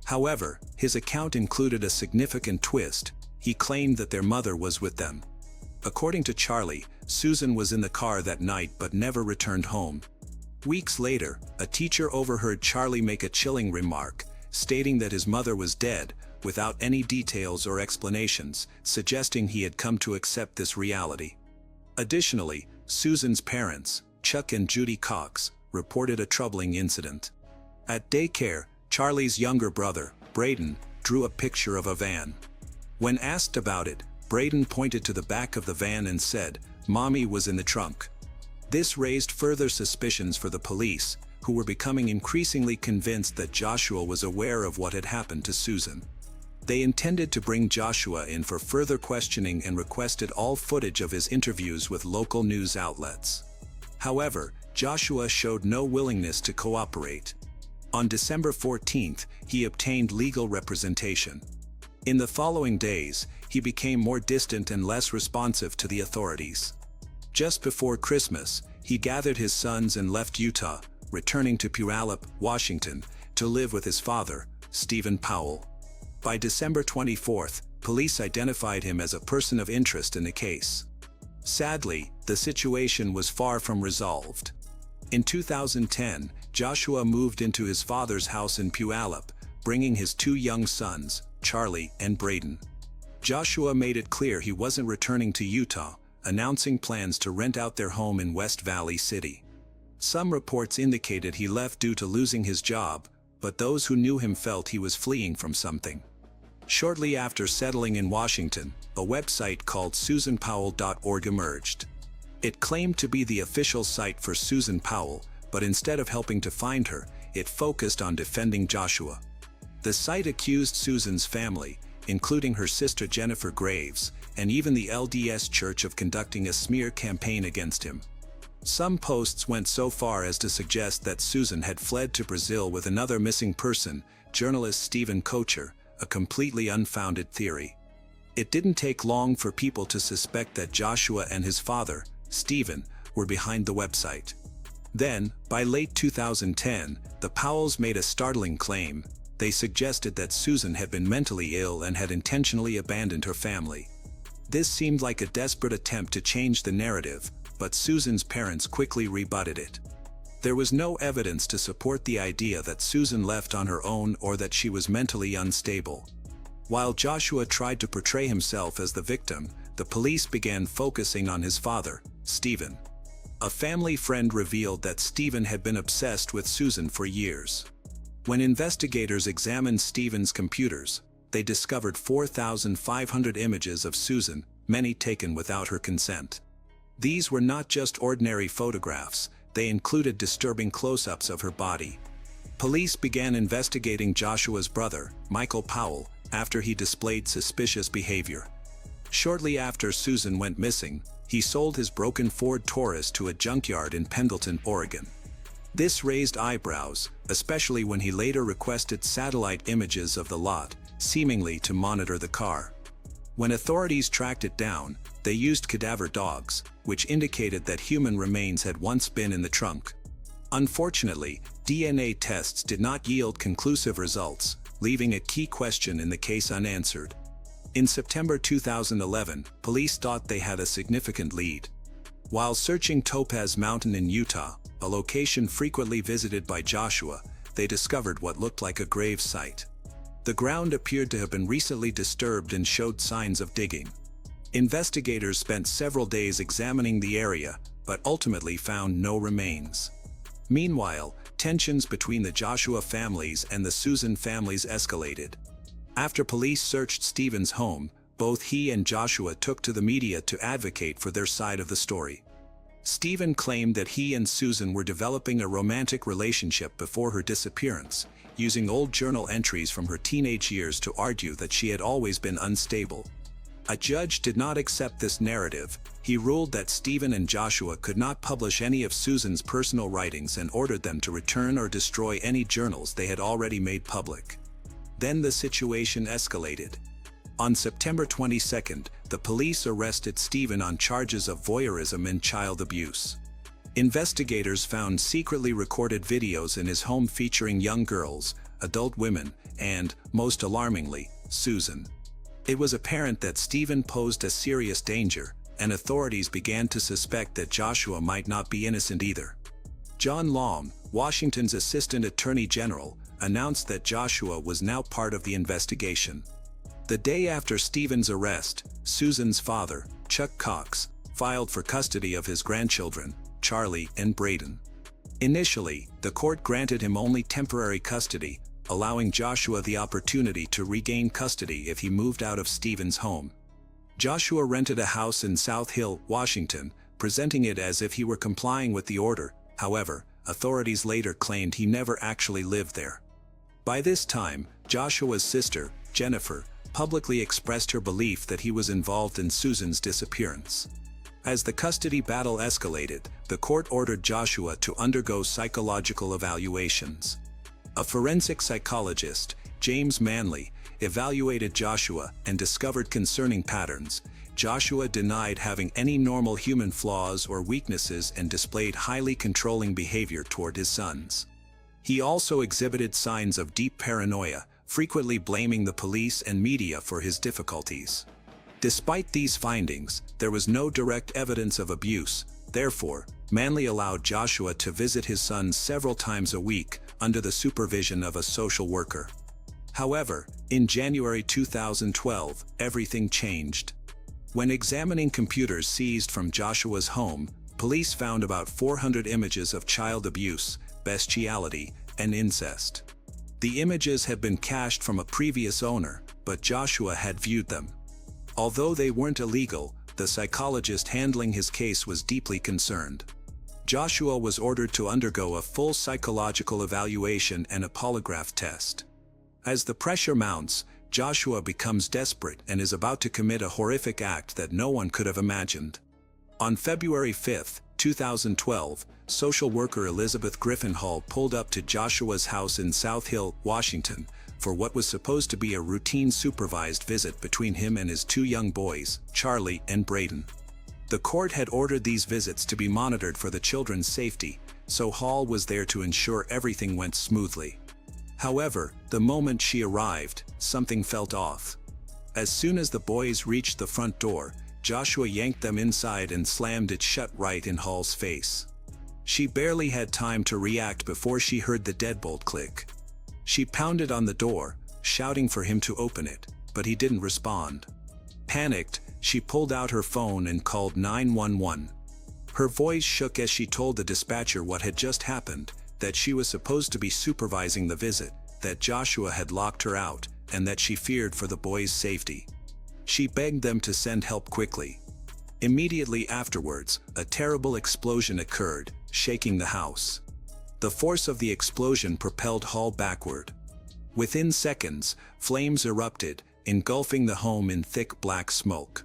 However, his account included a significant twist. He claimed that their mother was with them. According to Charlie, Susan was in the car that night but never returned home. Weeks later, a teacher overheard Charlie make a chilling remark, stating that his mother was dead, without any details or explanations, suggesting he had come to accept this reality. Additionally, Susan's parents, Chuck and Judy Cox, reported a troubling incident. At daycare, Charlie's younger brother, Braden, drew a picture of a van. When asked about it, Braden pointed to the back of the van and said, "Mommy was in the trunk." This raised further suspicions for the police, who were becoming increasingly convinced that Joshua was aware of what had happened to Susan. They intended to bring Joshua in for further questioning and requested all footage of his interviews with local news outlets. However, Joshua showed no willingness to cooperate. On December 14th, he obtained legal representation. In the following days, he became more distant and less responsive to the authorities. Just before Christmas, he gathered his sons and left Utah, returning to Puyallup, Washington, to live with his father, Stephen Powell. By December 24th, police identified him as a person of interest in the case. Sadly, the situation was far from resolved. In 2010, Joshua moved into his father's house in Puyallup, bringing his 2 young sons, Charlie and Braden. Joshua made it clear he wasn't returning to Utah, announcing plans to rent out their home in West Valley City. Some reports indicated he left due to losing his job, but those who knew him felt he was fleeing from something. Shortly after settling in Washington, a website called SusanPowell.org emerged. It claimed to be the official site for Susan Powell, but instead of helping to find her, it focused on defending Joshua. The site accused Susan's family, including her sister Jennifer Graves, and even the LDS Church of conducting a smear campaign against him. Some posts went so far as to suggest that Susan had fled to Brazil with another missing person, journalist Stephen Kocher, a completely unfounded theory. It didn't take long for people to suspect that Joshua and his father, Stephen, were behind the website. Then, by late 2010, the Powells made a startling claim. They suggested that Susan had been mentally ill and had intentionally abandoned her family. This seemed like a desperate attempt to change the narrative, but Susan's parents quickly rebutted it. There was no evidence to support the idea that Susan left on her own or that she was mentally unstable. While Joshua tried to portray himself as the victim, the police began focusing on his father, Stephen. A family friend revealed that Stephen had been obsessed with Susan for years. When investigators examined Stephen's computers, they discovered 4,500 images of Susan, many taken without her consent. These were not just ordinary photographs, they included disturbing close-ups of her body. Police began investigating Joshua's brother, Michael Powell, after he displayed suspicious behavior. Shortly after Susan went missing, he sold his broken Ford Taurus to a junkyard in Pendleton, Oregon. This raised eyebrows, especially when he later requested satellite images of the lot, seemingly to monitor the car. When authorities tracked it down, they used cadaver dogs, which indicated that human remains had once been in the trunk. Unfortunately, DNA tests did not yield conclusive results, leaving a key question in the case unanswered. In September 2011, police thought they had a significant lead. While searching Topaz Mountain in Utah, a location frequently visited by Joshua, they discovered what looked like a grave site. The ground appeared to have been recently disturbed and showed signs of digging. Investigators spent several days examining the area, but ultimately found no remains. Meanwhile, tensions between the Joshua families and the Susan families escalated. After police searched Stephen's home, both he and Joshua took to the media to advocate for their side of the story. Stephen claimed that he and Susan were developing a romantic relationship before her disappearance, using old journal entries from her teenage years to argue that she had always been unstable. A judge did not accept this narrative. He ruled that Stephen and Joshua could not publish any of Susan's personal writings and ordered them to return or destroy any journals they had already made public. Then the situation escalated. On September 22, the police arrested Stephen on charges of voyeurism and child abuse. Investigators found secretly recorded videos in his home featuring young girls, adult women, and, most alarmingly, Susan. It was apparent that Stephen posed a serious danger, and authorities began to suspect that Joshua might not be innocent either. John Long, Washington's Assistant Attorney General, announced that Joshua was now part of the investigation. The day after Stephen's arrest, Susan's father, Chuck Cox, filed for custody of his grandchildren, Charlie and Braden. Initially, the court granted him only temporary custody, allowing Joshua the opportunity to regain custody if he moved out of Stephen's home. Joshua rented a house in South Hill, Washington, presenting it as if he were complying with the order. However, authorities later claimed he never actually lived there. By this time, Joshua's sister, Jennifer, publicly expressed her belief that he was involved in Susan's disappearance. As the custody battle escalated, the court ordered Joshua to undergo psychological evaluations. A forensic psychologist, James Manley, evaluated Joshua and discovered concerning patterns. Joshua denied having any normal human flaws or weaknesses and displayed highly controlling behavior toward his sons. He also exhibited signs of deep paranoia, frequently blaming the police and media for his difficulties. Despite these findings, there was no direct evidence of abuse. Therefore, Manley allowed Joshua to visit his sons several times a week, under the supervision of a social worker. However, in January 2012, everything changed. When examining computers seized from Joshua's home, police found about 400 images of child abuse, bestiality, and incest. The images had been cached from a previous owner, but Joshua had viewed them. Although they weren't illegal, the psychologist handling his case was deeply concerned. Joshua was ordered to undergo a full psychological evaluation and a polygraph test. As the pressure mounts, Joshua becomes desperate and is about to commit a horrific act that no one could have imagined. On February 5, 2012, social worker Elizabeth Griffin Hall pulled up to Joshua's house in South Hill, Washington, for what was supposed to be a routine supervised visit between him and his two young boys, Charlie and Braden. The court had ordered these visits to be monitored for the children's safety, so Hall was there to ensure everything went smoothly. However, the moment she arrived, something felt off. As soon as the boys reached the front door, Joshua yanked them inside and slammed it shut right in Hall's face. She barely had time to react before she heard the deadbolt click. She pounded on the door, shouting for him to open it, but he didn't respond. Panicked, she pulled out her phone and called 911. Her voice shook as she told the dispatcher what had just happened, that she was supposed to be supervising the visit, that Joshua had locked her out, and that she feared for the boy's safety. She begged them to send help quickly. Immediately afterwards, a terrible explosion occurred, shaking the house. The force of the explosion propelled Hall backward. Within seconds, flames erupted, engulfing the home in thick black smoke.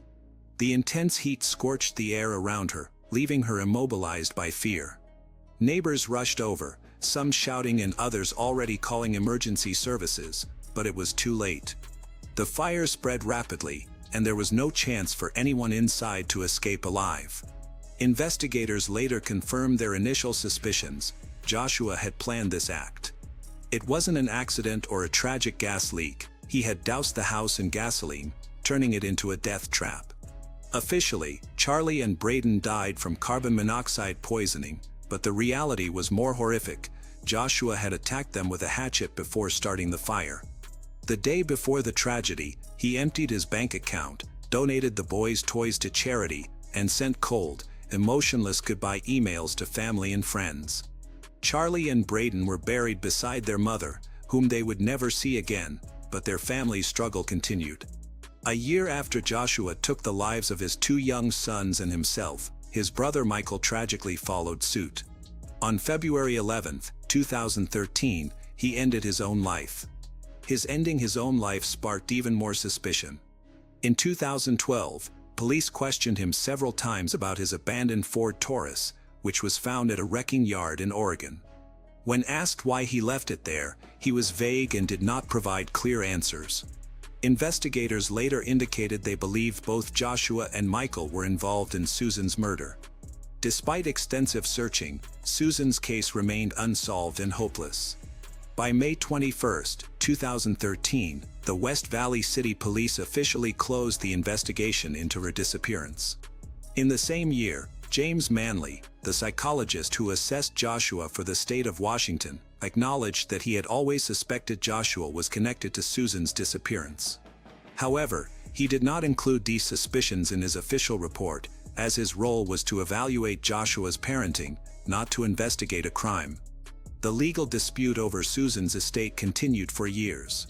The intense heat scorched the air around her, leaving her immobilized by fear. Neighbors rushed over, some shouting and others already calling emergency services, but it was too late. The fire spread rapidly, and there was no chance for anyone inside to escape alive. Investigators later confirmed their initial suspicions. Joshua had planned this act. It wasn't an accident or a tragic gas leak. He had doused the house in gasoline, turning it into a death trap. Officially, Charlie and Braden died from carbon monoxide poisoning, but the reality was more horrific. Joshua had attacked them with a hatchet before starting the fire. The day before the tragedy, he emptied his bank account, donated the boys' toys to charity, and sent cold, emotionless goodbye emails to family and friends. Charlie and Braden were buried beside their mother, whom they would never see again, but their family's struggle continued. A year after Joshua took the lives of his two young sons and himself, his brother Michael tragically followed suit. On February 11, 2013, he ended his own life. His ending his own life sparked even more suspicion. In 2012, police questioned him several times about his abandoned Ford Taurus, which was found at a wrecking yard in Oregon. When asked why he left it there, he was vague and did not provide clear answers. Investigators later indicated they believed both Joshua and Michael were involved in Susan's murder. Despite extensive searching, Susan's case remained unsolved and hopeless. By May 21, 2013, the West Valley City Police officially closed the investigation into her disappearance. In the same year, James Manley, the psychologist who assessed Joshua for the state of Washington, acknowledged that he had always suspected Joshua was connected to Susan's disappearance. However, he did not include these suspicions in his official report, as his role was to evaluate Joshua's parenting, not to investigate a crime. The legal dispute over Susan's estate continued for years.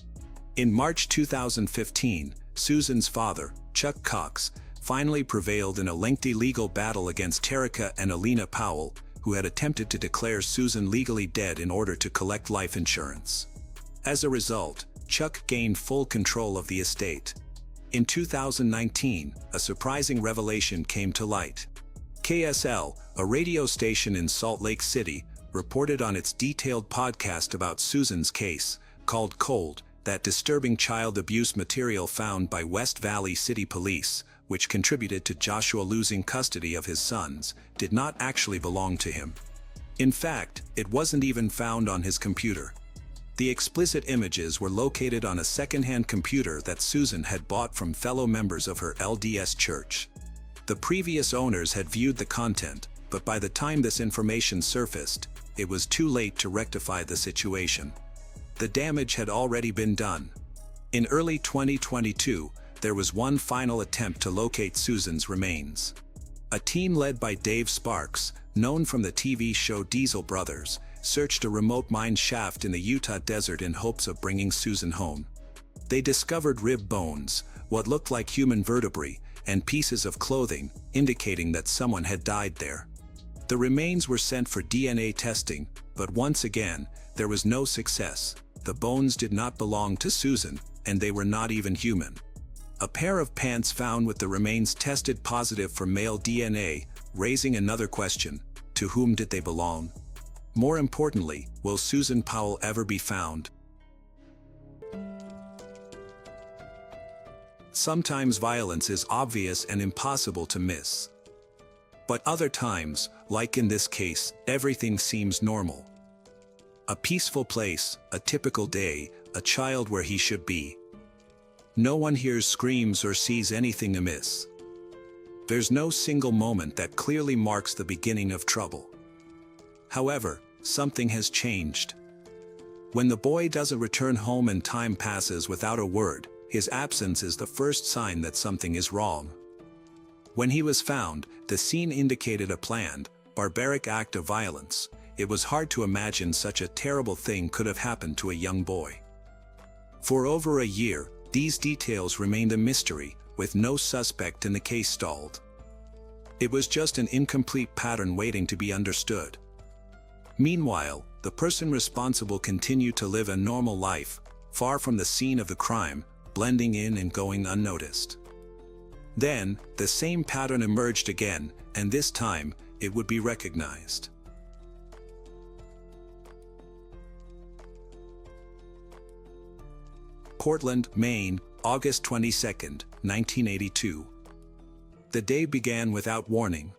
In March 2015, Susan's father, Chuck Cox, finally prevailed in a lengthy legal battle against Terica and Alina Powell, who had attempted to declare Susan legally dead in order to collect life insurance. As a result, Chuck gained full control of the estate. In 2019, a surprising revelation came to light. KSL, a radio station in Salt Lake City, reported on its detailed podcast about Susan's case, called Cold, that disturbing child abuse material found by West Valley City Police, which contributed to Joshua losing custody of his sons, did not actually belong to him. In fact, it wasn't even found on his computer. The explicit images were located on a second-hand computer that Susan had bought from fellow members of her LDS church. The previous owners had viewed the content, but by the time this information surfaced, it was too late to rectify the situation. The damage had already been done. In early 2022, there was one final attempt to locate Susan's remains. A team led by Dave Sparks, known from the TV show Diesel Brothers, searched a remote mine shaft in the Utah desert in hopes of bringing Susan home. They discovered rib bones, what looked like human vertebrae, and pieces of clothing, indicating that someone had died there. The remains were sent for DNA testing, but once again, there was no success. The bones did not belong to Susan, and they were not even human. A pair of pants found with the remains tested positive for male DNA, raising another question: to whom did they belong? More importantly, will Susan Powell ever be found? Sometimes violence is obvious and impossible to miss. But other times, like in this case, everything seems normal. A peaceful place, a typical day, a child where he should be. No one hears screams or sees anything amiss. There's no single moment that clearly marks the beginning of trouble. However, something has changed. When the boy doesn't return home and time passes without a word, his absence is the first sign that something is wrong. When he was found, the scene indicated a planned, barbaric act of violence. It was hard to imagine such a terrible thing could have happened to a young boy. For over a year, these details remained a mystery, with no suspect in the case stalled. It was just an incomplete pattern waiting to be understood. Meanwhile, the person responsible continued to live a normal life, far from the scene of the crime, blending in and going unnoticed. Then, the same pattern emerged again, and this time, it would be recognized. Portland, Maine, August 22, 1982. The day began without warning.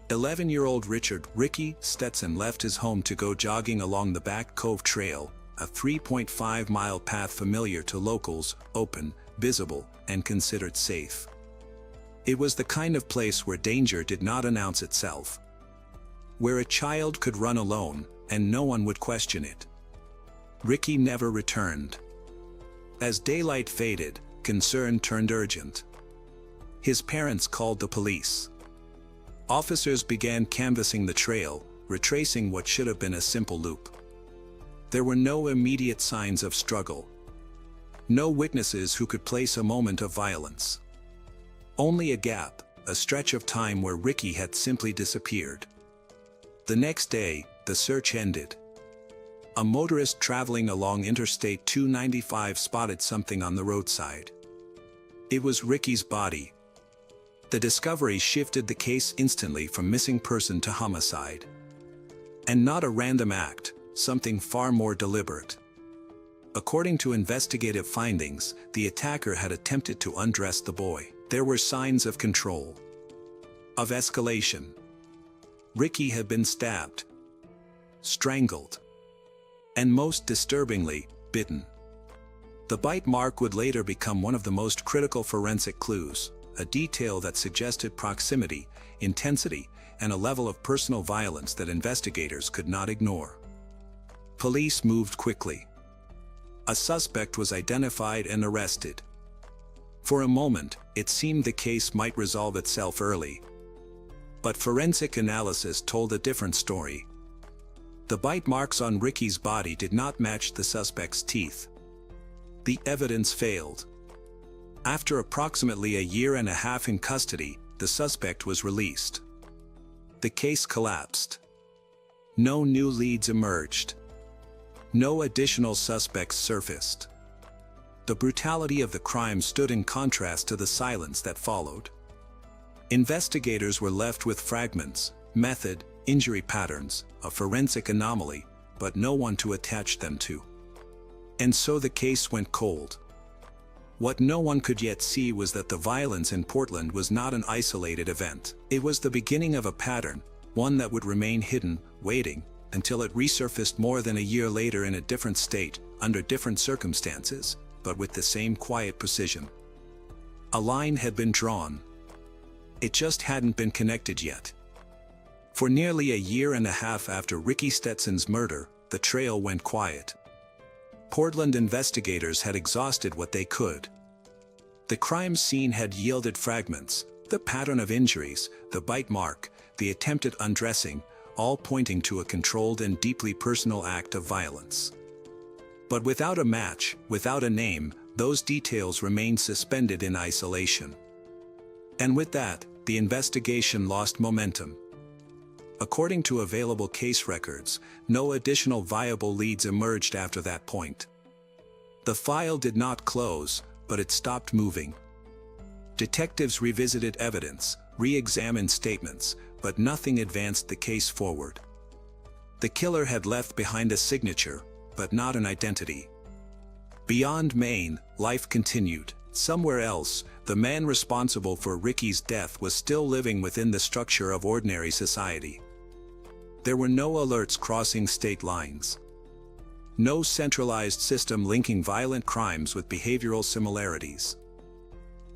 11-year-old Ricky Stetson left his home to go jogging along the Back Cove Trail, a 3.5-mile path familiar to locals, open, visible, and considered safe. It was the kind of place where danger did not announce itself. Where a child could run alone, and no one would question it. Ricky never returned. As daylight faded, concern turned urgent. His parents called the police. Officers began canvassing the trail, retracing what should have been a simple loop. There were no immediate signs of struggle. No witnesses who could place a moment of violence. Only a gap, a stretch of time where Ricky had simply disappeared. The next day, the search ended. A motorist traveling along Interstate 295 spotted something on the roadside. It was Ricky's body. The discovery shifted the case instantly from missing person to homicide. And not a random act, something far more deliberate. According to investigative findings, the attacker had attempted to undress the boy. There were signs of control. Of escalation. Ricky had been stabbed. Strangled. And most disturbingly, bitten. The bite mark would later become one of the most critical forensic clues, a detail that suggested proximity, intensity, and a level of personal violence that investigators could not ignore. Police moved quickly. A suspect was identified and arrested. For a moment, it seemed the case might resolve itself early. But forensic analysis told a different story. The bite marks on Ricky's body did not match the suspect's teeth. The evidence failed. After approximately a year and a half in custody, the suspect was released. The case collapsed. No new leads emerged. No additional suspects surfaced. The brutality of the crime stood in contrast to the silence that followed. Investigators were left with fragments, method, injury patterns, a forensic anomaly, but no one to attach them to. And so the case went cold. What no one could yet see was that the violence in Portland was not an isolated event. It was the beginning of a pattern, one that would remain hidden, waiting, until it resurfaced more than a year later in a different state, under different circumstances, but with the same quiet precision. A line had been drawn. It just hadn't been connected yet. For nearly a year and a half after Ricky Stetson's murder, the trail went quiet. Portland investigators had exhausted what they could. The crime scene had yielded fragments, the pattern of injuries, the bite mark, the attempted undressing, all pointing to a controlled and deeply personal act of violence. But without a match, without a name, those details remained suspended in isolation. And with that, the investigation lost momentum. According to available case records, no additional viable leads emerged after that point. The file did not close, but it stopped moving. Detectives revisited evidence, re-examined statements, but nothing advanced the case forward. The killer had left behind a signature, but not an identity. Beyond Maine, life continued. Somewhere else, the man responsible for Ricky's death was still living within the structure of ordinary society. There were no alerts crossing state lines. No centralized system linking violent crimes with behavioral similarities.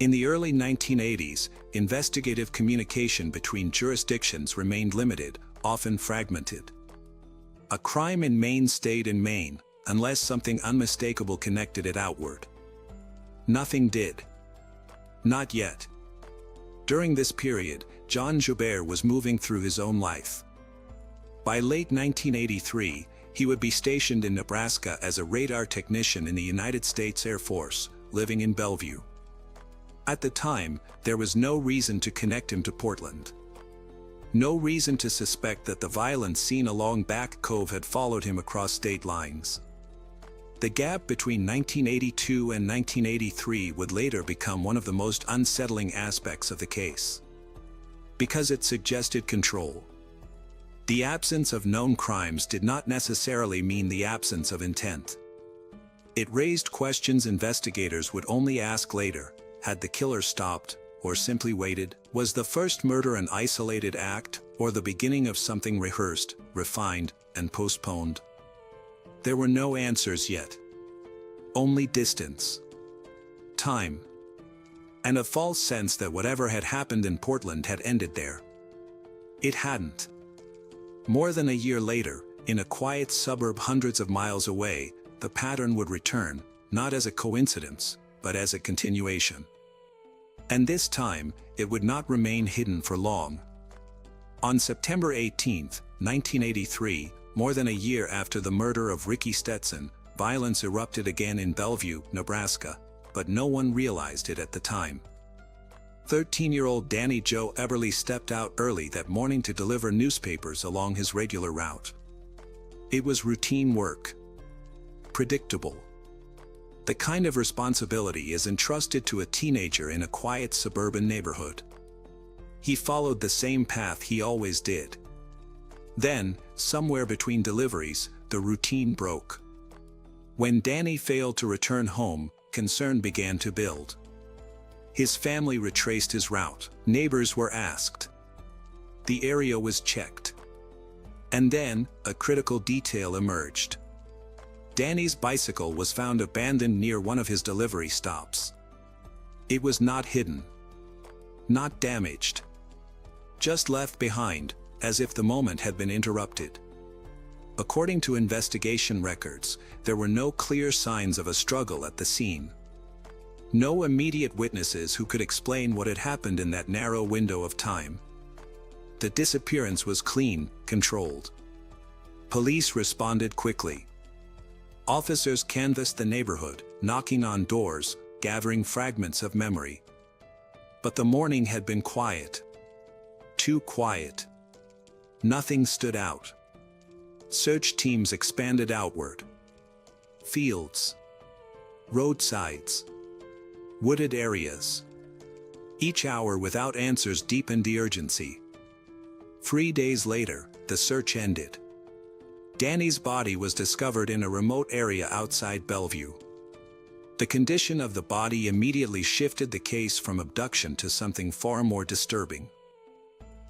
In the early 1980s, investigative communication between jurisdictions remained limited, often fragmented. A crime in Maine stayed in Maine, unless something unmistakable connected it outward. Nothing did. Not yet. During this period, John Joubert was moving through his own life. By late 1983, he would be stationed in Nebraska as a radar technician in the United States Air Force, living in Bellevue. At the time, there was no reason to connect him to Portland. No reason to suspect that the violence seen along Back Cove had followed him across state lines. The gap between 1982 and 1983 would later become one of the most unsettling aspects of the case. Because it suggested control. The absence of known crimes did not necessarily mean the absence of intent. It raised questions investigators would only ask later. Had the killer stopped, or simply waited? Was the first murder an isolated act, or the beginning of something rehearsed, refined, and postponed? There were no answers yet. Only distance. Time. And a false sense that whatever had happened in Portland had ended there. It hadn't. More than a year later, in a quiet suburb hundreds of miles away, the pattern would return, not as a coincidence, but as a continuation. And this time, it would not remain hidden for long. On September 18, 1983, more than a year after the murder of Ricky Stetson, violence erupted again in Bellevue, Nebraska, but no one realized it at the time. 13-year-old Danny Joe Eberly stepped out early that morning to deliver newspapers along his regular route. It was routine work. Predictable. The kind of responsibility is entrusted to a teenager in a quiet suburban neighborhood. He followed the same path he always did. Then, somewhere between deliveries, the routine broke. When Danny failed to return home, concern began to build. His family retraced his route. Neighbors were asked. The area was checked. And then, a critical detail emerged. Danny's bicycle was found abandoned near one of his delivery stops. It was not hidden. Not damaged. Just left behind, as if the moment had been interrupted. According to investigation records, there were no clear signs of a struggle at the scene. No immediate witnesses who could explain what had happened in that narrow window of time. The disappearance was clean, controlled. Police responded quickly. Officers canvassed the neighborhood, knocking on doors, gathering fragments of memory. But the morning had been quiet. Too quiet. Nothing stood out. Search teams expanded outward. Fields. Roadsides. Wooded areas. Each hour without answers deepened the urgency. 3 days later, the search ended. Danny's body was discovered in a remote area outside Bellevue. The condition of the body immediately shifted the case from abduction to something far more disturbing.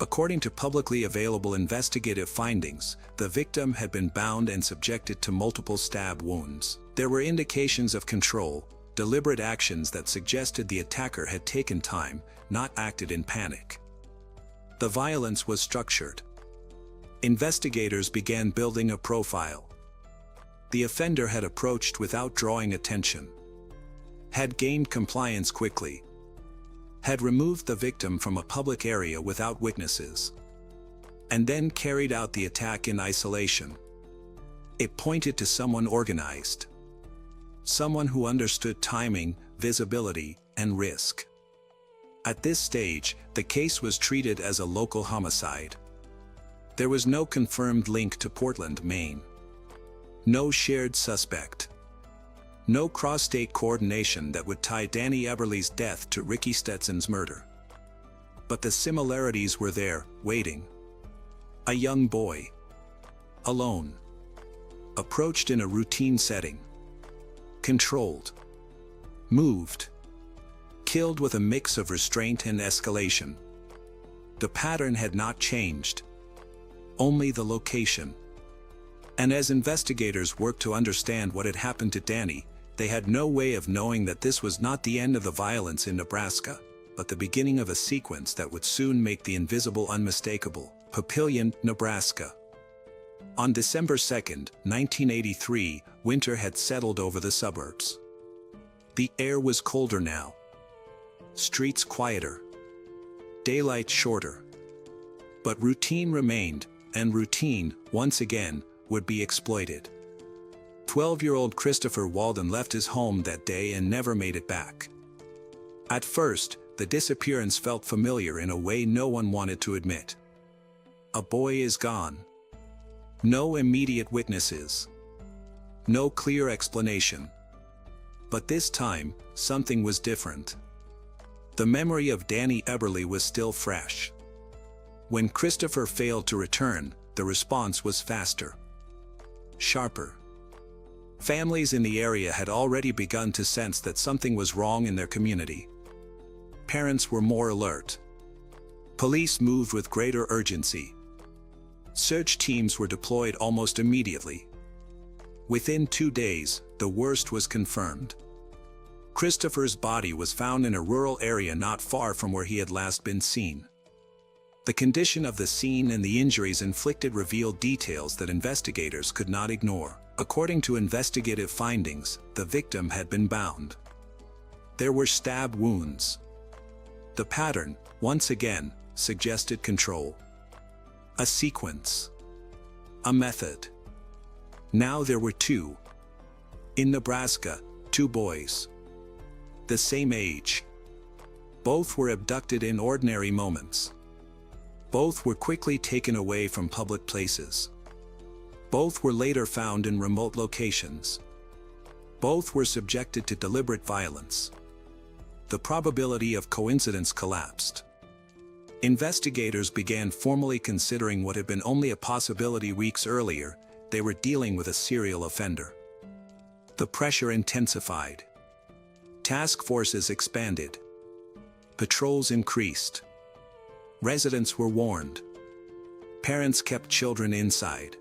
According to publicly available investigative findings, the victim had been bound and subjected to multiple stab wounds. There were indications of control, deliberate actions that suggested the attacker had taken time, not acted in panic. The violence was structured. Investigators began building a profile. The offender had approached without drawing attention. Had gained compliance quickly. Had removed the victim from a public area without witnesses. And then carried out the attack in isolation. It pointed to someone organized. Someone who understood timing, visibility, and risk. At this stage, the case was treated as a local homicide. There was no confirmed link to Portland, Maine. No shared suspect. No cross-state coordination that would tie Danny Eberly's death to Ricky Stetson's murder. But the similarities were there, waiting. A young boy. Alone. Approached in a routine setting. Controlled. Moved. Killed with a mix of restraint and escalation. The pattern had not changed. Only the location. And as investigators worked to understand what had happened to Danny, they had no way of knowing that this was not the end of the violence in Nebraska, but the beginning of a sequence that would soon make the invisible unmistakable. Papillion, Nebraska. On December 2, 1983, winter had settled over the suburbs. The air was colder now. Streets quieter. Daylight shorter. But routine remained, and routine, once again, would be exploited. 12-year-old Christopher Walden left his home that day and never made it back. At first, the disappearance felt familiar in a way no one wanted to admit. A boy is gone. No immediate witnesses. No clear explanation. But this time, something was different. The memory of Danny Eberly was still fresh. When Christopher failed to return, the response was faster. Sharper. Families in the area had already begun to sense that something was wrong in their community. Parents were more alert. Police moved with greater urgency. Search teams were deployed almost immediately. Within 2 days, the worst was confirmed. Christopher's body was found in a rural area not far from where he had last been seen. The condition of the scene and the injuries inflicted revealed details that investigators could not ignore. According to investigative findings, the victim had been bound. There were stab wounds. The pattern, once again, suggested control. A sequence. A method. Now there were two. In Nebraska, 2 boys. The same age. Both were abducted in ordinary moments. Both were quickly taken away from public places. Both were later found in remote locations. Both were subjected to deliberate violence. The probability of coincidence collapsed. Investigators began formally considering what had been only a possibility weeks earlier. They were dealing with a serial offender. The pressure intensified. Task forces expanded. Patrols increased. Residents were warned. Parents kept children inside.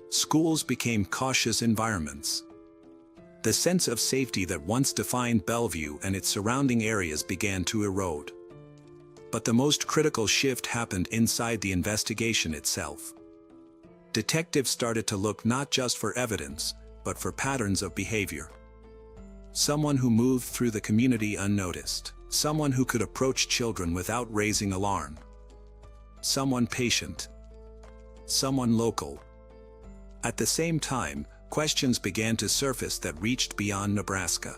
Schools became cautious environments. The sense of safety that once defined Bellevue and its surrounding areas began to erode. But the most critical shift happened inside the investigation itself. Detectives started to look not just for evidence, but for patterns of behavior. Someone who moved through the community unnoticed. Someone who could approach children without raising alarm. Someone patient. Someone local. At the same time, questions began to surface that reached beyond Nebraska.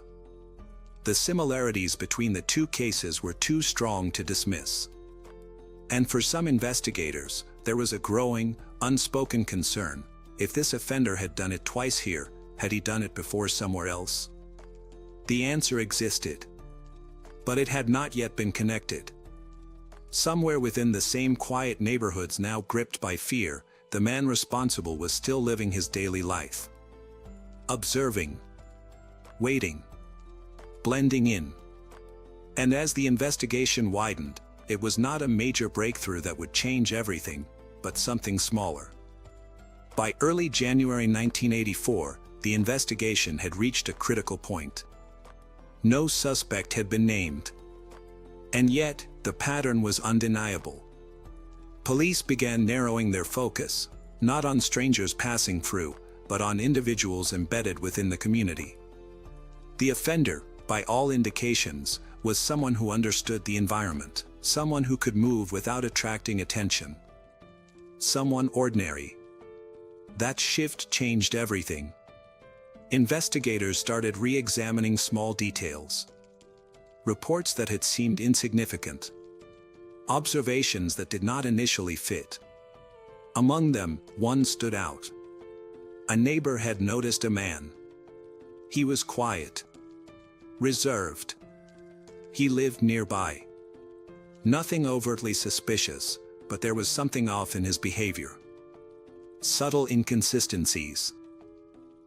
The similarities between the 2 cases were too strong to dismiss. And for some investigators, there was a growing, unspoken concern. If this offender had done it twice here, had he done it before somewhere else? The answer existed. But it had not yet been connected. Somewhere within the same quiet neighborhoods now gripped by fear, the man responsible was still living his daily life. Observing. Waiting. Blending in. And as the investigation widened, it was not a major breakthrough that would change everything, but something smaller. By early January 1984, the investigation had reached a critical point. No suspect had been named. And yet, the pattern was undeniable. Police began narrowing their focus, not on strangers passing through, but on individuals embedded within the community. The offender, by all indications, was someone who understood the environment, someone who could move without attracting attention. Someone ordinary. That shift changed everything. Investigators started re-examining small details. Reports that had seemed insignificant. Observations that did not initially fit. Among them, one stood out. A neighbor had noticed a man. He was quiet. Reserved. He lived nearby. Nothing overtly suspicious, but there was something off in his behavior. Subtle inconsistencies.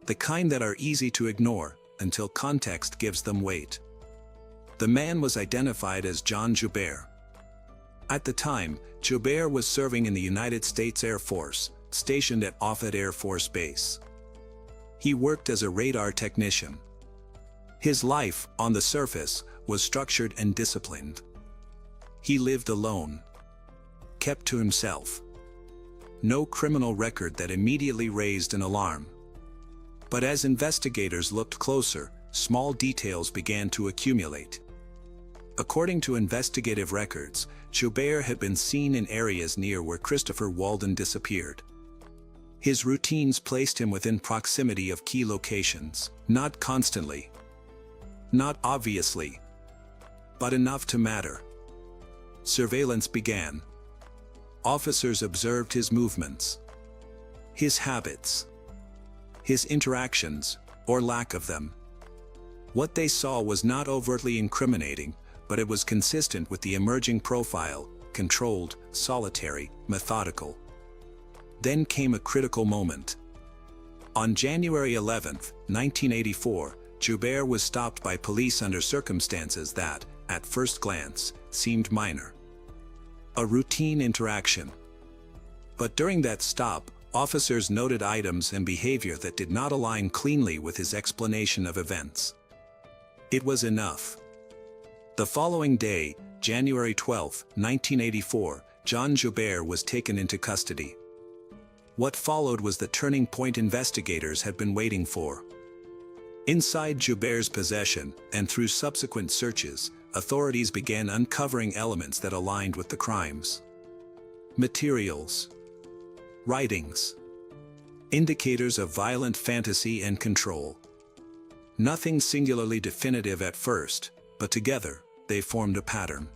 The kind that are easy to ignore until context gives them weight. The man was identified as John Joubert. At the time, Joubert was serving in the United States Air Force, stationed at Offutt Air Force Base. He worked as a radar technician. His life, on the surface, was structured and disciplined. He lived alone. Kept to himself. no criminal record that immediately raised an alarm. But as investigators looked closer, small details began to accumulate. According to investigative records, Joubert had been seen in areas near where Christopher Walden disappeared. His routines placed him within proximity of key locations, not constantly, not obviously, but enough to matter. Surveillance began. Officers observed his movements, his habits, his interactions, or lack of them. What they saw was not overtly incriminating, but it was consistent with the emerging profile: controlled, solitary, methodical. Then came a critical moment. On January 11, 1984, Joubert was stopped by police under circumstances that, at first glance, seemed minor. A routine interaction. But during that stop, officers noted items and behavior that did not align cleanly with his explanation of events. It was enough. The following day, January 12, 1984, Jean Joubert was taken into custody. What followed was the turning point investigators had been waiting for. Inside Joubert's possession, and through subsequent searches, authorities began uncovering elements that aligned with the crimes. Materials, writings, indicators of violent fantasy and control. Nothing singularly definitive at first, but together, they formed a pattern.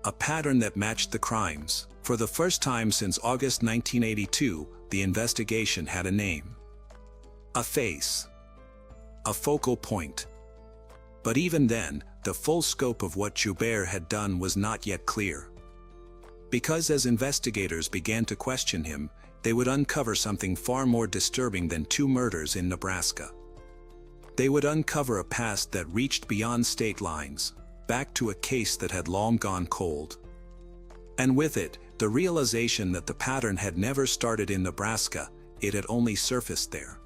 A pattern that matched the crimes. For the first time since August 1982, the investigation had a name. A face. A focal point. But even then, the full scope of what Joubert had done was not yet clear. Because as investigators began to question him, they would uncover something far more disturbing than 2 murders in Nebraska. They would uncover a past that reached beyond state lines, back to a case that had long gone cold. And with it, the realization that the pattern had never started in Nebraska, it had only surfaced there.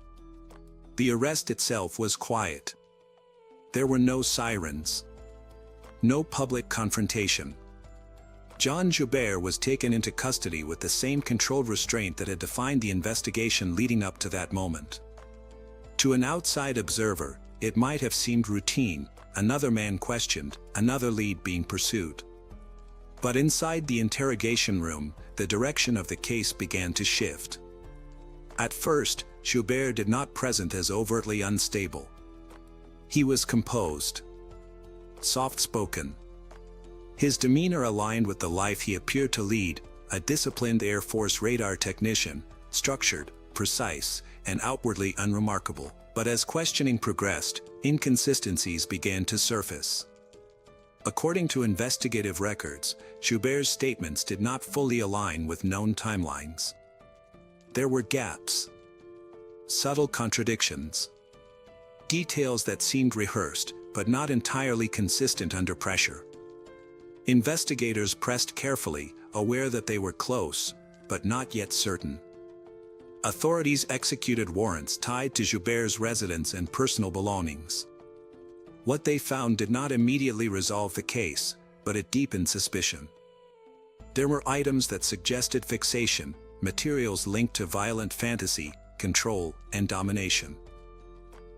The arrest itself was quiet. There were no sirens. No public confrontation. Jean Joubert was taken into custody with the same controlled restraint that had defined the investigation leading up to that moment. To an outside observer, it might have seemed routine: another man questioned, another lead being pursued. But inside the interrogation room, the direction of the case began to shift. At first, Joubert did not present as overtly unstable. He was composed, soft-spoken. His demeanor aligned with the life he appeared to lead: a disciplined Air Force radar technician, structured, precise, and outwardly unremarkable. But as questioning progressed, inconsistencies began to surface. According to investigative records, Joubert's statements did not fully align with known timelines. There were gaps, subtle contradictions, details that seemed rehearsed, but not entirely consistent under pressure. Investigators pressed carefully, aware that they were close, but not yet certain. Authorities executed warrants tied to Joubert's residence and personal belongings. What they found did not immediately resolve the case, but it deepened suspicion. There were items that suggested fixation, materials linked to violent fantasy, control, and domination.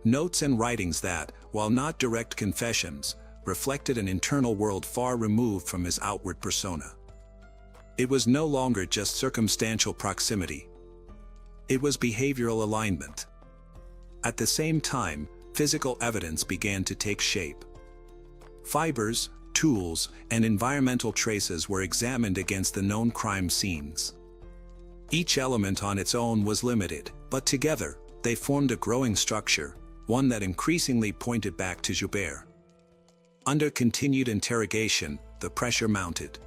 Notes and writings that, while not direct confessions, reflected an internal world far removed from his outward persona. It was no longer just circumstantial proximity. It was behavioral alignment. At the same time, physical evidence began to take shape. Fibers, tools, and environmental traces were examined against the known crime scenes. Each element on its own was limited, but together, they formed a growing structure, one that increasingly pointed back to Joubert. Under continued interrogation, the pressure mounted.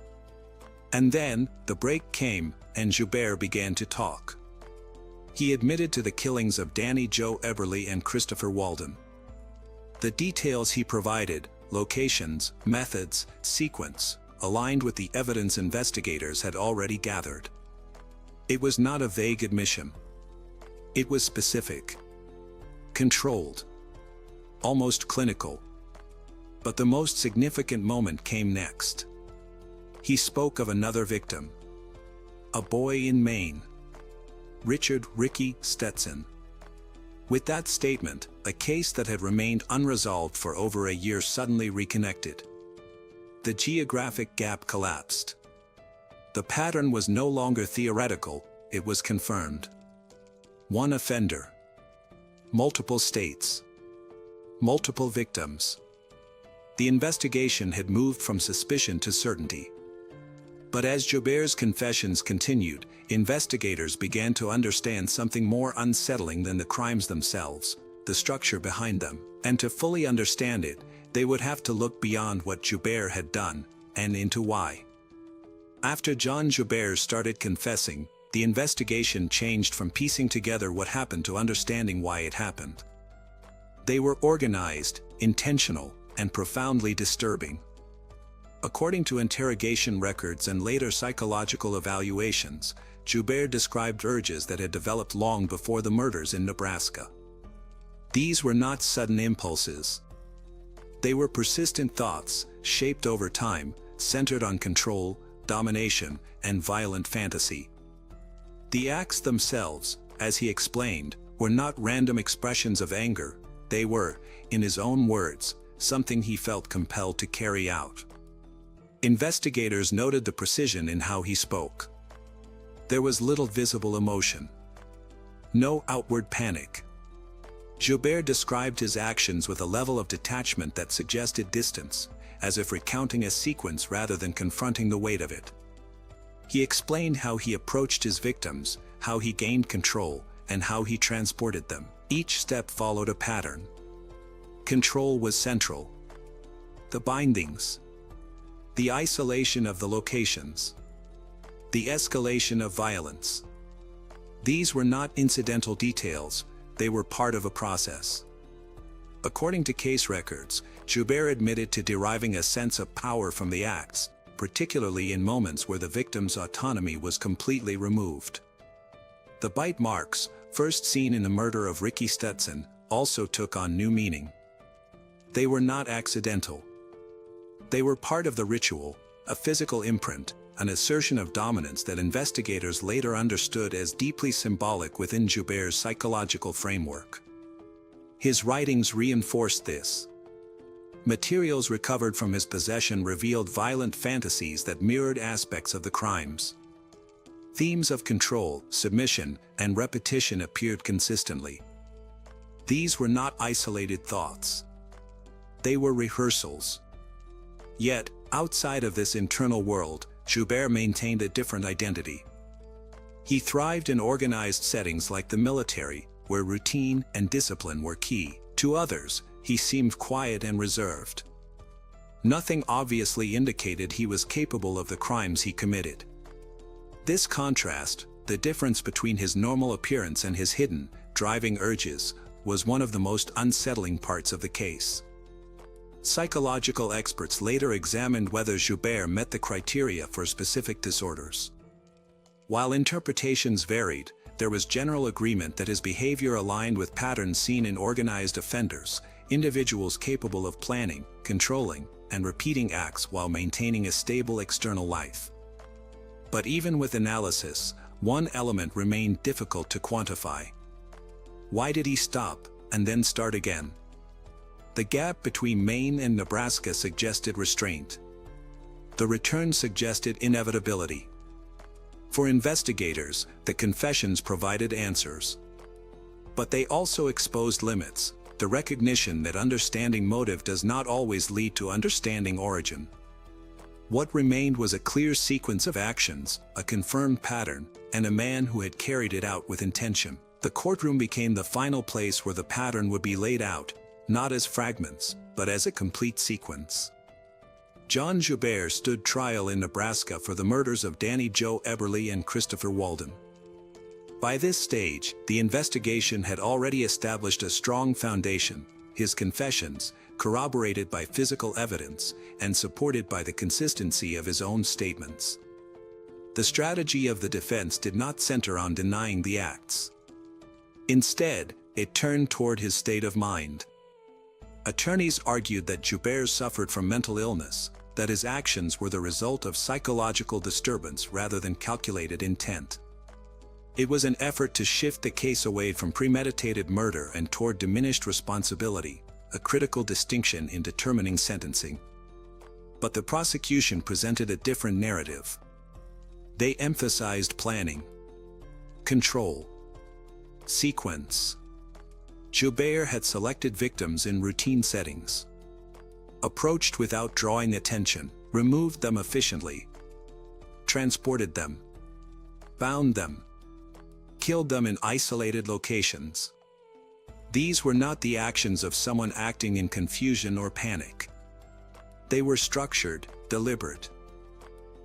And then, the break came, and Joubert began to talk. He admitted to the killings of Danny Joe Eberly and Christopher Walden. The details he provided, locations, methods, sequence, aligned with the evidence investigators had already gathered. It was not a vague admission. It was specific, controlled, almost clinical. But the most significant moment came next. He spoke of another victim. A boy in Maine, Richard "Ricky" Stetson. With that statement, a case that had remained unresolved for over a year suddenly reconnected. The geographic gap collapsed. The pattern was no longer theoretical, it was confirmed. One offender. Multiple states. Multiple victims. The investigation had moved from suspicion to certainty. But as Joubert's confessions continued, investigators began to understand something more unsettling than the crimes themselves, the structure behind them. And to fully understand it, they would have to look beyond what Joubert had done, and into why. After Jean Joubert started confessing, the investigation changed from piecing together what happened to understanding why it happened. They were organized, intentional, and profoundly disturbing. According to interrogation records and later psychological evaluations, Joubert described urges that had developed long before the murders in Nebraska. These were not sudden impulses. They were persistent thoughts, shaped over time, centered on control, domination, and violent fantasy. The acts themselves, as he explained, were not random expressions of anger, they were, in his own words, something he felt compelled to carry out. Investigators noted the precision in how he spoke. There was little visible emotion. No outward panic. Joubert described his actions with a level of detachment that suggested distance, as if recounting a sequence rather than confronting the weight of it. He explained how he approached his victims, how he gained control, and how he transported them. Each step followed a pattern. Control was central. The bindings. The isolation of the locations. The escalation of violence. These were not incidental details, they were part of a process. According to case records, Joubert admitted to deriving a sense of power from the acts, particularly in moments where the victim's autonomy was completely removed. The bite marks, first seen in the murder of Ricky Stetson, also took on new meaning. They were not accidental. They were part of the ritual, a physical imprint, an assertion of dominance that investigators later understood as deeply symbolic within Joubert's psychological framework. His writings reinforced this. Materials recovered from his possession revealed violent fantasies that mirrored aspects of the crimes. Themes of control, submission, and repetition appeared consistently. These were not isolated thoughts. They were rehearsals. Yet, outside of this internal world, Joubert maintained a different identity. He thrived in organized settings like the military, where routine and discipline were key. To others, he seemed quiet and reserved. Nothing obviously indicated he was capable of the crimes he committed. This contrast, the difference between his normal appearance and his hidden, driving urges, was one of the most unsettling parts of the case. Psychological experts later examined whether Joubert met the criteria for specific disorders. While interpretations varied, there was general agreement that his behavior aligned with patterns seen in organized offenders, individuals capable of planning, controlling, and repeating acts while maintaining a stable external life. But even with analysis, one element remained difficult to quantify. Why did he stop, and then start again? The gap between Maine and Nebraska suggested restraint. The return suggested inevitability. For investigators, the confessions provided answers. But they also exposed limits, the recognition that understanding motive does not always lead to understanding origin. What remained was a clear sequence of actions, a confirmed pattern, and a man who had carried it out with intention. The courtroom became the final place where the pattern would be laid out, not as fragments, but as a complete sequence. John Joubert stood trial in Nebraska for the murders of Danny Joe Eberly and Christopher Walden. By this stage, the investigation had already established a strong foundation, his confessions, corroborated by physical evidence, and supported by the consistency of his own statements. The strategy of the defense did not center on denying the acts. Instead, it turned toward his state of mind. Attorneys argued that Joubert suffered from mental illness, that his actions were the result of psychological disturbance rather than calculated intent. It was an effort to shift the case away from premeditated murder and toward diminished responsibility, a critical distinction in determining sentencing. But the prosecution presented a different narrative. They emphasized planning, control, sequence. Joubert had selected victims in routine settings, approached without drawing attention, removed them efficiently, transported them, bound them, killed them in isolated locations. These were not the actions of someone acting in confusion or panic. They were structured, deliberate.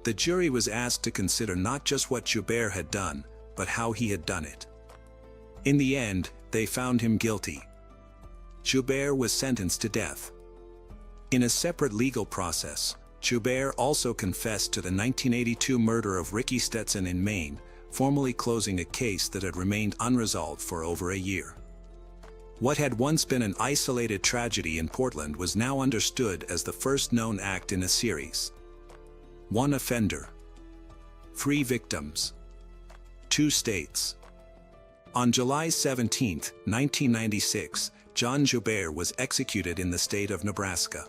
The jury was asked to consider not just what Joubert had done, but how he had done it. In the end, they found him guilty. Joubert was sentenced to death. In a separate legal process, Joubert also confessed to the 1982 murder of Ricky Stetson in Maine, formally closing a case that had remained unresolved for over a year. What had once been an isolated tragedy in Portland was now understood as the first known act in a series. One offender. 3 victims. 2 states. On July 17, 1996, John Joubert was executed in the state of Nebraska.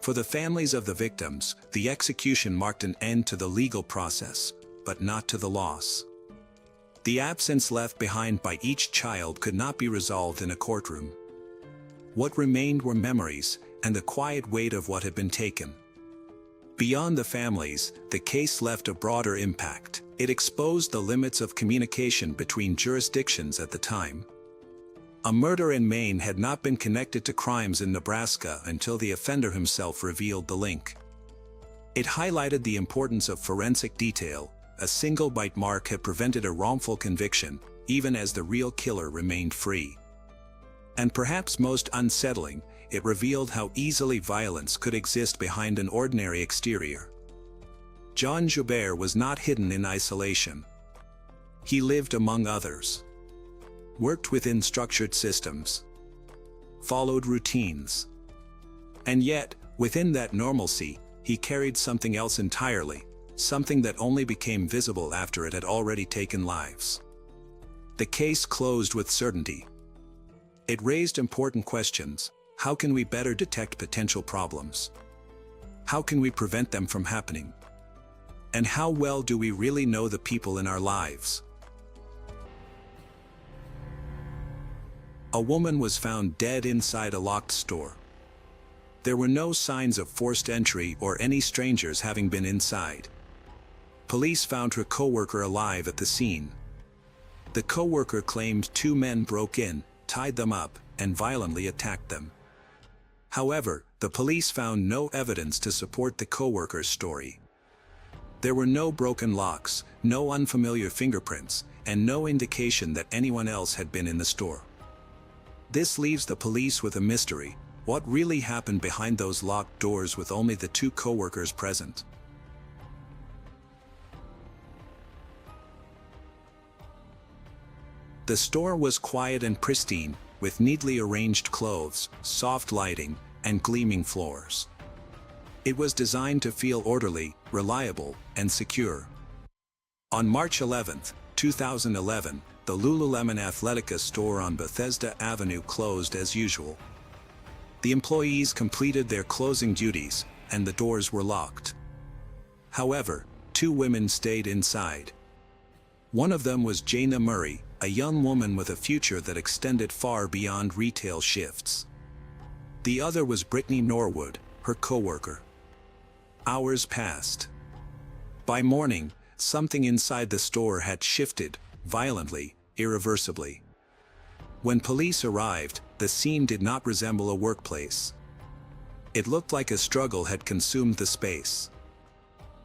For the families of the victims, the execution marked an end to the legal process, but not to the loss. The absence left behind by each child could not be resolved in a courtroom. What remained were memories and the quiet weight of what had been taken. Beyond the families, the case left a broader impact. It exposed the limits of communication between jurisdictions at the time. A murder in Maine had not been connected to crimes in Nebraska until the offender himself revealed the link. It highlighted the importance of forensic detail. A single bite mark had prevented a wrongful conviction, even as the real killer remained free. And perhaps most unsettling, it revealed how easily violence could exist behind an ordinary exterior. John Joubert was not hidden in isolation. He lived among others, worked within structured systems, followed routines. And yet, within that normalcy, he carried something else entirely, something that only became visible after it had already taken lives. The case closed with certainty. It raised important questions. How can we better detect potential problems? How can we prevent them from happening? And how well do we really know the people in our lives? A woman was found dead inside a locked store. There were no signs of forced entry or any strangers having been inside. Police found her co-worker alive at the scene. The co-worker claimed 2 men broke in, tied them up, and violently attacked them. However, the police found no evidence to support the co-worker's story. There were no broken locks, no unfamiliar fingerprints, and no indication that anyone else had been in the store. This leaves the police with a mystery. What really happened behind those locked doors with only the 2 co-workers present? The store was quiet and pristine, with neatly arranged clothes, soft lighting, and gleaming floors. It was designed to feel orderly, reliable, and secure. On March 11, 2011, the Lululemon Athletica store on Bethesda Avenue closed as usual. The employees completed their closing duties, and the doors were locked. However, 2 women stayed inside. One of them was Jana Murray, a young woman with a future that extended far beyond retail shifts. The other was Brittany Norwood, her co-worker. Hours passed. By morning, something inside the store had shifted, violently, irreversibly. When police arrived, the scene did not resemble a workplace. It looked like a struggle had consumed the space.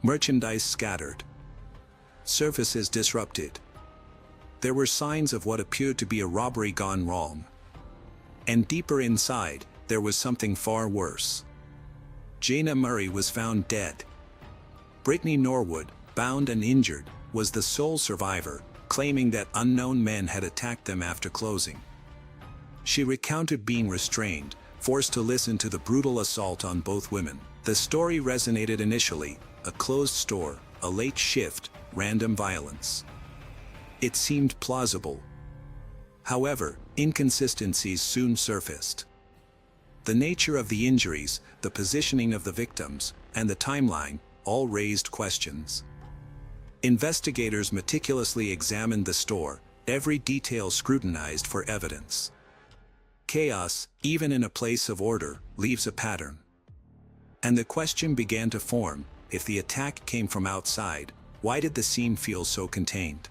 Merchandise scattered. Surfaces disrupted. There were signs of what appeared to be a robbery gone wrong. And deeper inside, there was something far worse. Jana Murray was found dead. Brittany Norwood, bound and injured, was the sole survivor, claiming that unknown men had attacked them after closing. She recounted being restrained, forced to listen to the brutal assault on both women. The story resonated initially: a closed store, a late shift, random violence. It seemed plausible. However, inconsistencies soon surfaced. The nature of the injuries, the positioning of the victims, and the timeline all raised questions. Investigators meticulously examined the store, every detail scrutinized for evidence. Chaos, even in a place of order, leaves a pattern. And the question began to form: if the attack came from outside, why did the scene feel so contained?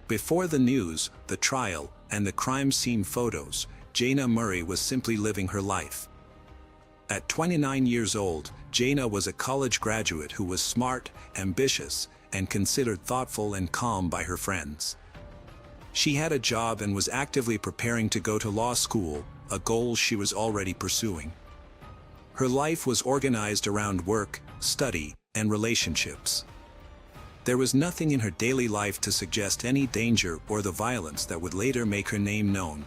Before the news, the trial, and the crime scene photos, Jayna Murray was simply living her life. At 29 years old, Jayna was a college graduate who was smart, ambitious, and considered thoughtful and calm by her friends. She had a job and was actively preparing to go to law school, a goal she was already pursuing. Her life was organized around work, study, and relationships. There was nothing in her daily life to suggest any danger or the violence that would later make her name known.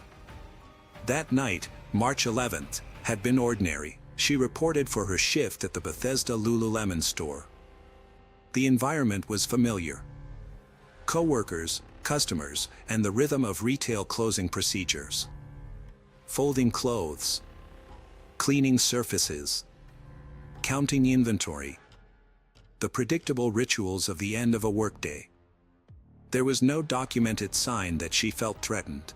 That night, March 11th, had been ordinary. She reported for her shift at the Bethesda Lululemon store. The environment was familiar. Co-workers, customers, and the rhythm of retail closing procedures. Folding clothes. Cleaning surfaces. Counting inventory. The predictable rituals of the end of a workday. There was no documented sign that she felt threatened.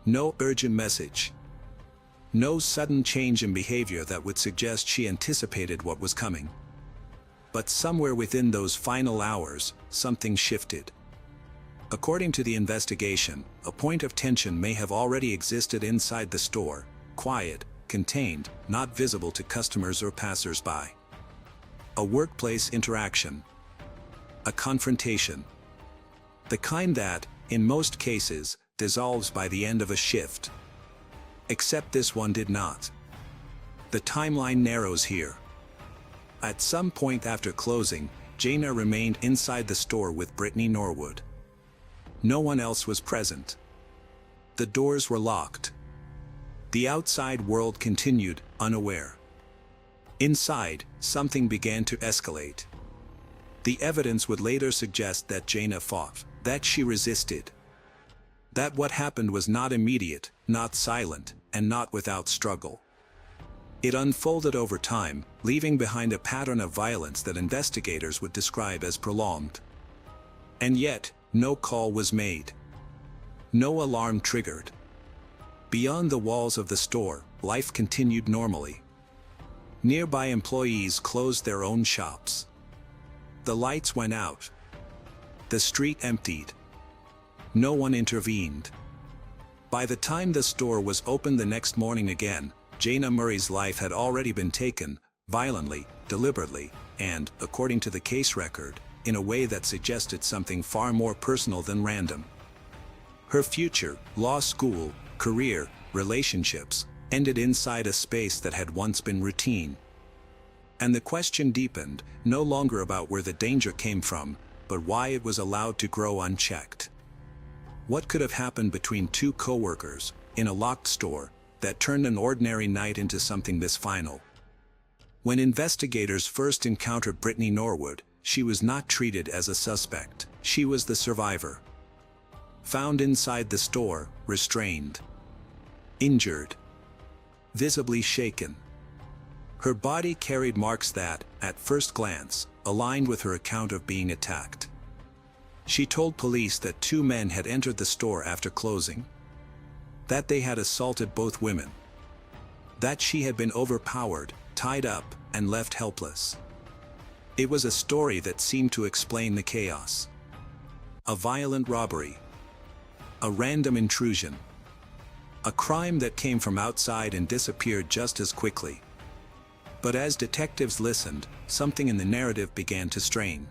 No urgent message. No sudden change in behavior that would suggest she anticipated what was coming. But somewhere within those final hours, something shifted. According to the investigation, a point of tension may have already existed inside the store, quiet, contained, not visible to customers or passers-by. A workplace interaction. A confrontation. The kind that, in most cases, dissolves by the end of a shift. Except this one did not. The timeline narrows here. At some point after closing, Jayna remained inside the store with Brittany Norwood. No one else was present. The doors were locked. The outside world continued, unaware. Inside, something began to escalate. The evidence would later suggest that Jayna fought, that she resisted. That what happened was not immediate, not silent, and not without struggle. It unfolded over time, leaving behind a pattern of violence that investigators would describe as prolonged. And yet, no call was made. No alarm triggered. Beyond the walls of the store, life continued normally. Nearby employees closed their own shops. The lights went out. The street emptied. No one intervened. By the time the store was opened the next morning again, Jayna Murray's life had already been taken, violently, deliberately, and, according to the case record, in a way that suggested something far more personal than random. Her future, law school, career, relationships, ended inside a space that had once been routine. And the question deepened, no longer about where the danger came from, but why it was allowed to grow unchecked. What could have happened between two co-workers, in a locked store, that turned an ordinary night into something this final? When investigators first encountered Brittany Norwood, she was not treated as a suspect. She was the survivor. Found inside the store, restrained. Injured. Visibly shaken. Her body carried marks that, at first glance, aligned with her account of being attacked. She told police that two men had entered the store after closing. That they had assaulted both women. That she had been overpowered, tied up, and left helpless. It was a story that seemed to explain the chaos. A violent robbery. A random intrusion. A crime that came from outside and disappeared just as quickly. But as detectives listened, something in the narrative began to strain.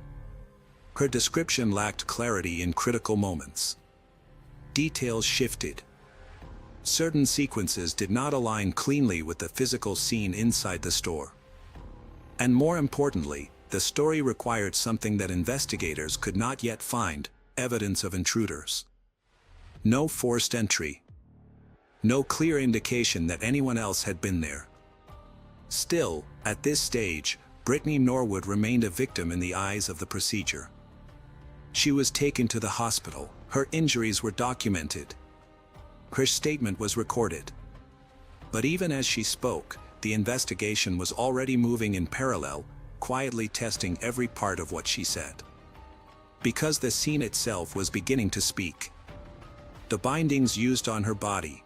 Her description lacked clarity in critical moments. Details shifted. Certain sequences did not align cleanly with the physical scene inside the store. And more importantly, the story required something that investigators could not yet find: evidence of intruders. No forced entry. No clear indication that anyone else had been there. Still, at this stage, Brittany Norwood remained a victim in the eyes of the procedure. She was taken to the hospital. Her injuries were documented. Her statement was recorded. But even as she spoke, the investigation was already moving in parallel, quietly testing every part of what she said. Because the scene itself was beginning to speak. The bindings used on her body,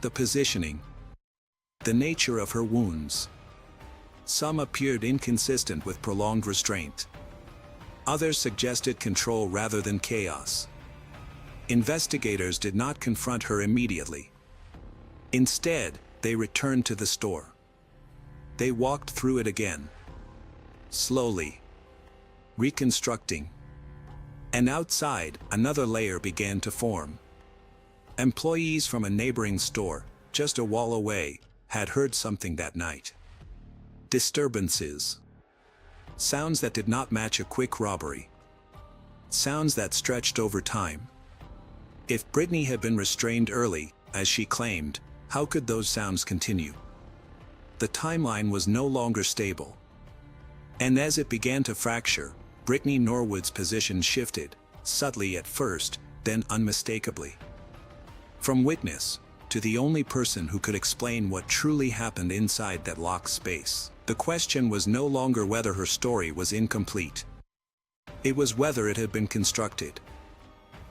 the positioning, the nature of her wounds. Some appeared inconsistent with prolonged restraint. Others suggested control rather than chaos. Investigators did not confront her immediately. Instead, they returned to the store. They walked through it again, slowly, reconstructing. And outside, another layer began to form. Employees from a neighboring store, just a wall away, had heard something that night. Disturbances. Sounds that did not match a quick robbery. Sounds that stretched over time. If Brittany had been restrained early, as she claimed, how could those sounds continue? The timeline was no longer stable. And as it began to fracture, Brittany Norwood's position shifted, subtly at first, then unmistakably. From witness, to the only person who could explain what truly happened inside that locked space. The question was no longer whether her story was incomplete. It was whether it had been constructed.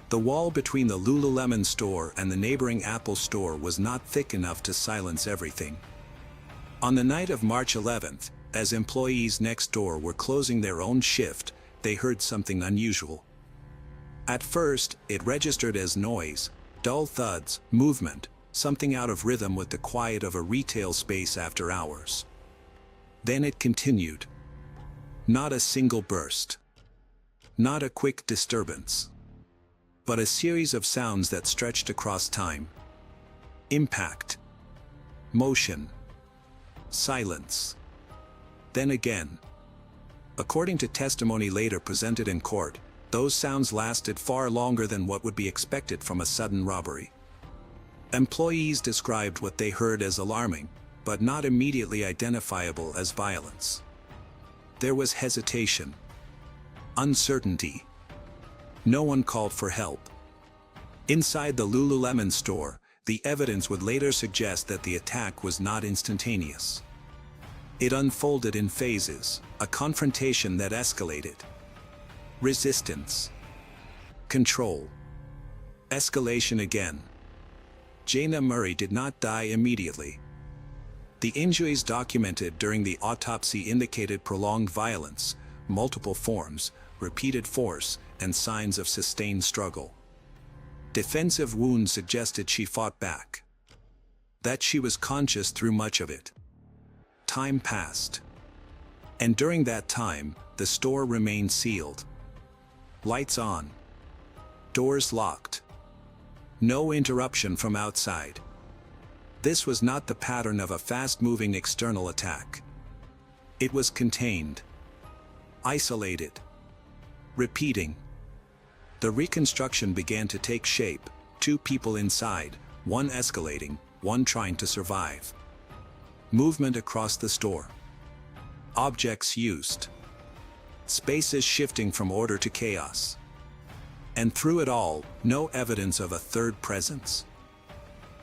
The wall between the Lululemon store and the neighboring Apple store was not thick enough to silence everything. On the night of March 11th, as employees next door were closing their own shift, they heard something unusual. At first, it registered as noise, dull thuds, movement, something out of rhythm with the quiet of a retail space after hours. Then it continued. Not a single burst. Not a quick disturbance. But a series of sounds that stretched across time. Impact. Motion. Silence. Then again. According to testimony later presented in court, those sounds lasted far longer than what would be expected from a sudden robbery. Employees described what they heard as alarming, but not immediately identifiable as violence. There was hesitation. Uncertainty. No one called for help. Inside the Lululemon store, the evidence would later suggest that the attack was not instantaneous. It unfolded in phases, a confrontation that escalated. Resistance. Control. Escalation again. Jayna Murray did not die immediately. The injuries documented during the autopsy indicated prolonged violence, multiple forms, repeated force, and signs of sustained struggle. Defensive wounds suggested she fought back. That she was conscious through much of it. Time passed. And during that time, the store remained sealed. Lights on. Doors locked. No interruption from outside. This was not the pattern of a fast-moving external attack. It was contained. Isolated. Repeating. The reconstruction began to take shape, two people inside, one escalating, one trying to survive. Movement across the store. Objects used. Spaces shifting from order to chaos. And through it all, no evidence of a third presence.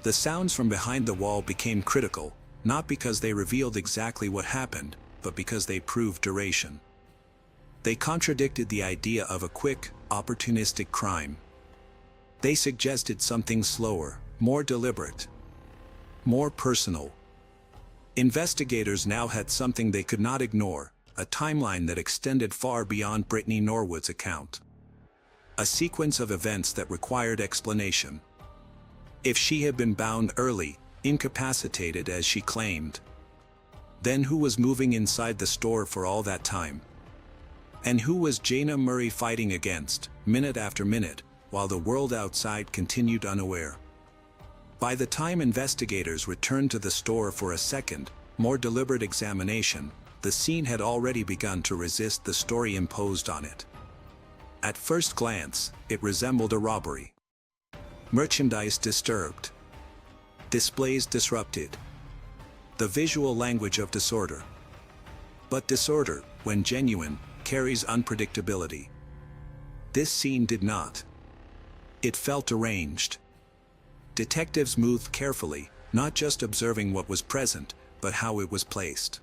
The sounds from behind the wall became critical, not because they revealed exactly what happened, but because they proved duration. They contradicted the idea of a quick, opportunistic crime. They suggested something slower, more deliberate, more personal. Investigators now had something they could not ignore, a timeline that extended far beyond Brittany Norwood's account. A sequence of events that required explanation. If she had been bound early, incapacitated as she claimed, then who was moving inside the store for all that time? And who was Jayna Murray fighting against, minute after minute, while the world outside continued unaware? By the time investigators returned to the store for a second, more deliberate examination, the scene had already begun to resist the story imposed on it. At first glance, it resembled a robbery. Merchandise disturbed. Displays disrupted. The visual language of disorder. But disorder, when genuine, carries unpredictability. This scene did not. It felt arranged. Detectives moved carefully, not just observing what was present, but how it was placed.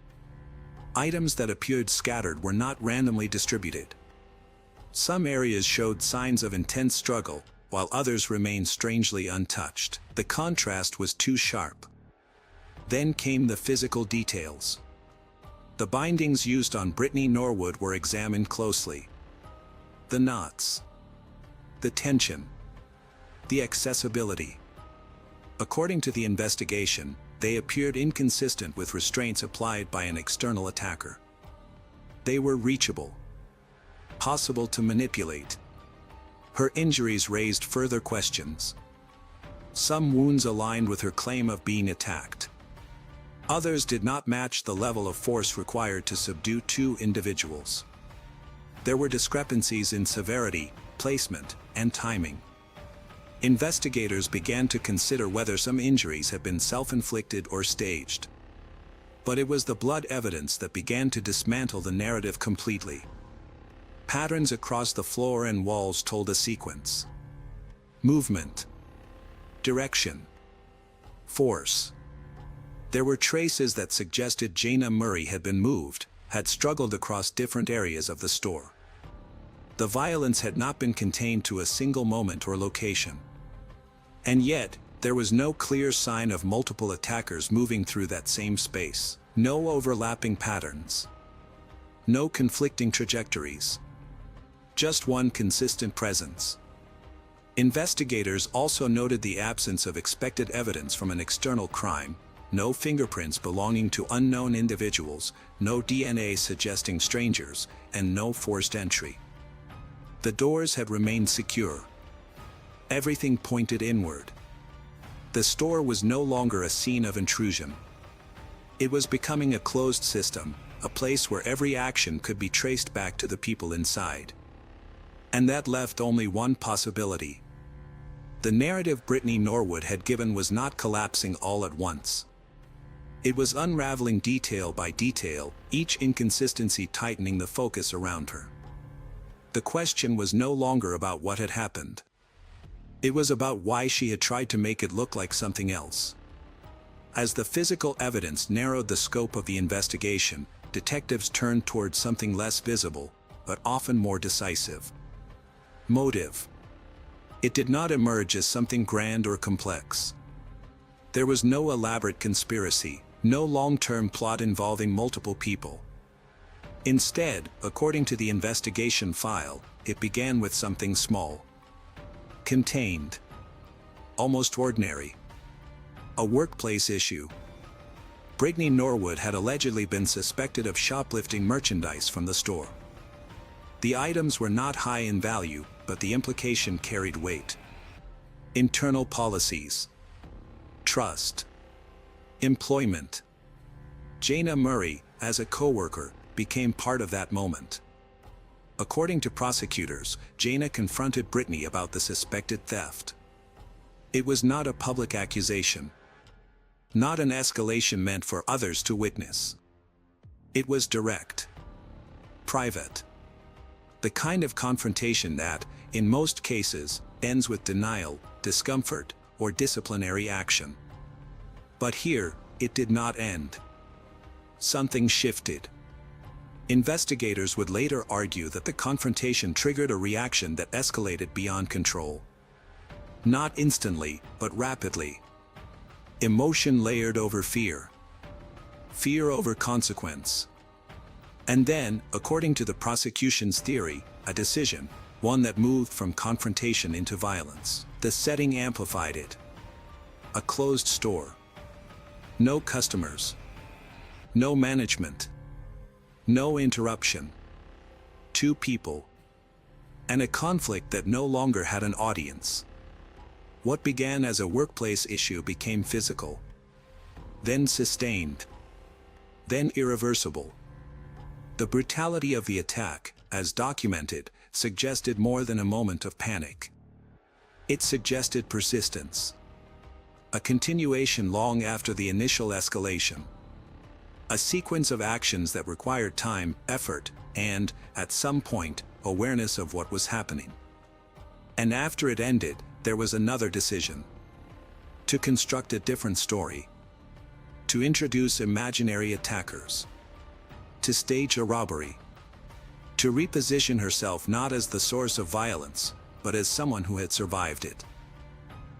Items that appeared scattered were not randomly distributed. Some areas showed signs of intense struggle, while others remained strangely untouched. The contrast was too sharp. Then came the physical details. The bindings used on Brittany Norwood were examined closely. The knots. The tension. The accessibility. According to the investigation, they appeared inconsistent with restraints applied by an external attacker. They were reachable. Possible to manipulate. Her injuries raised further questions. Some wounds aligned with her claim of being attacked. Others did not match the level of force required to subdue two individuals. There were discrepancies in severity, placement, and timing. Investigators began to consider whether some injuries had been self-inflicted or staged. But it was the blood evidence that began to dismantle the narrative completely. Patterns across the floor and walls told a sequence. Movement. Direction. Force. There were traces that suggested Jana Murray had been moved, had struggled across different areas of the store. The violence had not been contained to a single moment or location. And yet, there was no clear sign of multiple attackers moving through that same space. No overlapping patterns. No conflicting trajectories. Just one consistent presence. Investigators also noted the absence of expected evidence from an external crime, no fingerprints belonging to unknown individuals, no DNA suggesting strangers, and no forced entry. The doors had remained secure. Everything pointed inward. The store was no longer a scene of intrusion. It was becoming a closed system, a place where every action could be traced back to the people inside. And that left only one possibility. The narrative Brittany Norwood had given was not collapsing all at once. It was unraveling detail by detail, each inconsistency tightening the focus around her. The question was no longer about what had happened. It was about why she had tried to make it look like something else. As the physical evidence narrowed the scope of the investigation, detectives turned towards something less visible, but often more decisive. Motive. It did not emerge as something grand or complex. There was no elaborate conspiracy, no long-term plot involving multiple people. Instead, according to the investigation file, it began with something small. Contained. Almost ordinary. A workplace issue. Brittany Norwood had allegedly been suspected of shoplifting merchandise from the store. The items were not high in value, but the implication carried weight. Internal policies. Trust. Employment. Jana Murray, as a co-worker, became part of that moment. According to prosecutors, Jana confronted Brittany about the suspected theft. It was not a public accusation. Not an escalation meant for others to witness. It was direct. Private. The kind of confrontation that, in most cases, ends with denial, discomfort, or disciplinary action. But here, it did not end. Something shifted. Investigators would later argue that the confrontation triggered a reaction that escalated beyond control. Not instantly, but rapidly. Emotion layered over fear. Fear over consequence. And then, according to the prosecution's theory, a decision, one that moved from confrontation into violence. The setting amplified it. A closed store. No customers. No management. No interruption. Two people. And a conflict that no longer had an audience. What began as a workplace issue became physical. Then sustained. Then irreversible. The brutality of the attack, as documented, suggested more than a moment of panic. It suggested persistence. A continuation long after the initial escalation. A sequence of actions that required time, effort, and, at some point, awareness of what was happening. And after it ended, there was another decision. To construct a different story. To introduce imaginary attackers. To stage a robbery. To reposition herself not as the source of violence, but as someone who had survived it.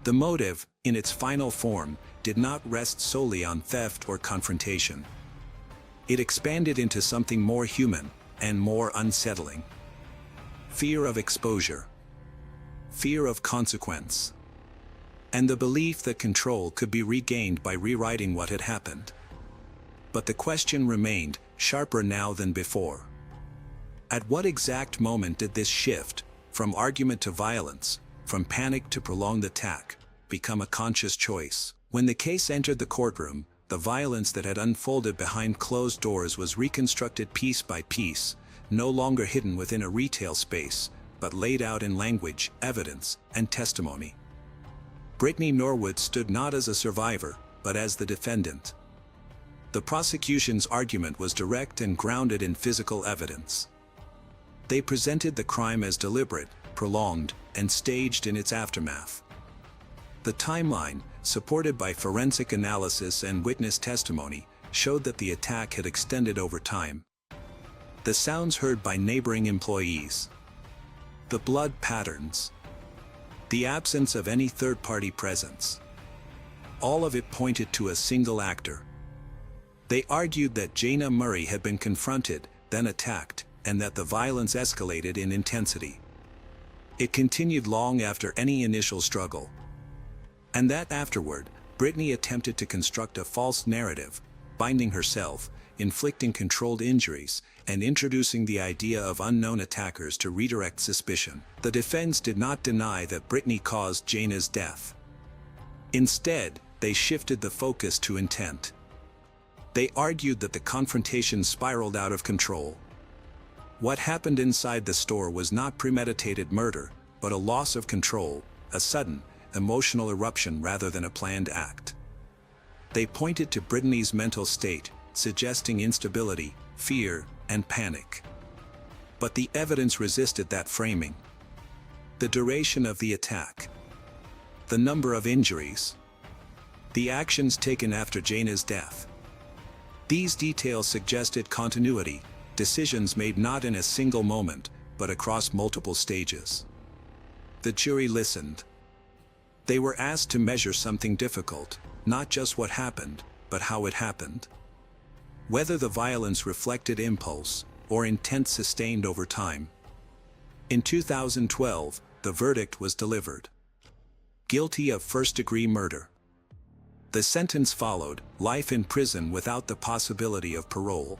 The motive, in its final form, did not rest solely on theft or confrontation. It expanded into something more human and more unsettling. Fear of exposure. Fear of consequence. And the belief that control could be regained by rewriting what had happened. But the question remained, sharper now than before. At what exact moment did this shift, from argument to violence, from panic to prolonged attack, become a conscious choice? When the case entered the courtroom, the violence that had unfolded behind closed doors was reconstructed piece by piece, no longer hidden within a retail space, but laid out in language, evidence, and testimony. Brittany Norwood stood not as a survivor, but as the defendant. The prosecution's argument was direct and grounded in physical evidence. They presented the crime as deliberate, prolonged, and staged in its aftermath. The timeline, supported by forensic analysis and witness testimony, showed that the attack had extended over time. The sounds heard by neighboring employees. The blood patterns. The absence of any third-party presence. All of it pointed to a single actor. They argued that Jayna Murray had been confronted, then attacked, and that the violence escalated in intensity. It continued long after any initial struggle. And that afterward, Brittany attempted to construct a false narrative, binding herself, inflicting controlled injuries, and introducing the idea of unknown attackers to redirect suspicion. The defense did not deny that Brittany caused Jayna's death. Instead, they shifted the focus to intent. They argued that the confrontation spiraled out of control. What happened inside the store was not premeditated murder, but a loss of control, a sudden, emotional eruption rather than a planned act. They pointed to Brittany's mental state, suggesting instability, fear, and panic. But the evidence resisted that framing. The duration of the attack. The number of injuries. The actions taken after Jayna's death. These details suggested continuity, decisions made not in a single moment, but across multiple stages. The jury listened. They were asked to measure something difficult, not just what happened, but how it happened. Whether the violence reflected impulse, or intent sustained over time. In 2012, the verdict was delivered. Guilty of first-degree murder. The sentence followed, life in prison without the possibility of parole.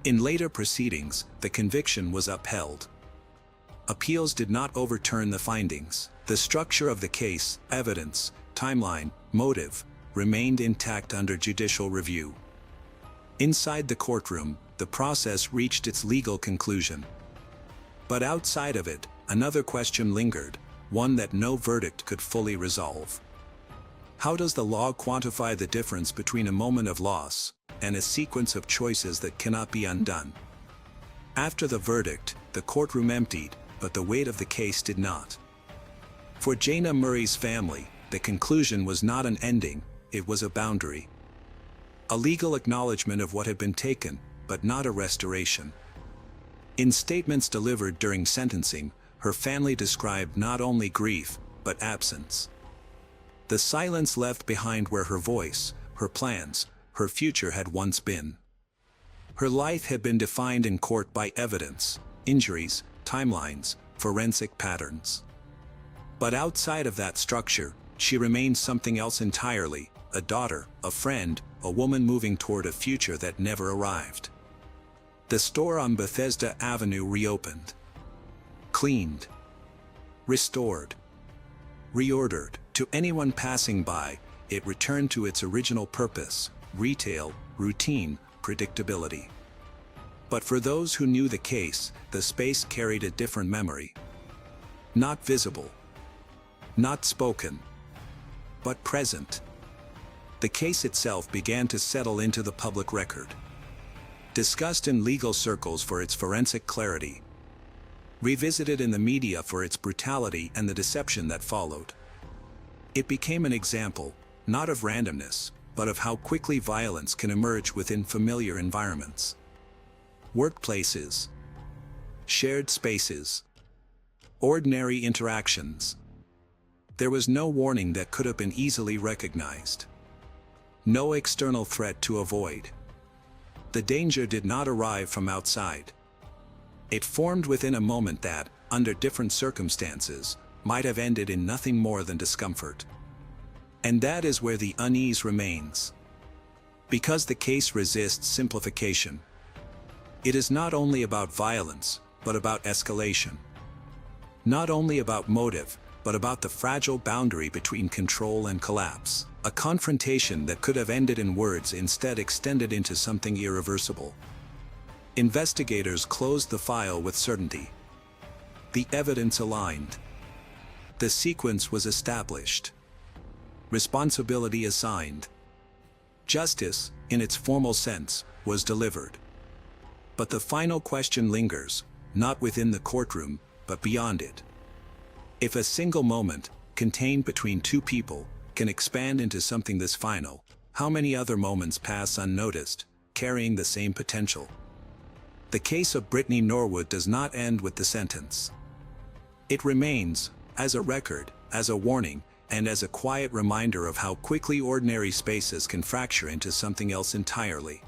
In later proceedings, the conviction was upheld. Appeals did not overturn the findings. The structure of the case, evidence, timeline, motive, remained intact under judicial review. Inside the courtroom, the process reached its legal conclusion. But outside of it, another question lingered, one that no verdict could fully resolve. How does the law quantify the difference between a moment of loss and a sequence of choices that cannot be undone? After the verdict, the courtroom emptied, but the weight of the case did not. For Jayna Murray's family, the conclusion was not an ending, it was a boundary. A legal acknowledgement of what had been taken, but not a restoration. In statements delivered during sentencing, her family described not only grief, but absence. The silence left behind where her voice, her plans, her future had once been. Her life had been defined in court by evidence, injuries, timelines, forensic patterns. But outside of that structure, she remained something else entirely, a daughter, a friend, a woman moving toward a future that never arrived. The store on Bethesda Avenue reopened. Cleaned. Restored. Reordered. To anyone passing by, it returned to its original purpose, retail, routine, predictability. But for those who knew the case, the space carried a different memory. Not visible. Not spoken. But present. the case itself began to settle into the public record. Discussed in legal circles for its forensic clarity, revisited in the media for its brutality and the deception that followed. It became an example, not of randomness, but of how quickly violence can emerge within familiar environments. Workplaces, shared spaces, ordinary interactions. There was no warning that could have been easily recognized. No external threat to avoid. The danger did not arrive from outside. It formed within a moment that, under different circumstances, might have ended in nothing more than discomfort. And that is where the unease remains. Because the case resists simplification. It is not only about violence, but about escalation. Not only about motive, but about the fragile boundary between control and collapse. A confrontation that could have ended in words instead extended into something irreversible. Investigators closed the file with certainty. The evidence aligned. The sequence was established. Responsibility assigned. Justice, in its formal sense, was delivered. But the final question lingers, not within the courtroom, but beyond it. If a single moment, contained between two people, can expand into something this final, how many other moments pass unnoticed, carrying the same potential? The case of Brittany Norwood does not end with the sentence. It remains, as a record, as a warning, and as a quiet reminder of how quickly ordinary spaces can fracture into something else entirely.